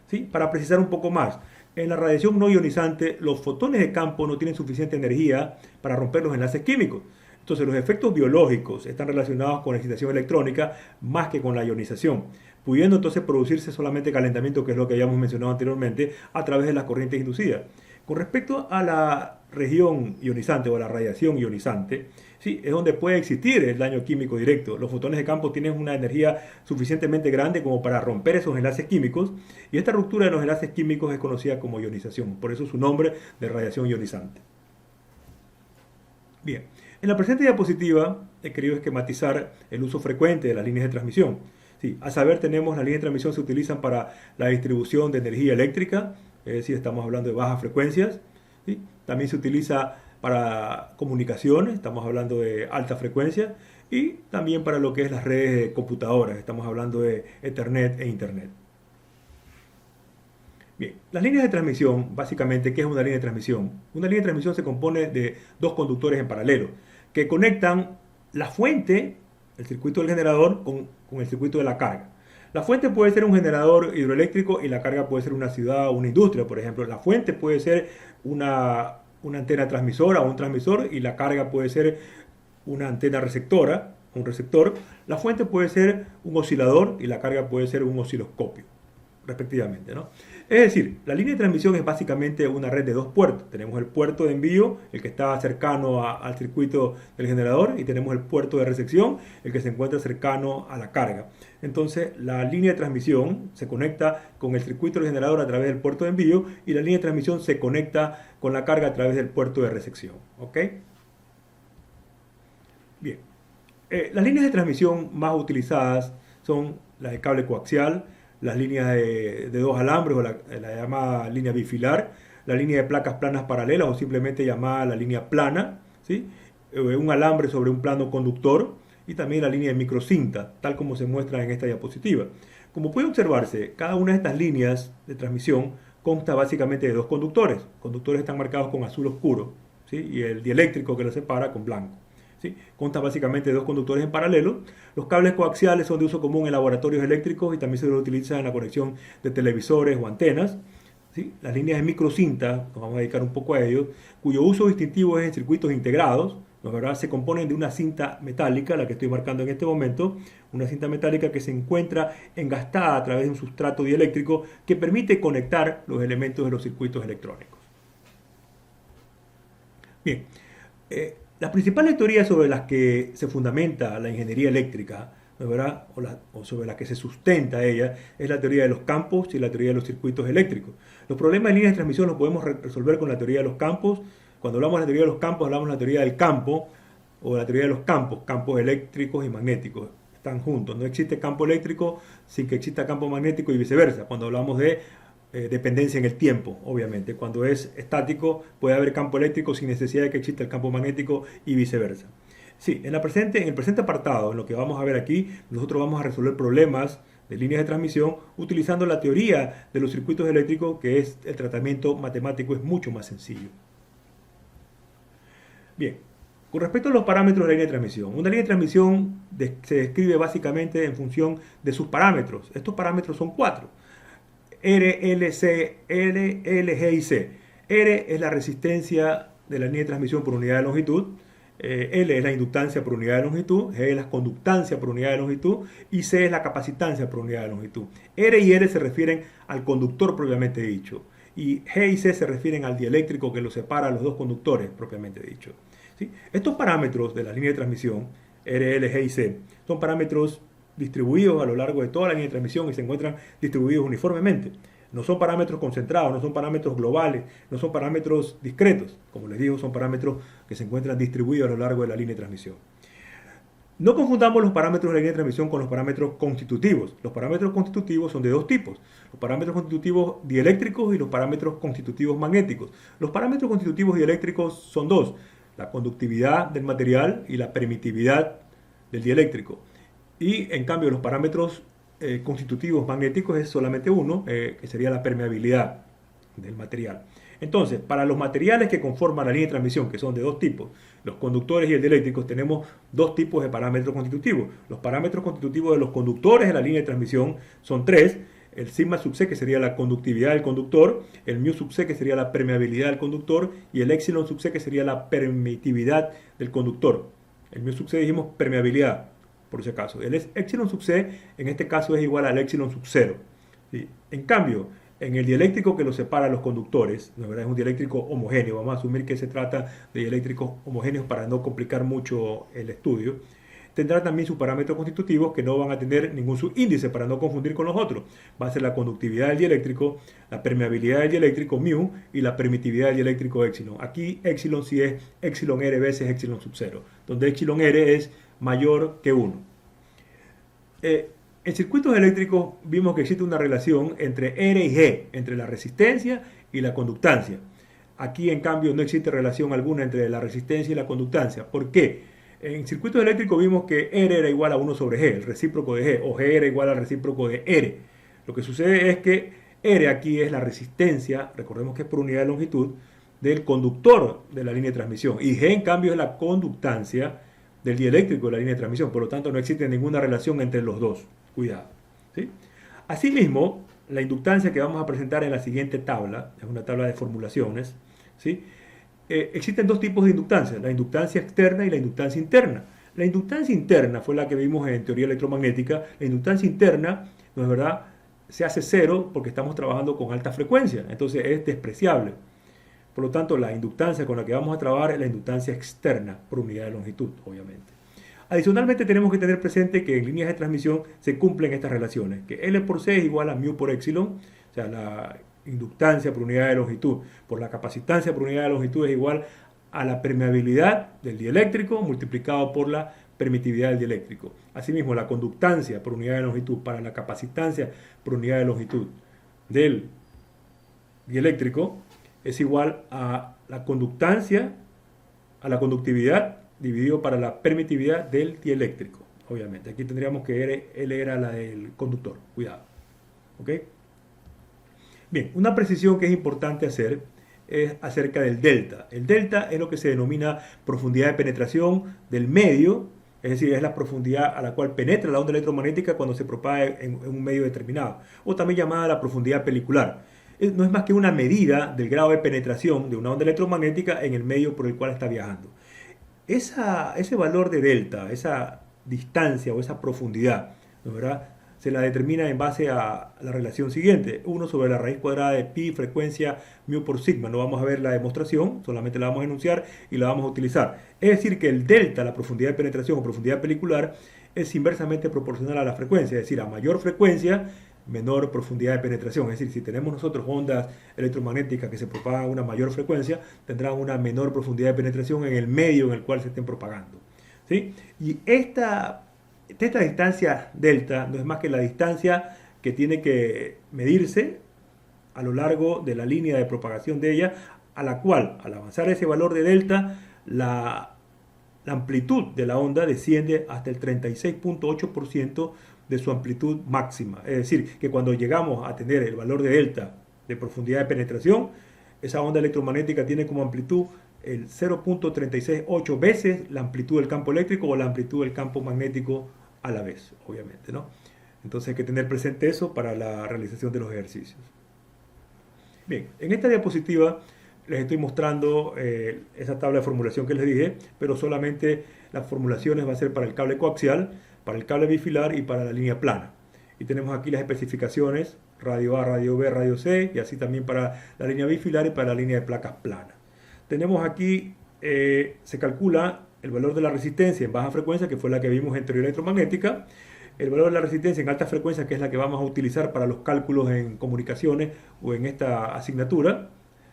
¿sí? Para precisar un poco más, en la radiación no ionizante, los fotones de campo no tienen suficiente energía para romper los enlaces químicos. Entonces los efectos biológicos están relacionados con la excitación electrónica más que con la ionización, pudiendo entonces producirse solamente calentamiento, que es lo que habíamos mencionado anteriormente, a través de las corrientes inducidas. Con respecto a la región ionizante o la radiación ionizante, ¿sí?, es donde puede existir el daño químico directo. Los fotones de campo tienen una energía suficientemente grande como para romper esos enlaces químicos, y esta ruptura de los enlaces químicos es conocida como ionización, por eso su nombre de radiación ionizante. Bien, en la presente diapositiva he querido esquematizar el uso frecuente de las líneas de transmisión. Sí, a saber, tenemos las líneas de transmisión se utilizan para la distribución de energía eléctrica, es decir, estamos hablando de bajas frecuencias, ¿sí? También se utiliza para comunicaciones, estamos hablando de alta frecuencia, y también para lo que es las redes de computadoras, estamos hablando de Ethernet e Internet. Bien, las líneas de transmisión, básicamente, ¿qué es una línea de transmisión? Una línea de transmisión se compone de dos conductores en paralelo que conectan la fuente, el circuito del generador, con el circuito de la carga. La fuente puede ser un generador hidroeléctrico y la carga puede ser una ciudad o una industria, por ejemplo. La fuente puede ser una antena transmisora o un transmisor, y la carga puede ser una antena receptora, un receptor. La fuente puede ser un oscilador y la carga puede ser un osciloscopio, respectivamente, ¿no? Es decir, la línea de transmisión es básicamente una red de dos puertos. Tenemos el puerto de envío, el que está cercano al circuito del generador, y tenemos el puerto de recepción, el que se encuentra cercano a la carga. Entonces, la línea de transmisión se conecta con el circuito del generador a través del puerto de envío, y la línea de transmisión se conecta con la carga a través del puerto de recepción. ¿Ok? Bien. Las líneas de transmisión más utilizadas son las de cable coaxial, las líneas de dos alambres o la llamada línea bifilar, la línea de placas planas paralelas o simplemente llamada la línea plana, ¿sí?, un alambre sobre un plano conductor, y también la línea de microcinta, tal como se muestra en esta diapositiva. Como puede observarse, cada una de estas líneas de transmisión consta básicamente de dos conductores. Los conductores están marcados con azul oscuro, ¿sí?, y el dieléctrico que los separa con blanco. ¿Sí? Consta básicamente de dos conductores en paralelo. Los cables coaxiales son de uso común en laboratorios eléctricos y también se los utiliza en la conexión de televisores o antenas. ¿Sí? Las líneas de microcinta, nos vamos a dedicar un poco a ellos, cuyo uso distintivo es en circuitos integrados, ¿no? ¿Verdad? Se componen de una cinta metálica, la que estoy marcando en este momento, una cinta metálica que se encuentra engastada a través de un sustrato dieléctrico que permite conectar los elementos de los circuitos electrónicos. Bien. Las principales teorías sobre las que se fundamenta la ingeniería eléctrica, ¿no es verdad? O sobre las que se sustenta ella, es la teoría de los campos y la teoría de los circuitos eléctricos. Los problemas de líneas de transmisión los podemos resolver con la teoría de los campos. Cuando hablamos de la teoría de los campos, hablamos de la teoría del campo o de la teoría de los campos, campos eléctricos y magnéticos. Están juntos. No existe campo eléctrico sin que exista campo magnético y viceversa. Cuando hablamos de dependencia en el tiempo, obviamente. Cuando es estático puede haber campo eléctrico sin necesidad de que exista el campo magnético y viceversa. Sí, en el presente apartado, en lo que vamos a ver aquí, nosotros vamos a resolver problemas de líneas de transmisión utilizando la teoría de los circuitos eléctricos, que es el tratamiento matemático, es mucho más sencillo. Bien, con respecto a los parámetros de la línea de transmisión, una línea de transmisión se describe básicamente en función de sus parámetros. Estos parámetros son 4. R, L, C, R, L, G y C. R es la resistencia de la línea de transmisión por unidad de longitud. L es la inductancia por unidad de longitud, G es la conductancia por unidad de longitud y C es la capacitancia por unidad de longitud. R y L se refieren al conductor propiamente dicho y G y C se refieren al dieléctrico que los separa a los dos conductores propiamente dicho. ¿Sí? Estos parámetros de la línea de transmisión, R, L, G y C, son parámetros distribuidos a lo largo de toda la línea de transmisión y se encuentran distribuidos uniformemente. No son parámetros concentrados, no son parámetros globales, no son parámetros discretos. Como les digo, son parámetros que se encuentran distribuidos a lo largo de la línea de transmisión. No confundamos los parámetros de la línea de transmisión con los parámetros constitutivos. Los parámetros constitutivos son de dos tipos. Los parámetros constitutivos dieléctricos y los parámetros constitutivos magnéticos. Los parámetros constitutivos dieléctricos son dos: la conductividad del material y la permitividad del dieléctrico. Y en cambio los parámetros constitutivos magnéticos es solamente uno, que sería la permeabilidad del material. Entonces, para los materiales que conforman la línea de transmisión, que son de dos tipos, los conductores y el dieléctrico, tenemos dos tipos de parámetros constitutivos. Los parámetros constitutivos de los conductores de la línea de transmisión son tres: el sigma sub c, que sería la conductividad del conductor, el mu sub c, que sería la permeabilidad del conductor, y el epsilon sub c, que sería la permitividad del conductor. El mu sub c dijimos permeabilidad, por si acaso. El epsilon sub c en este caso es igual al epsilon sub 0. ¿Sí? En cambio, en el dieléctrico que los separa a los conductores, ¿no es verdad? Es un dieléctrico homogéneo. Vamos a asumir que se trata de dieléctricos homogéneos para no complicar mucho el estudio. Tendrá también sus parámetros constitutivos que no van a tener ningún subíndice para no confundir con los otros. Va a ser la conductividad del dieléctrico, la permeabilidad del dieléctrico mu y la permitividad del dieléctrico epsilon. Aquí epsilon sí es epsilon r veces epsilon sub 0, donde epsilon r es mayor que 1. En circuitos eléctricos vimos que existe una relación entre R y G, entre la resistencia y la conductancia. Aquí en cambio no existe relación alguna entre la resistencia y la conductancia. ¿Por qué? En circuitos eléctricos vimos que R era igual a 1 sobre G, el recíproco de G, o G era igual al recíproco de R. Lo que sucede es que R aquí es la resistencia, recordemos que es por unidad de longitud, del conductor de la línea de transmisión, y G en cambio es la conductancia del dieléctrico de la línea de transmisión. Por lo tanto, no existe ninguna relación entre los dos. Cuidado. ¿Sí? Asimismo, la inductancia que vamos a presentar en la siguiente tabla, es una tabla de formulaciones, ¿sí? Existen dos tipos de inductancia: la inductancia externa y la inductancia interna. La inductancia interna fue la que vimos en teoría electromagnética. La inductancia interna, ¿no es verdad?, se hace cero porque estamos trabajando con alta frecuencia, entonces es despreciable. Por lo tanto, la inductancia con la que vamos a trabajar es la inductancia externa por unidad de longitud, obviamente. Adicionalmente, tenemos que tener presente que en líneas de transmisión se cumplen estas relaciones, que L por C es igual a mu por epsilon, o sea, la inductancia por unidad de longitud por la capacitancia por unidad de longitud es igual a la permeabilidad del dieléctrico multiplicado por la permitividad del dieléctrico. Asimismo, la conductancia por unidad de longitud para la capacitancia por unidad de longitud del dieléctrico es igual a la conductancia, a la conductividad dividido para la permitividad del dieléctrico. Obviamente, aquí tendríamos que L era la del conductor. Cuidado. ¿Ok? Bien, una precisión que es importante hacer es acerca del delta. El delta es lo que se denomina profundidad de penetración del medio, es decir, es la profundidad a la cual penetra la onda electromagnética cuando se propaga en un medio determinado, o también llamada la profundidad pelicular. No es más que una medida del grado de penetración de una onda electromagnética en el medio por el cual está viajando. Ese valor de delta, esa distancia o esa profundidad, ¿no es verdad?, se la determina en base a la relación siguiente, 1 sobre la raíz cuadrada de pi, frecuencia, mu por sigma. No vamos a ver la demostración, solamente la vamos a enunciar y la vamos a utilizar. Es decir, que el delta, la profundidad de penetración o profundidad pelicular, es inversamente proporcional a la frecuencia, es decir, a mayor frecuencia, menor profundidad de penetración. Es decir, si tenemos nosotros ondas electromagnéticas que se propagan a una mayor frecuencia, tendrán una menor profundidad de penetración en el medio en el cual se estén propagando, ¿sí? Y esta distancia delta no es más que la distancia que tiene que medirse a lo largo de la línea de propagación de ella, a la cual, al avanzar ese valor de delta, la amplitud de la onda desciende hasta el 36.8% de su amplitud máxima. Es decir, que cuando llegamos a tener el valor de delta de profundidad de penetración, esa onda electromagnética tiene como amplitud el 0.368 veces la amplitud del campo eléctrico o la amplitud del campo magnético a la vez, obviamente, ¿no? Entonces hay que tener presente eso para la realización de los ejercicios. Bien, en esta diapositiva les estoy mostrando esa tabla de formulación que les dije, pero solamente las formulaciones va a ser para el cable coaxial, para el cable bifilar y para la línea plana. Y tenemos aquí las especificaciones, radio A, radio B, radio C, y así también para la línea bifilar y para la línea de placas planas. Tenemos aquí, se calcula el valor de la resistencia en baja frecuencia, que fue la que vimos en teoría electromagnética, el valor de la resistencia en alta frecuencia, que es la que vamos a utilizar para los cálculos en comunicaciones o en esta asignatura,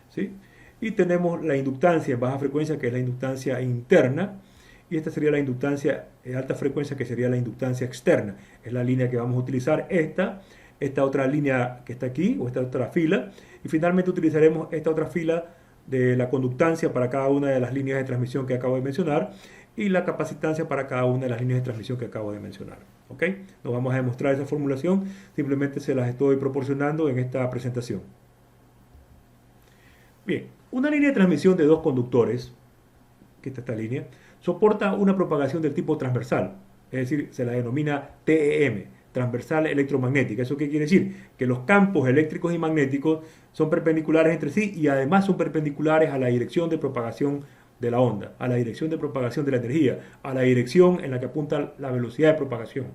¿sí? Y tenemos la inductancia en baja frecuencia, que es la inductancia interna, y esta sería la inductancia en alta frecuencia, que sería la inductancia externa. Es la línea que vamos a utilizar, esta otra línea que está aquí, o esta otra fila, y finalmente utilizaremos esta otra fila de la conductancia para cada una de las líneas de transmisión que acabo de mencionar, y la capacitancia para cada una de las líneas de transmisión que acabo de mencionar. ¿Ok? No vamos a demostrar esa formulación, simplemente se las estoy proporcionando en esta presentación. Bien, una línea de transmisión de dos conductores, que está esta línea, soporta una propagación del tipo transversal, es decir, se la denomina TEM, transversal electromagnética. ¿Eso qué quiere decir? Que los campos eléctricos y magnéticos son perpendiculares entre sí y además son perpendiculares a la dirección de propagación de la onda, a la dirección de propagación de la energía, a la dirección en la que apunta la velocidad de propagación.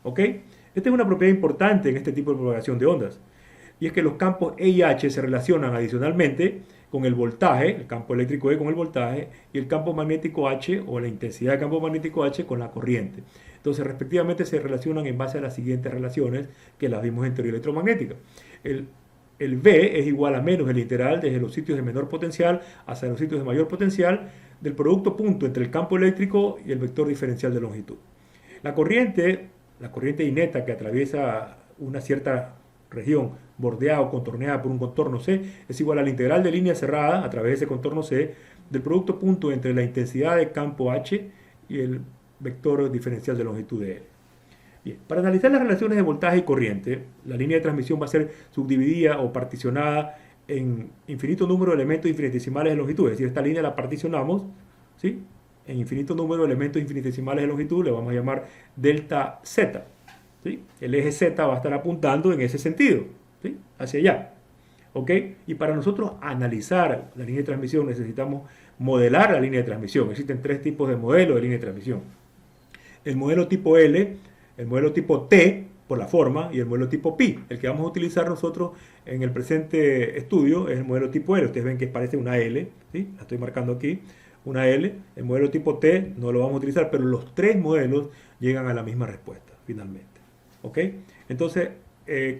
¿Ok? Esta es una propiedad importante en este tipo de propagación de ondas, y es que los campos E y H se relacionan adicionalmente con el voltaje, el campo eléctrico E con el voltaje, y el campo magnético H o la intensidad del campo magnético H con la corriente. Entonces, respectivamente, se relacionan en base a las siguientes relaciones que las vimos en teoría electromagnética. El V es igual a menos el integral desde los sitios de menor potencial hasta los sitios de mayor potencial del producto punto entre el campo eléctrico y el vector diferencial de longitud. La corriente ineta que atraviesa una cierta región bordeada o contorneada por un contorno C es igual a la integral de línea cerrada a través de ese contorno C del producto punto entre la intensidad de campo H y el vector diferencial de longitud de L. Bien, para analizar las relaciones de voltaje y corriente, la línea de transmisión va a ser subdividida o particionada en infinito número de elementos infinitesimales de longitud. Es decir, esta línea la particionamos, ¿sí?, en infinito número de elementos infinitesimales de longitud, le vamos a llamar delta Z. ¿Sí? El eje Z va a estar apuntando en ese sentido, ¿sí?, hacia allá. ¿Ok? Y para nosotros analizar la línea de transmisión necesitamos modelar la línea de transmisión. Existen tres tipos de modelos de línea de transmisión. El modelo tipo L, el modelo tipo T, por la forma, y el modelo tipo Pi. El que vamos a utilizar nosotros en el presente estudio es el modelo tipo L. Ustedes ven que parece una L, ¿sí?, la estoy marcando aquí, una L. El modelo tipo T no lo vamos a utilizar, pero los tres modelos llegan a la misma respuesta, finalmente. ¿Ok? Entonces,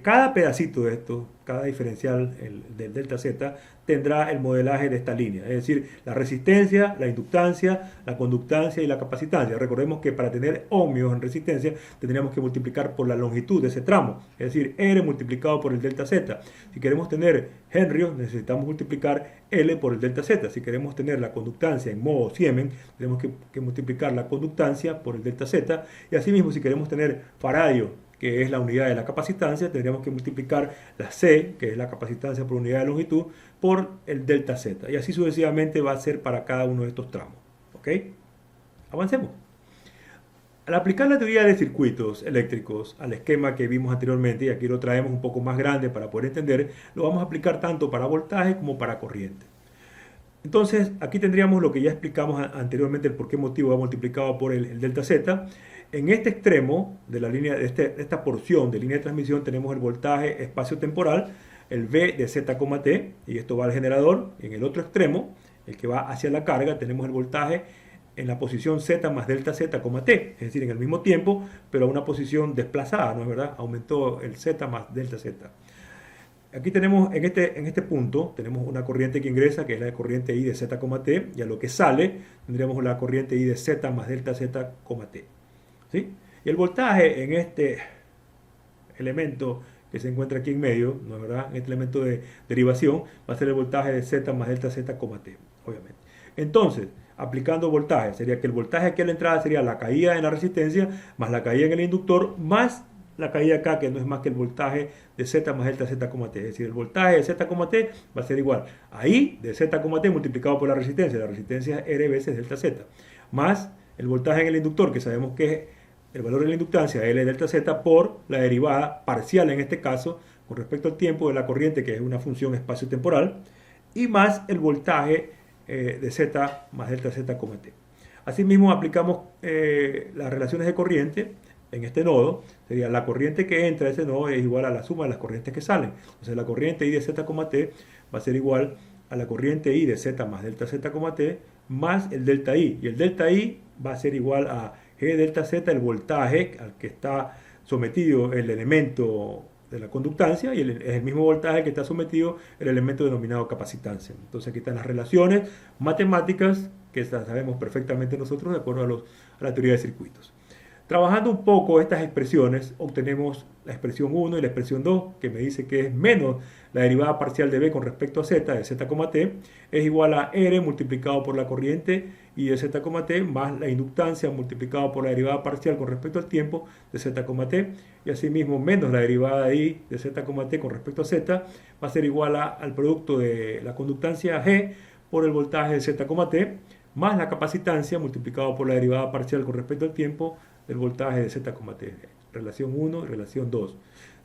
cada pedacito de esto, cada diferencial del delta Z, tendrá el modelaje de esta línea, es decir, la resistencia, la inductancia, la conductancia y la capacitancia. Recordemos que para tener ohmios en resistencia tendríamos que multiplicar por la longitud de ese tramo, es decir, R multiplicado por el delta Z. Si queremos tener henrios, necesitamos multiplicar L por el delta Z. Si queremos tener la conductancia en modo Siemens, tenemos que multiplicar la conductancia por el delta Z. Y asimismo, si queremos tener faradio, que es la unidad de la capacitancia, tendríamos que multiplicar la C, que es la capacitancia por unidad de longitud, por el delta Z. Y así sucesivamente va a ser para cada uno de estos tramos. ¿Ok? Avancemos. Al aplicar la teoría de circuitos eléctricos al esquema que vimos anteriormente, y aquí lo traemos un poco más grande para poder entender, lo vamos a aplicar tanto para voltaje como para corriente. Entonces, aquí tendríamos lo que ya explicamos anteriormente, el por qué motivo va multiplicado por el delta Z. En este extremo de la línea, de esta porción de línea de transmisión, tenemos el voltaje espacio-temporal, el V de Z, T, y esto va al generador. En el otro extremo, el que va hacia la carga, tenemos el voltaje en la posición Z más delta Z, T, es decir, en el mismo tiempo, pero a una posición desplazada, ¿no es verdad? Aumentó el Z más delta Z. Aquí tenemos, en este punto, tenemos una corriente que ingresa, que es la corriente I de Z, T, y a lo que sale, tendríamos la corriente I de Z más delta Z, T. ¿Sí? Y el voltaje en este elemento que se encuentra aquí en medio, ¿no es verdad? En este elemento de derivación, va a ser el voltaje de Z más delta Z, T, obviamente. Entonces, aplicando voltaje, sería que el voltaje aquí a la entrada sería la caída en la resistencia, más la caída en el inductor, más la caída acá, que no es más que el voltaje de Z más delta Z, T. Es decir, el voltaje de Z, T va a ser igual a I de Z, T multiplicado por la resistencia es R veces delta Z, más el voltaje en el inductor, que sabemos que es el valor de la inductancia, L delta Z, por la derivada parcial en este caso, con respecto al tiempo de la corriente, que es una función espacio-temporal, y más el voltaje de Z más delta Z, T. Asimismo, aplicamos las relaciones de corriente en este nodo. Sería la corriente que entra a ese nodo es igual a la suma de las corrientes que salen. Entonces, la corriente I de Z, T va a ser igual a la corriente I de Z más delta Z, T más el delta I. Y el delta I va a ser igual a G delta Z, el voltaje al que está sometido el elemento de la conductancia, y es el mismo voltaje que está sometido el elemento denominado capacitancia. Entonces aquí están las relaciones matemáticas que sabemos perfectamente nosotros de acuerdo a la teoría de circuitos. Trabajando un poco estas expresiones, obtenemos la expresión 1 y la expresión 2, que me dice que es menos la derivada parcial de B con respecto a Z, de Z, T, es igual a R multiplicado por la corriente y de Z, T, más la inductancia multiplicado por la derivada parcial con respecto al tiempo de Z, T, y asimismo menos la derivada de I de Z, T con respecto a Z, va a ser igual al producto de la conductancia G por el voltaje de Z, T, más la capacitancia multiplicado por la derivada parcial con respecto al tiempo del voltaje de Z, T, relación 1 y relación 2.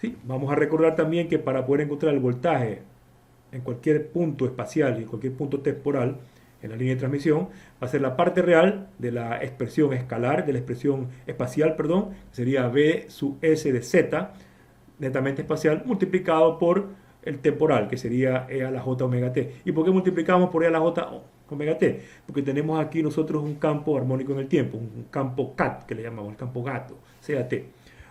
¿Sí? Vamos a recordar también que para poder encontrar el voltaje en cualquier punto espacial y en cualquier punto temporal en la línea de transmisión, va a ser la parte real de la expresión escalar, de la expresión espacial, perdón, sería B sub S de Z, netamente espacial, multiplicado por el temporal, que sería E a la J omega T. ¿Y por qué multiplicamos por E a la J omega T? Porque tenemos aquí nosotros un campo armónico en el tiempo, un campo CAT, que le llamamos el campo gato, CAT.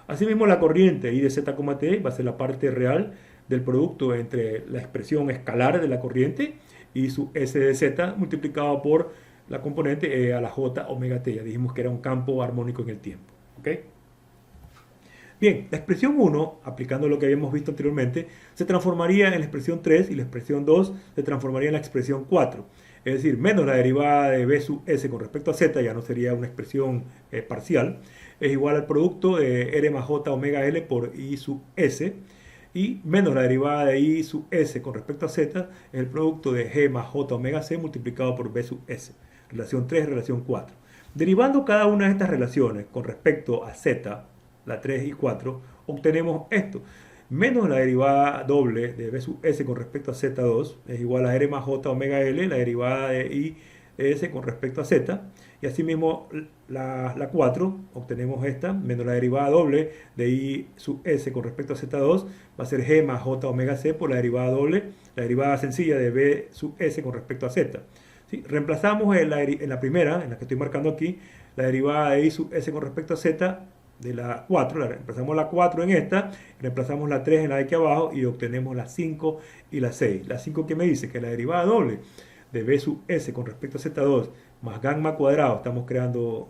Asimismo, la corriente I de Z, T va a ser la parte real del producto entre la expresión escalar de la corriente y su S de Z multiplicado por la componente E a la J omega T. Ya dijimos que era un campo armónico en el tiempo. ¿Ok? Bien, la expresión 1, aplicando lo que habíamos visto anteriormente, se transformaría en la expresión 3 y la expresión 2 se transformaría en la expresión 4. Es decir, menos la derivada de B sub S con respecto a Z, ya no sería una expresión parcial, es igual al producto de R más J omega L por I sub S, y menos la derivada de I sub S con respecto a Z es el producto de G más J omega C multiplicado por B sub S, relación 3, relación 4. Derivando cada una de estas relaciones con respecto a Z, la 3 y 4, obtenemos esto. Menos la derivada doble de B sub S con respecto a Z2 es igual a R más J omega L, la derivada de I de S con respecto a Z. Y asimismo la 4, obtenemos esta, menos la derivada doble de I sub S con respecto a Z2, va a ser G más J omega C por la derivada doble, la derivada sencilla de B sub S con respecto a Z. ¿Sí? Reemplazamos en la primera, en la que estoy marcando aquí, la derivada de I sub S con respecto a Z, de la 4, reemplazamos la 4 en esta, reemplazamos la 3 en la de aquí abajo y obtenemos la 5 y la 6. La 5 que me dice que la derivada doble de B sub S con respecto a Z2 más gamma cuadrado, estamos creando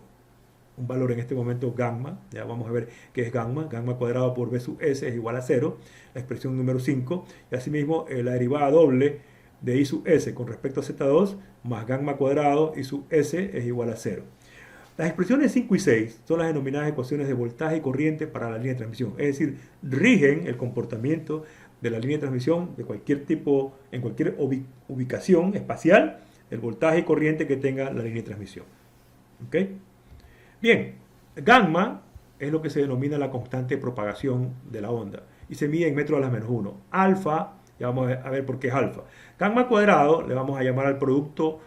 un valor en este momento gamma, ya vamos a ver qué es gamma, gamma cuadrado por B sub S es igual a 0, la expresión número 5, y asimismo la derivada doble de I sub S con respecto a Z2 más gamma cuadrado I sub S es igual a 0. Las expresiones 5 y 6 son las denominadas ecuaciones de voltaje y corriente para la línea de transmisión, es decir, rigen el comportamiento de la línea de transmisión de cualquier tipo, en cualquier ubicación espacial, el voltaje y corriente que tenga la línea de transmisión. ¿Ok? Bien, gamma es lo que se denomina la constante de propagación de la onda y se mide en metros a la menos 1. Alfa, ya vamos a ver por qué es alfa. Gamma cuadrado le vamos a llamar al producto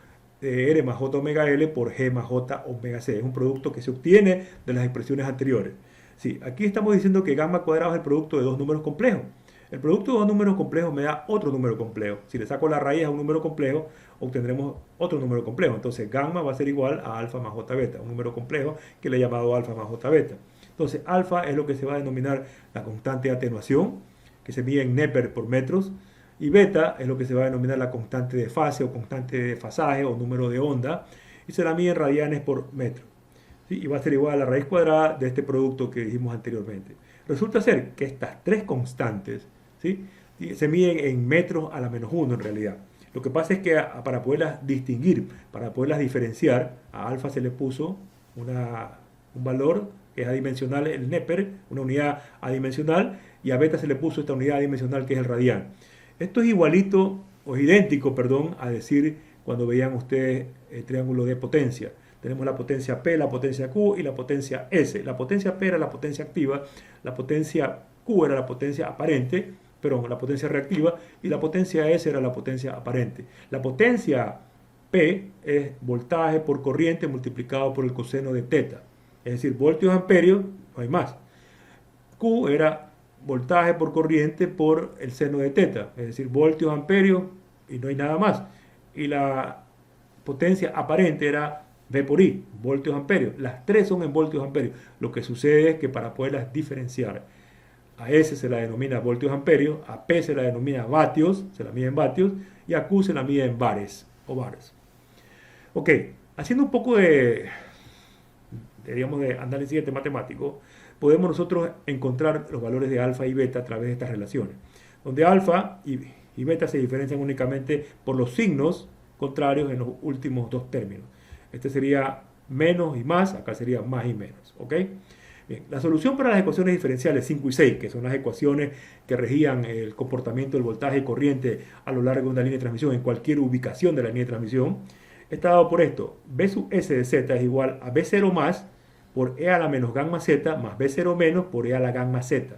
de R más J omega L por G más J omega C. Es un producto que se obtiene de las expresiones anteriores. Sí, aquí estamos diciendo que gamma cuadrado es el producto de dos números complejos. El producto de dos números complejos me da otro número complejo. Si le saco la raíz a un número complejo, obtendremos otro número complejo. Entonces, gamma va a ser igual a alfa más j beta, un número complejo que le he llamado alfa más j beta. Entonces, alfa es lo que se va a denominar la constante de atenuación, que se mide en Neper por metros, y beta es lo que se va a denominar la constante de fase o constante de desfasaje o número de onda, y se la mide en radianes por metro. ¿Sí? Y va a ser igual a la raíz cuadrada de este producto que dijimos anteriormente. Resulta ser que estas tres constantes, ¿sí?, se miden en metros a la menos 1 en realidad. Lo que pasa es que para poderlas distinguir, para poderlas diferenciar, a alfa se le puso un valor que es adimensional, el Neper, una unidad adimensional, y a beta se le puso esta unidad adimensional que es el radian. Esto es igualito, o idéntico, perdón, a decir cuando veían ustedes el triángulo de potencia. Tenemos la potencia P, la potencia Q y la potencia S. La potencia P era la potencia activa, la potencia Q era la potencia aparente, perdón, la potencia reactiva, y la potencia S era la potencia aparente. La potencia P es voltaje por corriente multiplicado por el coseno de teta. Es decir, voltios amperios, no hay más. Q era voltaje por corriente por el seno de teta. Es decir, voltios amperios y no hay nada más. Y la potencia aparente era V por I, voltios amperios. Las tres son en voltios amperios. Lo que sucede es que para poderlas diferenciar, a S se la denomina voltios amperios, a P se la denomina vatios, se la mide en vatios, y a Q se la mide en bares o bares. Ok, haciendo un poco digamos, de análisis matemático, podemos nosotros encontrar los valores de alfa y beta a través de estas relaciones, donde alfa y beta se diferencian únicamente por los signos contrarios en los últimos dos términos. Este sería menos y más, acá sería más y menos. ¿Ok? Bien, la solución para las ecuaciones diferenciales 5 y 6, que son las ecuaciones que regían el comportamiento del voltaje y corriente a lo largo de una línea de transmisión en cualquier ubicación de la línea de transmisión, está dado por esto. B sub S de Z es igual a B0 más por E a la menos gamma Z más B0 menos por E a la gamma Z.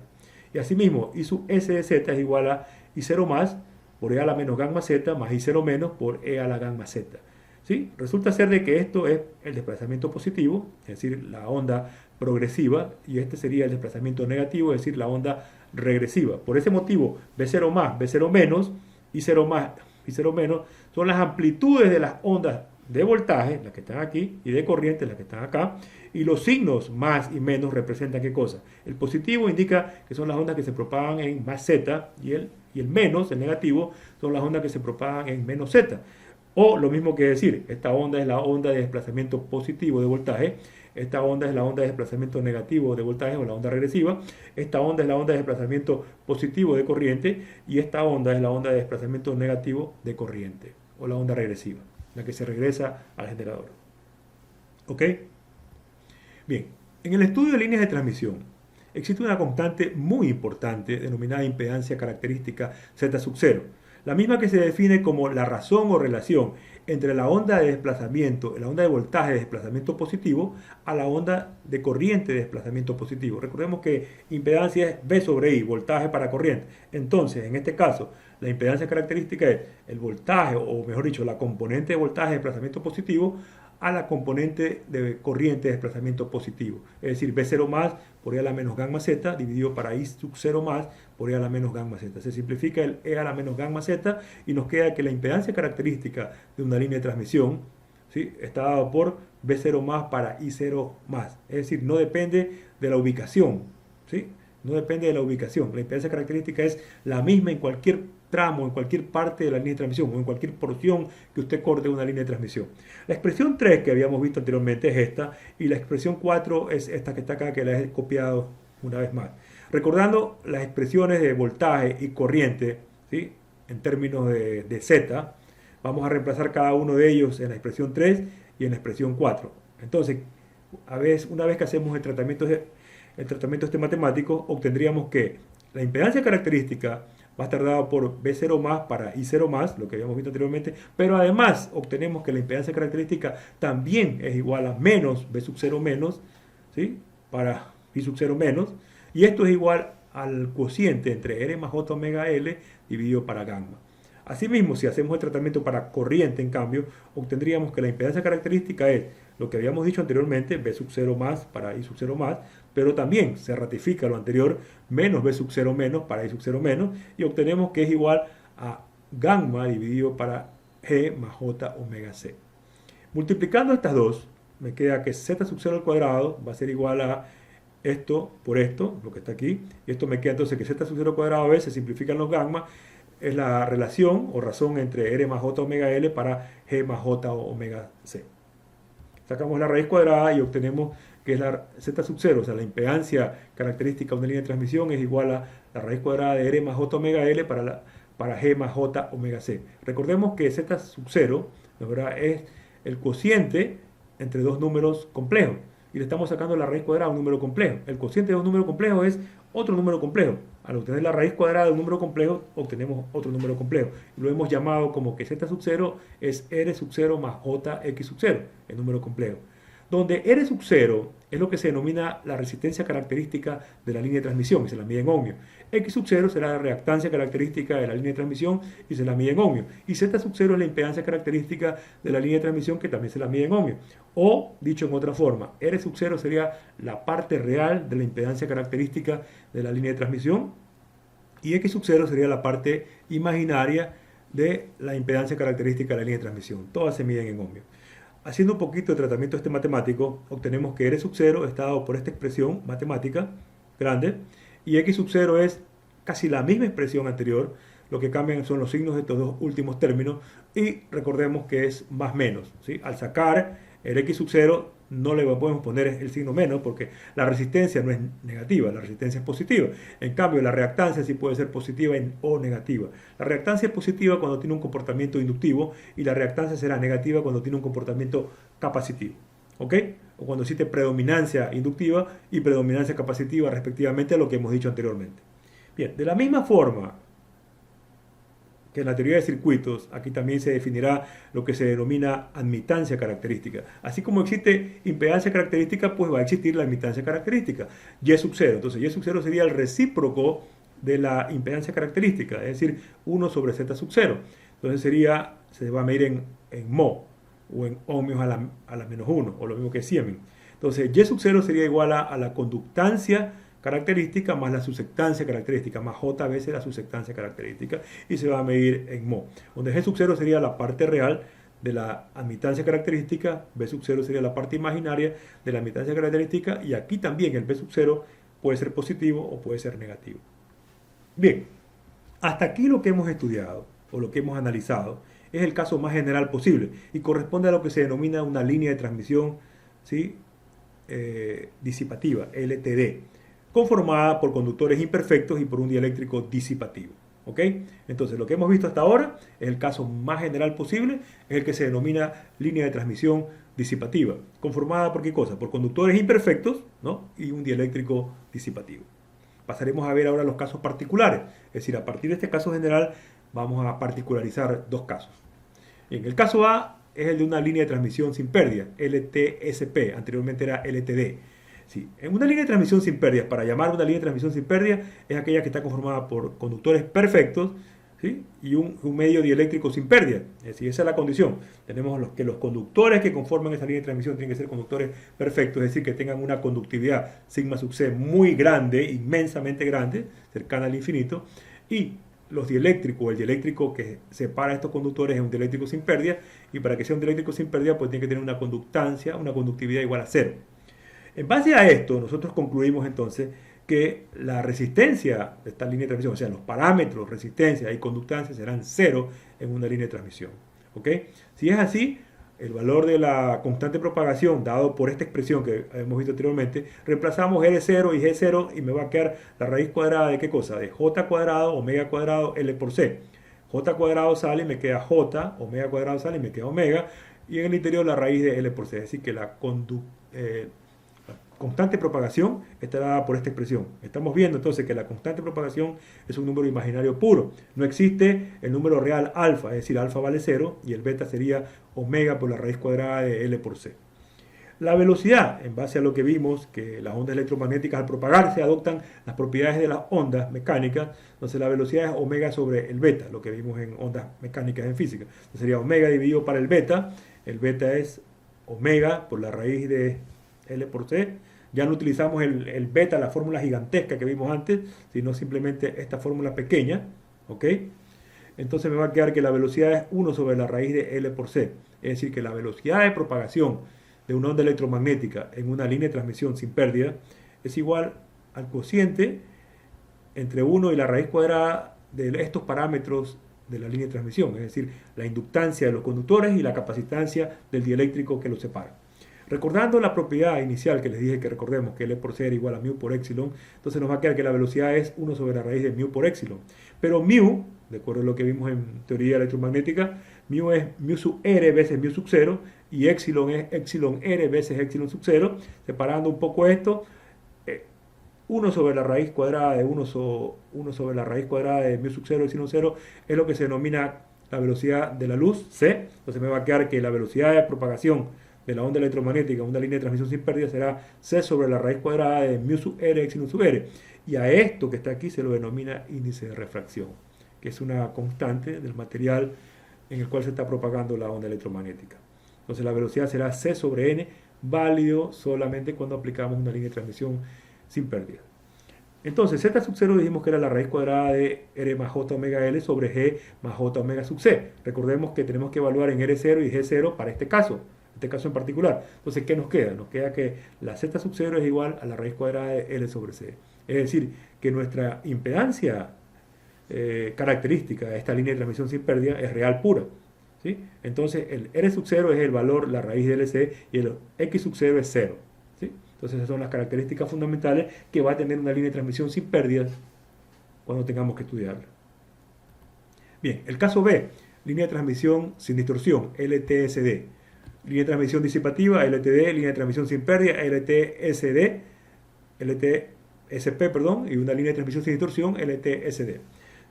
Y asimismo, I sub S de Z es igual a I0 más por E a la menos gamma Z más I0 menos por E a la gamma Z. ¿Sí? Resulta ser de que esto es el desplazamiento positivo, es decir, la onda progresiva, y este sería el desplazamiento negativo, es decir, la onda regresiva. Por ese motivo, B0 más, B0 menos, I0 más, I0 menos, son las amplitudes de las ondas de voltaje, las que están aquí, y de corriente, las que están acá, y los signos más y menos representan ¿qué cosa? El positivo indica que son las ondas que se propagan en más Z, y el menos, el negativo, son las ondas que se propagan en menos Z. O lo mismo que decir, esta onda es la onda de desplazamiento positivo de voltaje, esta onda es la onda de desplazamiento negativo de voltaje o la onda regresiva, esta onda es la onda de desplazamiento positivo de corriente y esta onda es la onda de desplazamiento negativo de corriente o la onda regresiva, la que se regresa al generador. ¿Ok? Bien, en el estudio de líneas de transmisión existe una constante muy importante denominada impedancia característica Z sub 0. La misma que se define como la razón o relación entre la onda de desplazamiento, la onda de voltaje de desplazamiento positivo, a la onda de corriente de desplazamiento positivo. Recordemos que impedancia es V sobre I, voltaje para corriente. Entonces, en este caso, la impedancia característica es el voltaje, o mejor dicho, la componente de voltaje de desplazamiento positivo a la componente de corriente de desplazamiento positivo. Es decir, B0 más por E a la menos gamma Z dividido para I sub 0 más por E a la menos gamma Z. Se simplifica el E a la menos gamma Z y nos queda que la impedancia característica de una línea de transmisión, ¿sí?, está dado por B0 más para I0 más. Es decir, no depende de la ubicación, ¿sí? No depende de la ubicación. La impedancia característica es la misma en cualquier tramo, en cualquier parte de la línea de transmisión o en cualquier porción que usted corte una línea de transmisión. La expresión 3 que habíamos visto anteriormente es esta y la expresión 4 es esta que está acá, que la he copiado una vez más. Recordando las expresiones de voltaje y corriente, ¿sí?, en términos de Z, vamos a reemplazar cada uno de ellos en la expresión 3 y en la expresión 4. Entonces, una vez que hacemos el tratamiento matemático, obtendríamos que la impedancia característica va a estar dada por B0 más para I0 más, lo que habíamos visto anteriormente, pero además obtenemos que la impedancia característica también es igual a menos B sub 0 menos, ¿sí?, para I sub 0 menos, y esto es igual al cociente entre R más J omega L dividido para gamma. Asimismo, si hacemos el tratamiento para corriente, en cambio, obtendríamos que la impedancia característica es lo que habíamos dicho anteriormente, B sub 0 más para I sub 0 más, pero también se ratifica lo anterior, menos B sub 0 menos para I sub 0 menos, y obtenemos que es igual a gamma dividido para G más J omega C. Multiplicando estas dos, me queda que Z sub 0 al cuadrado va a ser igual a esto por esto, lo que está aquí, y esto me queda entonces que Z sub 0 al cuadrado a veces se simplifican los gamma, es la relación o razón entre R más J omega L para G más J omega C. Sacamos la raíz cuadrada y obtenemos que es la Z sub 0, o sea, la impedancia característica de una línea de transmisión es igual a la raíz cuadrada de R más J omega L para G más J omega C. Recordemos que Z sub 0, ¿verdad?, es el cociente entre dos números complejos. Y le estamos sacando la raíz cuadrada a un número complejo. El cociente de un número complejo es otro número complejo. Al obtener la raíz cuadrada de un número complejo, obtenemos otro número complejo. Y lo hemos llamado como que Z sub 0 es R sub 0 más JX sub 0, el número complejo. Donde R sub 0 es lo que se denomina la resistencia característica de la línea de transmisión y se la mide en ohmios. X sub 0 será la reactancia característica de la línea de transmisión y se la mide en ohmios. Y Z sub 0 es la impedancia característica de la línea de transmisión que también se la mide en ohmios. O, dicho en otra forma, R sub 0 sería la parte real de la impedancia característica de la línea de transmisión y X sub 0 sería la parte imaginaria de la impedancia característica de la línea de transmisión. Todas se miden en ohmios. Haciendo un poquito de tratamiento este matemático, obtenemos que R sub 0 está dado por esta expresión matemática grande y X sub 0 es casi la misma expresión anterior, lo que cambian son los signos de estos dos últimos términos y recordemos que es más menos, ¿sí? Al sacar el X sub 0 no le podemos poner el signo menos porque la resistencia no es negativa, la resistencia es positiva. En cambio, la reactancia sí puede ser positiva o negativa. La reactancia es positiva cuando tiene un comportamiento inductivo y la reactancia será negativa cuando tiene un comportamiento capacitivo. ¿Ok? O cuando existe predominancia inductiva y predominancia capacitiva respectivamente a lo que hemos dicho anteriormente. Bien, de la misma forma que en la teoría de circuitos, aquí también se definirá lo que se denomina admitancia característica. Así como existe impedancia característica, pues va a existir la admitancia característica, Y sub 0. Entonces, Y sub 0 sería el recíproco de la impedancia característica, es decir, 1 sobre Z sub 0. Entonces se va a medir en mho, o en ohmios a la menos 1, o lo mismo que Siemens. Entonces, Y sub 0 sería igual a la conductancia característica más la susceptancia característica, más J veces la susceptancia característica, y se va a medir en mho. Donde G sub 0 sería la parte real de la admitancia característica, B sub 0 sería la parte imaginaria de la admitancia característica, y aquí también el B sub 0 puede ser positivo o puede ser negativo. Bien, hasta aquí lo que hemos estudiado, o lo que hemos analizado, es el caso más general posible, y corresponde a lo que se denomina una línea de transmisión, ¿sí?, disipativa, LTD, conformada por conductores imperfectos y por un dieléctrico disipativo. ¿Ok? Entonces, lo que hemos visto hasta ahora es el caso más general posible, es el que se denomina línea de transmisión disipativa, conformada por ¿qué cosa? Por conductores imperfectos, ¿no?, y un dieléctrico disipativo. Pasaremos a ver ahora los casos particulares, es decir, a partir de este caso general vamos a particularizar dos casos. En el caso A es el de una línea de transmisión sin pérdida, LTSP, anteriormente era LTD. Sí, en una línea de transmisión sin pérdidas, para llamar una línea de transmisión sin pérdidas, es aquella que está conformada por conductores perfectos, ¿sí?, y un medio dieléctrico sin pérdidas. Es decir, esa es la condición. Tenemos que los conductores que conforman esa línea de transmisión tienen que ser conductores perfectos, es decir, que tengan una conductividad sigma sub c muy grande, inmensamente grande, cercana al infinito, y los dieléctricos, el dieléctrico que separa a estos conductores es un dieléctrico sin pérdidas, y para que sea un dieléctrico sin pérdidas, pues tiene que tener una conductancia, una conductividad igual a 0. En base a esto, nosotros concluimos entonces que la resistencia de esta línea de transmisión, o sea, los parámetros, resistencia y conductancia serán 0 en una línea de transmisión. ¿Ok? Si es así, el valor de la constante de propagación dado por esta expresión que hemos visto anteriormente, reemplazamos R0 y G0 y me va a quedar la raíz cuadrada de ¿qué cosa? De J cuadrado, omega cuadrado, L por C. J cuadrado sale y me queda J, omega cuadrado sale y me queda omega, y en el interior la raíz de L por C, es decir, que la constante de propagación está dada por esta expresión. Estamos viendo entonces que la constante de propagación es un número imaginario puro. No existe el número real alfa, es decir, alfa vale 0 y el beta sería omega por la raíz cuadrada de L por C. La velocidad, en base a lo que vimos, que las ondas electromagnéticas al propagarse adoptan las propiedades de las ondas mecánicas, entonces la velocidad es omega sobre el beta, lo que vimos en ondas mecánicas en física. Entonces sería omega dividido para el beta es omega por la raíz de L por C. Ya no utilizamos el beta, la fórmula gigantesca que vimos antes, sino simplemente esta fórmula pequeña, ¿ok? Entonces me va a quedar que la velocidad es 1 sobre la raíz de L por C. Es decir, que la velocidad de propagación de una onda electromagnética en una línea de transmisión sin pérdida es igual al cociente entre 1 y la raíz cuadrada de estos parámetros de la línea de transmisión, es decir, la inductancia de los conductores y la capacitancia del dieléctrico que los separa. Recordando la propiedad inicial que les dije que recordemos que L por C era igual a mu por epsilon, entonces nos va a quedar que la velocidad es 1 sobre la raíz de mu por epsilon. Pero mu, de acuerdo a lo que vimos en teoría electromagnética, mu es mu sub r veces mu sub 0 y epsilon es epsilon r veces epsilon sub 0. Separando un poco esto, 1 sobre la raíz cuadrada de 1 sobre la raíz cuadrada de mu sub 0 epsilon 0 es lo que se denomina la velocidad de la luz, c. Entonces me va a quedar que la velocidad de propagación de la onda electromagnética en una línea de transmisión sin pérdida será c sobre la raíz cuadrada de mu sub r epsilon sub r. Y a esto que está aquí se lo denomina índice de refracción, que es una constante del material en el cual se está propagando la onda electromagnética. Entonces la velocidad será c sobre n, válido solamente cuando aplicamos una línea de transmisión sin pérdida. Entonces z sub 0 dijimos que era la raíz cuadrada de r más j omega l sobre g más j omega sub c. Recordemos que tenemos que evaluar en r0 y g0 para este caso en particular. Entonces, ¿qué nos queda? Nos queda que la z sub 0 es igual a la raíz cuadrada de L sobre C. Es decir, que nuestra impedancia característica de esta línea de transmisión sin pérdida es real pura, ¿sí? Entonces, el R sub 0 es el valor, la raíz de LC, y el X sub 0 es 0, ¿sí? Entonces, esas son las características fundamentales que va a tener una línea de transmisión sin pérdidas cuando tengamos que estudiarla. Bien, el caso B, línea de transmisión sin distorsión, LTSD. Línea de transmisión disipativa, LTD, línea de transmisión sin pérdida, LTSD, LTSP, perdón, y una línea de transmisión sin distorsión, LTSD.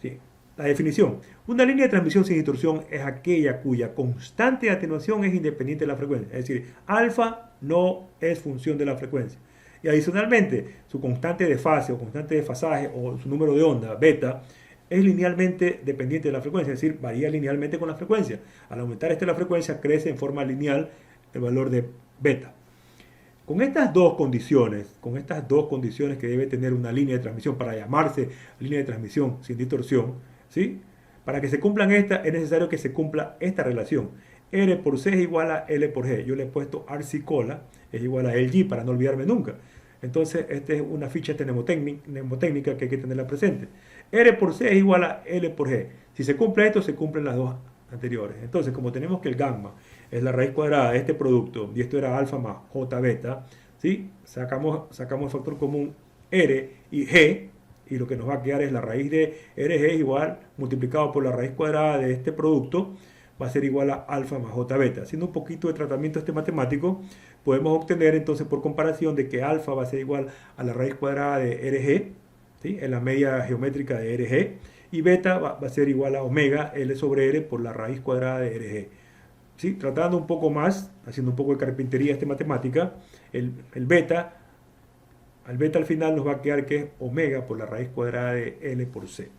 Sí. La definición. Una línea de transmisión sin distorsión es aquella cuya constante de atenuación es independiente de la frecuencia. Es decir, alfa no es función de la frecuencia. Y adicionalmente, su constante de fase o constante de fasaje o su número de onda, beta, es linealmente dependiente de la frecuencia, es decir, varía linealmente con la frecuencia. Al aumentar la frecuencia, crece en forma lineal el valor de beta. Con estas dos condiciones que debe tener una línea de transmisión para llamarse línea de transmisión sin distorsión, ¿sí? Para que se cumplan estas, es necesario que se cumpla esta relación. R por C es igual a L por G. Yo le he puesto RC cola, es igual a LG para no olvidarme nunca. Entonces, esta es una ficha mnemotécnica que hay que tenerla presente. R por C es igual a L por G. Si se cumple esto, se cumplen las dos anteriores. Entonces, como tenemos que el gamma es la raíz cuadrada de este producto, y esto era alfa más J beta, ¿sí? Sacamos el factor común R y G, y lo que nos va a quedar es la raíz de RG igual, multiplicado por la raíz cuadrada de este producto, va a ser igual a alfa más J beta. Haciendo un poquito de tratamiento matemático, podemos obtener entonces por comparación de que alfa va a ser igual a la raíz cuadrada de RG, ¿sí? En la media geométrica de RG, y beta va a ser igual a omega L sobre R por la raíz cuadrada de RG. ¿Sí? Tratando un poco más, haciendo un poco de carpintería matemática, el beta al final nos va a quedar que es omega por la raíz cuadrada de L por C.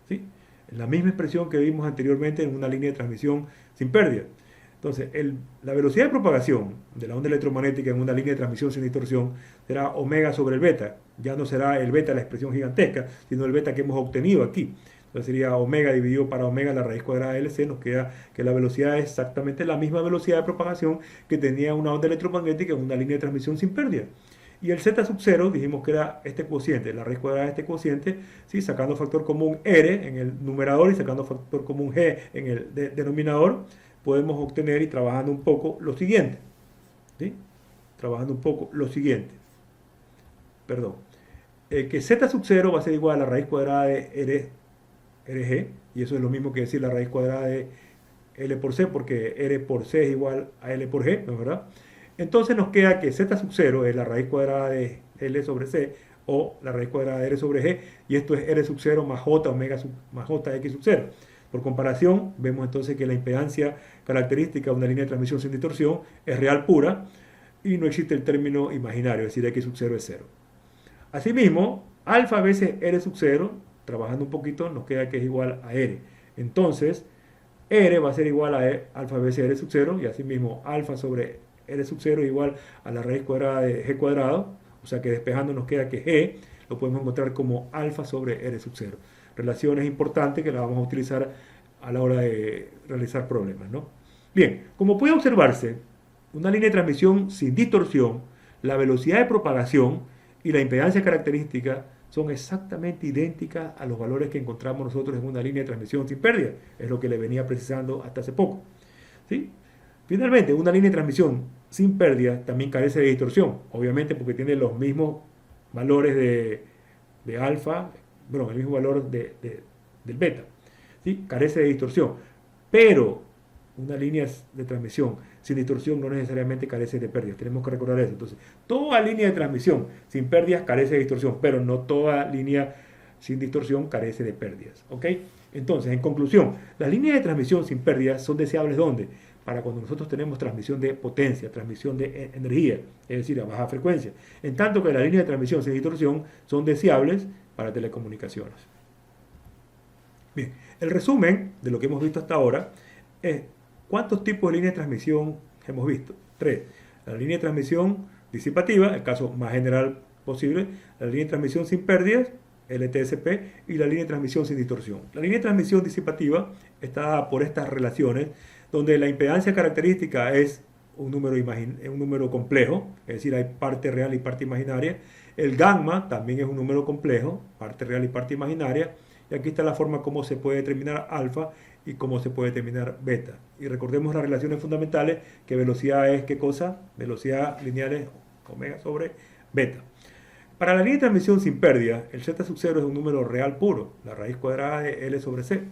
¿Sí? La misma expresión que vimos anteriormente en una línea de transmisión sin pérdida. Entonces, la velocidad de propagación de la onda electromagnética en una línea de transmisión sin distorsión será omega sobre el beta. Ya no será el beta la expresión gigantesca, sino el beta que hemos obtenido aquí. Entonces sería omega dividido para omega la raíz cuadrada de LC. Nos queda que la velocidad es exactamente la misma velocidad de propagación que tenía una onda electromagnética en una línea de transmisión sin pérdida. Y el z sub 0 dijimos que era este cociente, la raíz cuadrada de este cociente, ¿sí? Sacando factor común R en el numerador y sacando factor común G en el denominador, podemos obtener y trabajando un poco lo siguiente. ¿Sí? Trabajando un poco lo siguiente. Perdón. Que z sub 0 va a ser igual a la raíz cuadrada de RG, y eso es lo mismo que decir la raíz cuadrada de L por C, porque R por C es igual a L por G, ¿no es verdad? Entonces nos queda que z sub 0 es la raíz cuadrada de L sobre C o la raíz cuadrada de R sobre G, y esto es R sub 0 más J omega más J X sub 0. Por comparación, vemos entonces que la impedancia característica de una línea de transmisión sin distorsión es real pura, y no existe el término imaginario, es decir, X sub 0 es 0. Asimismo, alfa veces R sub 0, trabajando un poquito, nos queda que es igual a R. Entonces, R va a ser igual a alfa veces R sub 0, y asimismo alfa sobre R sub 0 es igual a la raíz cuadrada de G cuadrado, o sea que despejando nos queda que G lo podemos encontrar como alfa sobre R sub 0. Relaciones importantes que las vamos a utilizar a la hora de realizar problemas, ¿no? Bien, como puede observarse, una línea de transmisión sin distorsión, la velocidad de propagación y la impedancia característica son exactamente idénticas a los valores que encontramos nosotros en una línea de transmisión sin pérdida. Es lo que le venía precisando hasta hace poco. ¿Sí? Finalmente, una línea de transmisión sin pérdida también carece de distorsión, obviamente porque tiene los mismos valores de alfa, bueno, el mismo valor del beta. ¿Sí? Carece de distorsión, pero una línea de transmisión sin distorsión no necesariamente carece de pérdidas. Tenemos que recordar eso. Entonces, toda línea de transmisión sin pérdidas carece de distorsión, pero no toda línea sin distorsión carece de pérdidas. ¿Ok? Entonces, en conclusión, las líneas de transmisión sin pérdidas son deseables ¿dónde? Para cuando nosotros tenemos transmisión de potencia, transmisión de energía, es decir, a baja frecuencia. En tanto que las líneas de transmisión sin distorsión son deseables para telecomunicaciones. Bien, el resumen de lo que hemos visto hasta ahora es ¿cuántos tipos de líneas de transmisión hemos visto? 3. La línea de transmisión disipativa, el caso más general posible, la línea de transmisión sin pérdidas, LTSP, y la línea de transmisión sin distorsión. La línea de transmisión disipativa está dada por estas relaciones, donde la impedancia característica es un número complejo, es decir, hay parte real y parte imaginaria. El gamma también es un número complejo, parte real y parte imaginaria. Y aquí está la forma como se puede determinar alfa y cómo se puede determinar beta. Y recordemos las relaciones fundamentales, que velocidad es ¿qué cosa? Velocidad lineal es omega sobre beta. Para la línea de transmisión sin pérdida, el z sub 0 es un número real puro, la raíz cuadrada de L sobre C.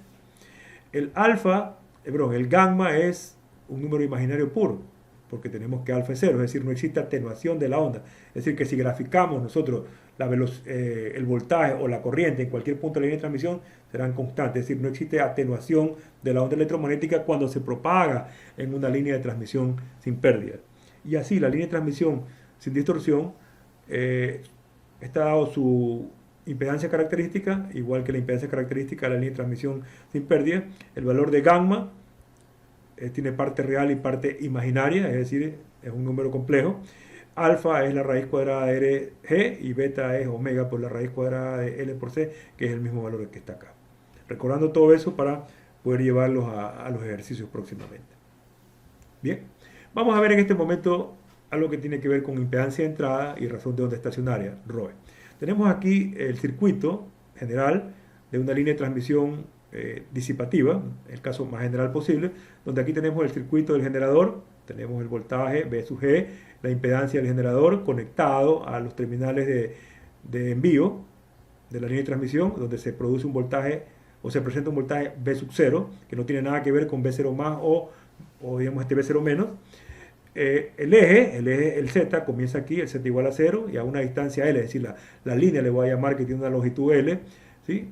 El alfa, el gamma es un número imaginario puro, porque tenemos que alfa es 0, es decir, no existe atenuación de la onda. Es decir, que si graficamos nosotros el voltaje o la corriente en cualquier punto de la línea de transmisión, serán constantes. Es decir, no existe atenuación de la onda electromagnética cuando se propaga en una línea de transmisión sin pérdida. Y así, la línea de transmisión sin distorsión está dado su impedancia característica, igual que la impedancia característica de la línea de transmisión sin pérdida. El valor de gamma tiene parte real y parte imaginaria, es decir, es un número complejo. Alfa es la raíz cuadrada de RG y beta es omega por la raíz cuadrada de L por C, que es el mismo valor que está acá. Recordando todo eso para poder llevarlos a los ejercicios próximamente. Bien, vamos a ver en este momento algo que tiene que ver con impedancia de entrada y razón de onda estacionaria, ROE. Tenemos aquí el circuito general de una línea de transmisión disipativa, el caso más general posible, donde aquí tenemos el circuito del generador, tenemos el voltaje V sub G, la impedancia del generador conectado a los terminales de envío de la línea de transmisión, donde se produce un voltaje o se presenta un voltaje V sub 0, que no tiene nada que ver con V0 más o digamos este V0 menos. El Z comienza aquí, el Z igual a 0 y a una distancia L, es decir, la línea le voy a llamar que tiene una longitud L, ¿sí?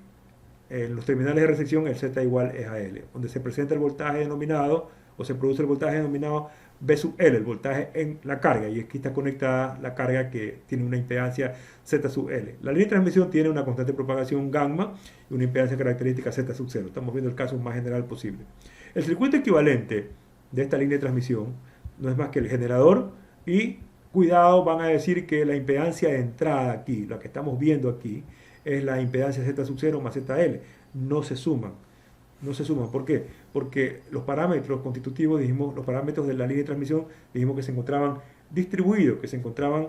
En los terminales de recepción el Z igual es a L, donde se presenta el voltaje denominado o se produce el voltaje denominado V sub L, el voltaje en la carga, y aquí está conectada la carga que tiene una impedancia Z sub L. La línea de transmisión tiene una constante de propagación gamma y una impedancia característica Z sub 0. Estamos viendo el caso más general posible. El circuito equivalente de esta línea de transmisión no es más que el generador y, cuidado, van a decir que la impedancia de entrada aquí, la que estamos viendo aquí, es la impedancia Z sub 0 más ZL. No se suman. No se suman. ¿Por qué? Porque los parámetros constitutivos, dijimos, los parámetros de la línea de transmisión, dijimos que se encontraban distribuidos, que se encontraban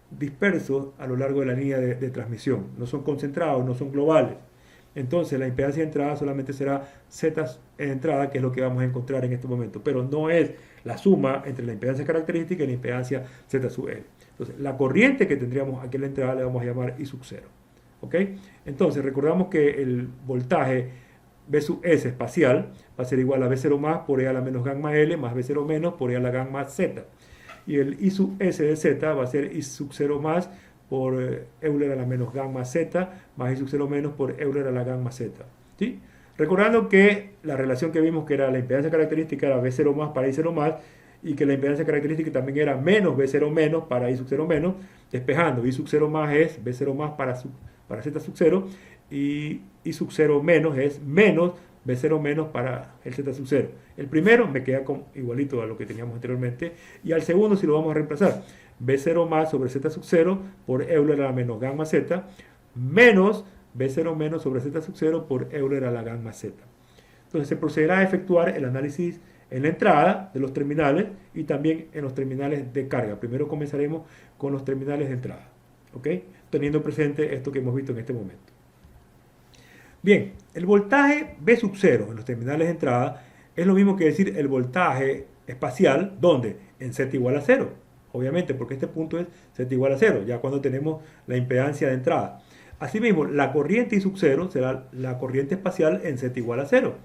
dispersos a lo largo de la línea de transmisión. No son concentrados, no son globales. Entonces la impedancia de entrada solamente será Z en entrada, que es lo que vamos a encontrar en este momento, pero no es la suma entre la impedancia característica y la impedancia Z sub L. Entonces la corriente que tendríamos aquí en la entrada le vamos a llamar I sub 0. ¿Ok? Entonces recordamos que el voltaje V sub S espacial va a ser igual a V0 más por E a la menos gamma L más V0 menos por E a la gamma Z. Y el I sub S de Z va a ser I sub 0 más por Euler a la menos gamma Z más I sub 0 menos por Euler a la gamma Z. ¿Sí? Recordando que la relación que vimos que era la impedancia característica era V0 más para I0 más y que la impedancia característica también era menos B0 menos para I sub 0 menos, despejando. I sub 0 más es B0 más para Z sub 0 y I sub 0 menos es menos B0 menos para el Z sub 0. El primero me queda igualito a lo que teníamos anteriormente y al segundo si lo vamos a reemplazar, B0 más sobre Z sub 0 por Euler a la menos gamma Z menos B0 menos sobre Z sub 0 por Euler a la gamma Z. Entonces se procederá a efectuar el análisis en la entrada de los terminales y también en los terminales de carga. Primero comenzaremos con los terminales de entrada, ¿ok? Teniendo presente esto que hemos visto en este momento. Bien, el voltaje V sub 0 en los terminales de entrada es lo mismo que decir el voltaje espacial, ¿dónde? En Z igual a 0. Obviamente, porque este punto es Z igual a 0, ya cuando tenemos la impedancia de entrada. Asimismo, la corriente I sub 0 será la corriente espacial en Z igual a 0.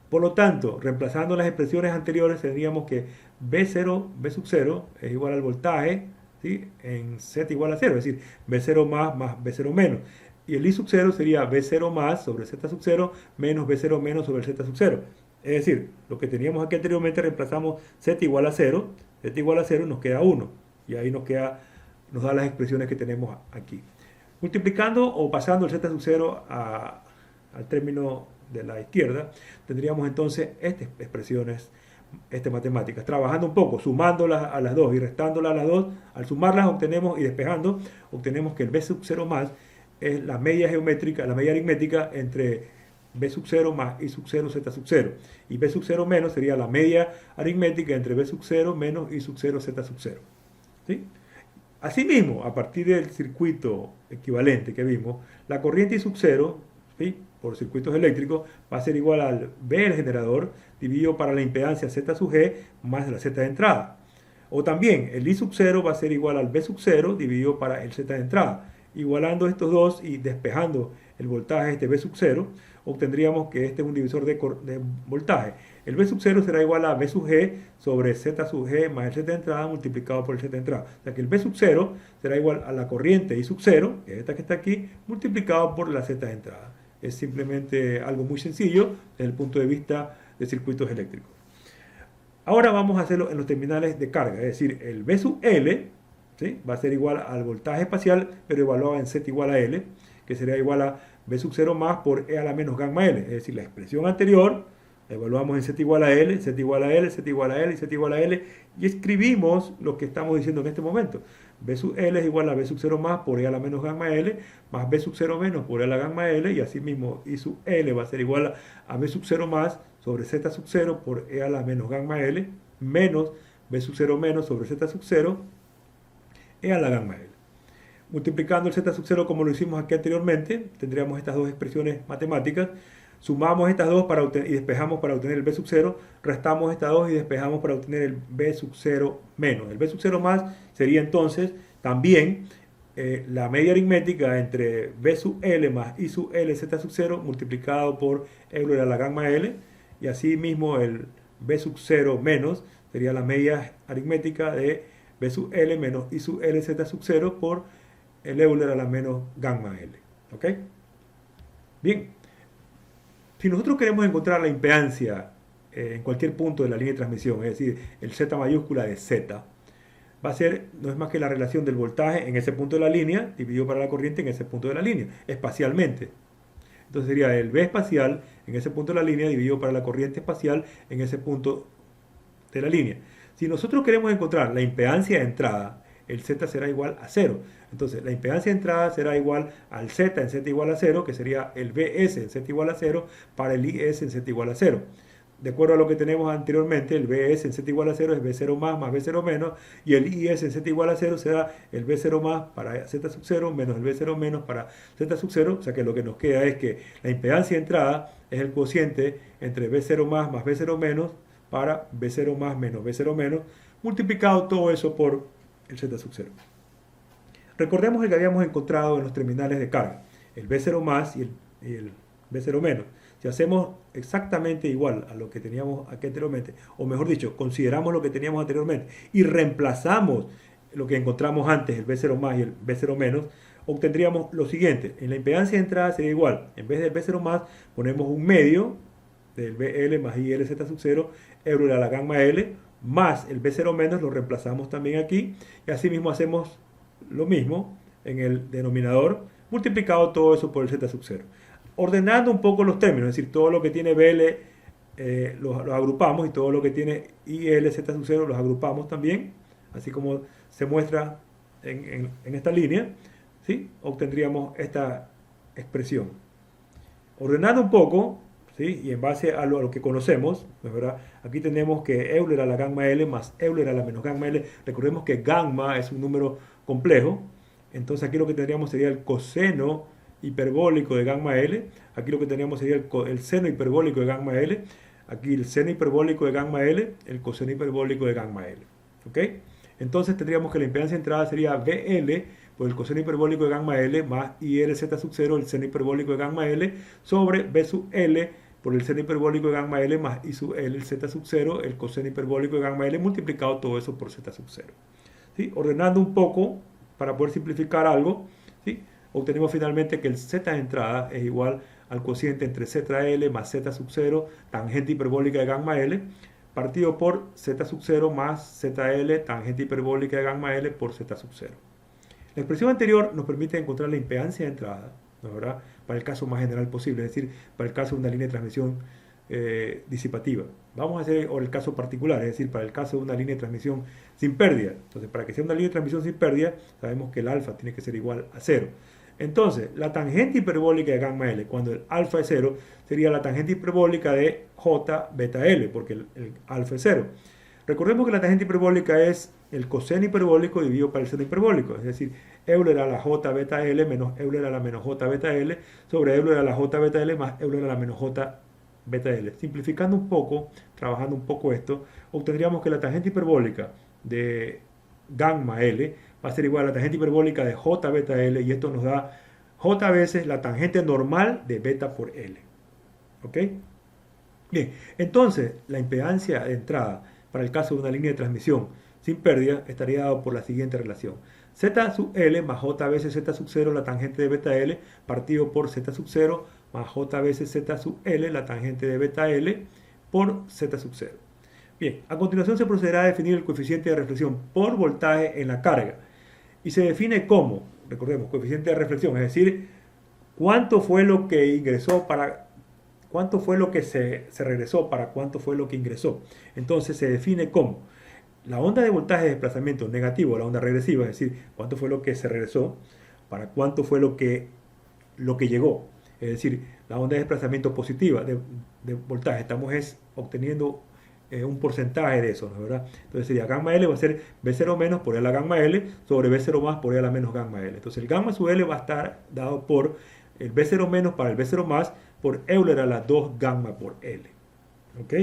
Por lo tanto, reemplazando las expresiones anteriores, tendríamos que V0, V sub 0 es igual al voltaje, ¿sí?, en Z igual a 0, es decir, V0 más V0 menos. Y el I sub 0 sería V0 más sobre Z sub 0 menos V0 menos sobre Z sub 0. Es decir, lo que teníamos aquí anteriormente reemplazamos Z igual a 0, Z igual a 0 nos queda 1. Y ahí nos da las expresiones que tenemos aquí. Multiplicando o pasando el Z sub 0 al término de la izquierda, tendríamos entonces estas expresiones matemáticas. Trabajando un poco, sumándolas a las dos y restándolas a las dos, al sumarlas obtenemos y despejando, obtenemos que el V sub 0 más es la media geométrica, la media aritmética entre B sub 0 más I sub 0 Z sub 0. Y B sub 0 menos sería la media aritmética entre B sub 0 menos I sub 0 Z sub 0. ¿Sí? Asimismo, a partir del circuito equivalente que vimos, la corriente I sub 0, ¿sí?, por circuitos eléctricos, va a ser igual al V del generador dividido para la impedancia Z sub G más la Z de entrada. O también el I sub 0 va a ser igual al V sub 0 dividido para el Z de entrada. Igualando estos dos y despejando el voltaje este V sub 0, obtendríamos que este es un divisor de voltaje. El V sub 0 será igual a V sub G sobre Z sub G más el Z de entrada multiplicado por el Z de entrada. O sea que el V sub 0 será igual a la corriente I sub 0, que es esta que está aquí, multiplicado por la Z de entrada. Es simplemente algo muy sencillo desde el punto de vista de circuitos eléctricos. Ahora vamos a hacerlo en los terminales de carga, es decir, el V sub L, ¿sí?, va a ser igual al voltaje espacial, pero evaluado en Z igual a L, que sería igual a V sub 0 más por E a la menos gamma L. Es decir, la expresión anterior la evaluamos en Z igual a L, Z igual a L, Z igual a L y Z igual a L, y escribimos lo que estamos diciendo en este momento. V sub L es igual a V sub 0 más por E a la menos gamma L, más V sub 0 menos por E a la gamma L, y asimismo I sub L va a ser igual a V sub 0 más sobre Z sub 0 por E a la menos gamma L, menos V sub 0 menos sobre Z sub 0 E a la gamma L. Multiplicando el Z sub 0 como lo hicimos aquí anteriormente, tendríamos estas dos expresiones matemáticas. Sumamos estas dos y despejamos para obtener el V sub 0, restamos estas dos y despejamos para obtener el V sub 0 menos. El V sub 0 más sería entonces también la media aritmética entre V sub L más I sub L Z sub 0 multiplicado por Euler a la gamma L, y así mismo el V sub 0 menos sería la media aritmética de V sub L menos I sub L Z sub 0 por el Euler a la menos gamma L. ¿Ok? Bien. Si nosotros queremos encontrar la impedancia en cualquier punto de la línea de transmisión, es decir, el Z mayúscula de Z, va a ser, no es más que la relación del voltaje en ese punto de la línea dividido para la corriente en ese punto de la línea, espacialmente. Entonces sería el V espacial en ese punto de la línea dividido para la corriente espacial en ese punto de la línea. Si nosotros queremos encontrar la impedancia de entrada, el Z será igual a 0. Entonces, la impedancia de entrada será igual al Z en Z igual a 0, que sería el VS en Z igual a 0, para el IS en Z igual a 0. De acuerdo a lo que tenemos anteriormente, el VS en Z igual a 0 es V0 más V0 menos, y el IS en Z igual a 0 será el V0 más para Z sub 0 menos el V0 menos para Z sub 0, o sea que lo que nos queda es que la impedancia de entrada es el cociente entre V0 más V0 menos para V0 más menos V0 menos, multiplicado todo eso por el Z sub 0. Recordemos el que habíamos encontrado en los terminales de carga, el V0 más y el V0 menos. Si hacemos exactamente igual a lo que teníamos aquí anteriormente, o mejor dicho, consideramos lo que teníamos anteriormente y reemplazamos lo que encontramos antes, el V0 más y el V0 menos, obtendríamos lo siguiente. En la impedancia de entrada sería igual. En vez del V0 más ponemos un medio, del BL más IL Z sub 0, Euler a la gamma L, más el B0 menos, lo reemplazamos también aquí, y así mismo hacemos lo mismo en el denominador, multiplicado todo eso por el Z sub 0. Ordenando un poco los términos, es decir, todo lo que tiene BL los agrupamos, y todo lo que tiene IL Z sub 0 los agrupamos también, así como se muestra en esta línea, ¿sí? Obtendríamos esta expresión. Ordenando un poco, ¿sí? Y en base a lo que conocemos, ¿verdad? Aquí tenemos que Euler a la gamma L más Euler a la menos gamma L. Recordemos que gamma es un número complejo, entonces aquí lo que tendríamos sería el coseno hiperbólico de gamma L. Aquí lo que tendríamos sería el seno hiperbólico de gamma L. Aquí el seno hiperbólico de gamma L, el coseno hiperbólico de gamma L. ¿Ok? Entonces tendríamos que la impedancia de entrada sería BL por el coseno hiperbólico de gamma L más IL Z sub 0, el seno hiperbólico de gamma L, sobre B sub L por el seno hiperbólico de gamma L más I sub L, el Z sub 0, el coseno hiperbólico de gamma L, multiplicado todo eso por Z sub 0. ¿Sí? Ordenando un poco, para poder simplificar algo, ¿sí? Obtenemos finalmente que el Z de entrada es igual al cociente entre ZL más Z sub 0, tangente hiperbólica de gamma L, partido por Z sub 0 más ZL, tangente hiperbólica de gamma L por Z sub 0. La expresión anterior nos permite encontrar la impedancia de entrada, ¿no, verdad? Para el caso más general posible, es decir, para el caso de una línea de transmisión disipativa. Vamos a hacer el caso particular, es decir, para el caso de una línea de transmisión sin pérdida. Entonces, para que sea una línea de transmisión sin pérdida, sabemos que el alfa tiene que ser igual a 0. Entonces, la tangente hiperbólica de gamma L, cuando el alfa es 0, sería la tangente hiperbólica de J beta L, porque el alfa es 0. Recordemos que la tangente hiperbólica es el coseno hiperbólico dividido por el seno hiperbólico, es decir, Euler a la J beta L menos Euler a la menos J beta L sobre Euler a la J beta L más Euler a la menos J beta L. Simplificando un poco, trabajando un poco esto, obtendríamos que la tangente hiperbólica de gamma L va a ser igual a la tangente hiperbólica de J beta L, y esto nos da J veces la tangente normal de beta por L. ¿Ok? Bien, entonces la impedancia de entrada para el caso de una línea de transmisión sin pérdida estaría dado por la siguiente relación: Z sub L más J veces Z sub 0, la tangente de beta L, partido por Z sub 0 más J veces Z sub L, la tangente de beta L, por Z sub 0. Bien, a continuación se procederá a definir el coeficiente de reflexión por voltaje en la carga. Y se define como, recordemos, coeficiente de reflexión, es decir, cuánto fue lo que ingresó para cuánto fue lo que se regresó para cuánto fue lo que ingresó. Entonces se define como la onda de voltaje de desplazamiento negativo, la onda regresiva, es decir, cuánto fue lo que se regresó para cuánto fue lo que llegó. Es decir, la onda de desplazamiento positiva de voltaje, estamos obteniendo un porcentaje de eso, ¿no? ¿Verdad? Entonces sería gamma L va a ser B0 menos por E a la gamma L sobre B0 más por E a la menos gamma L. Entonces el gamma sub L va a estar dado por el B0 menos para el B0 más por Euler a la 2 gamma por L. ¿Ok?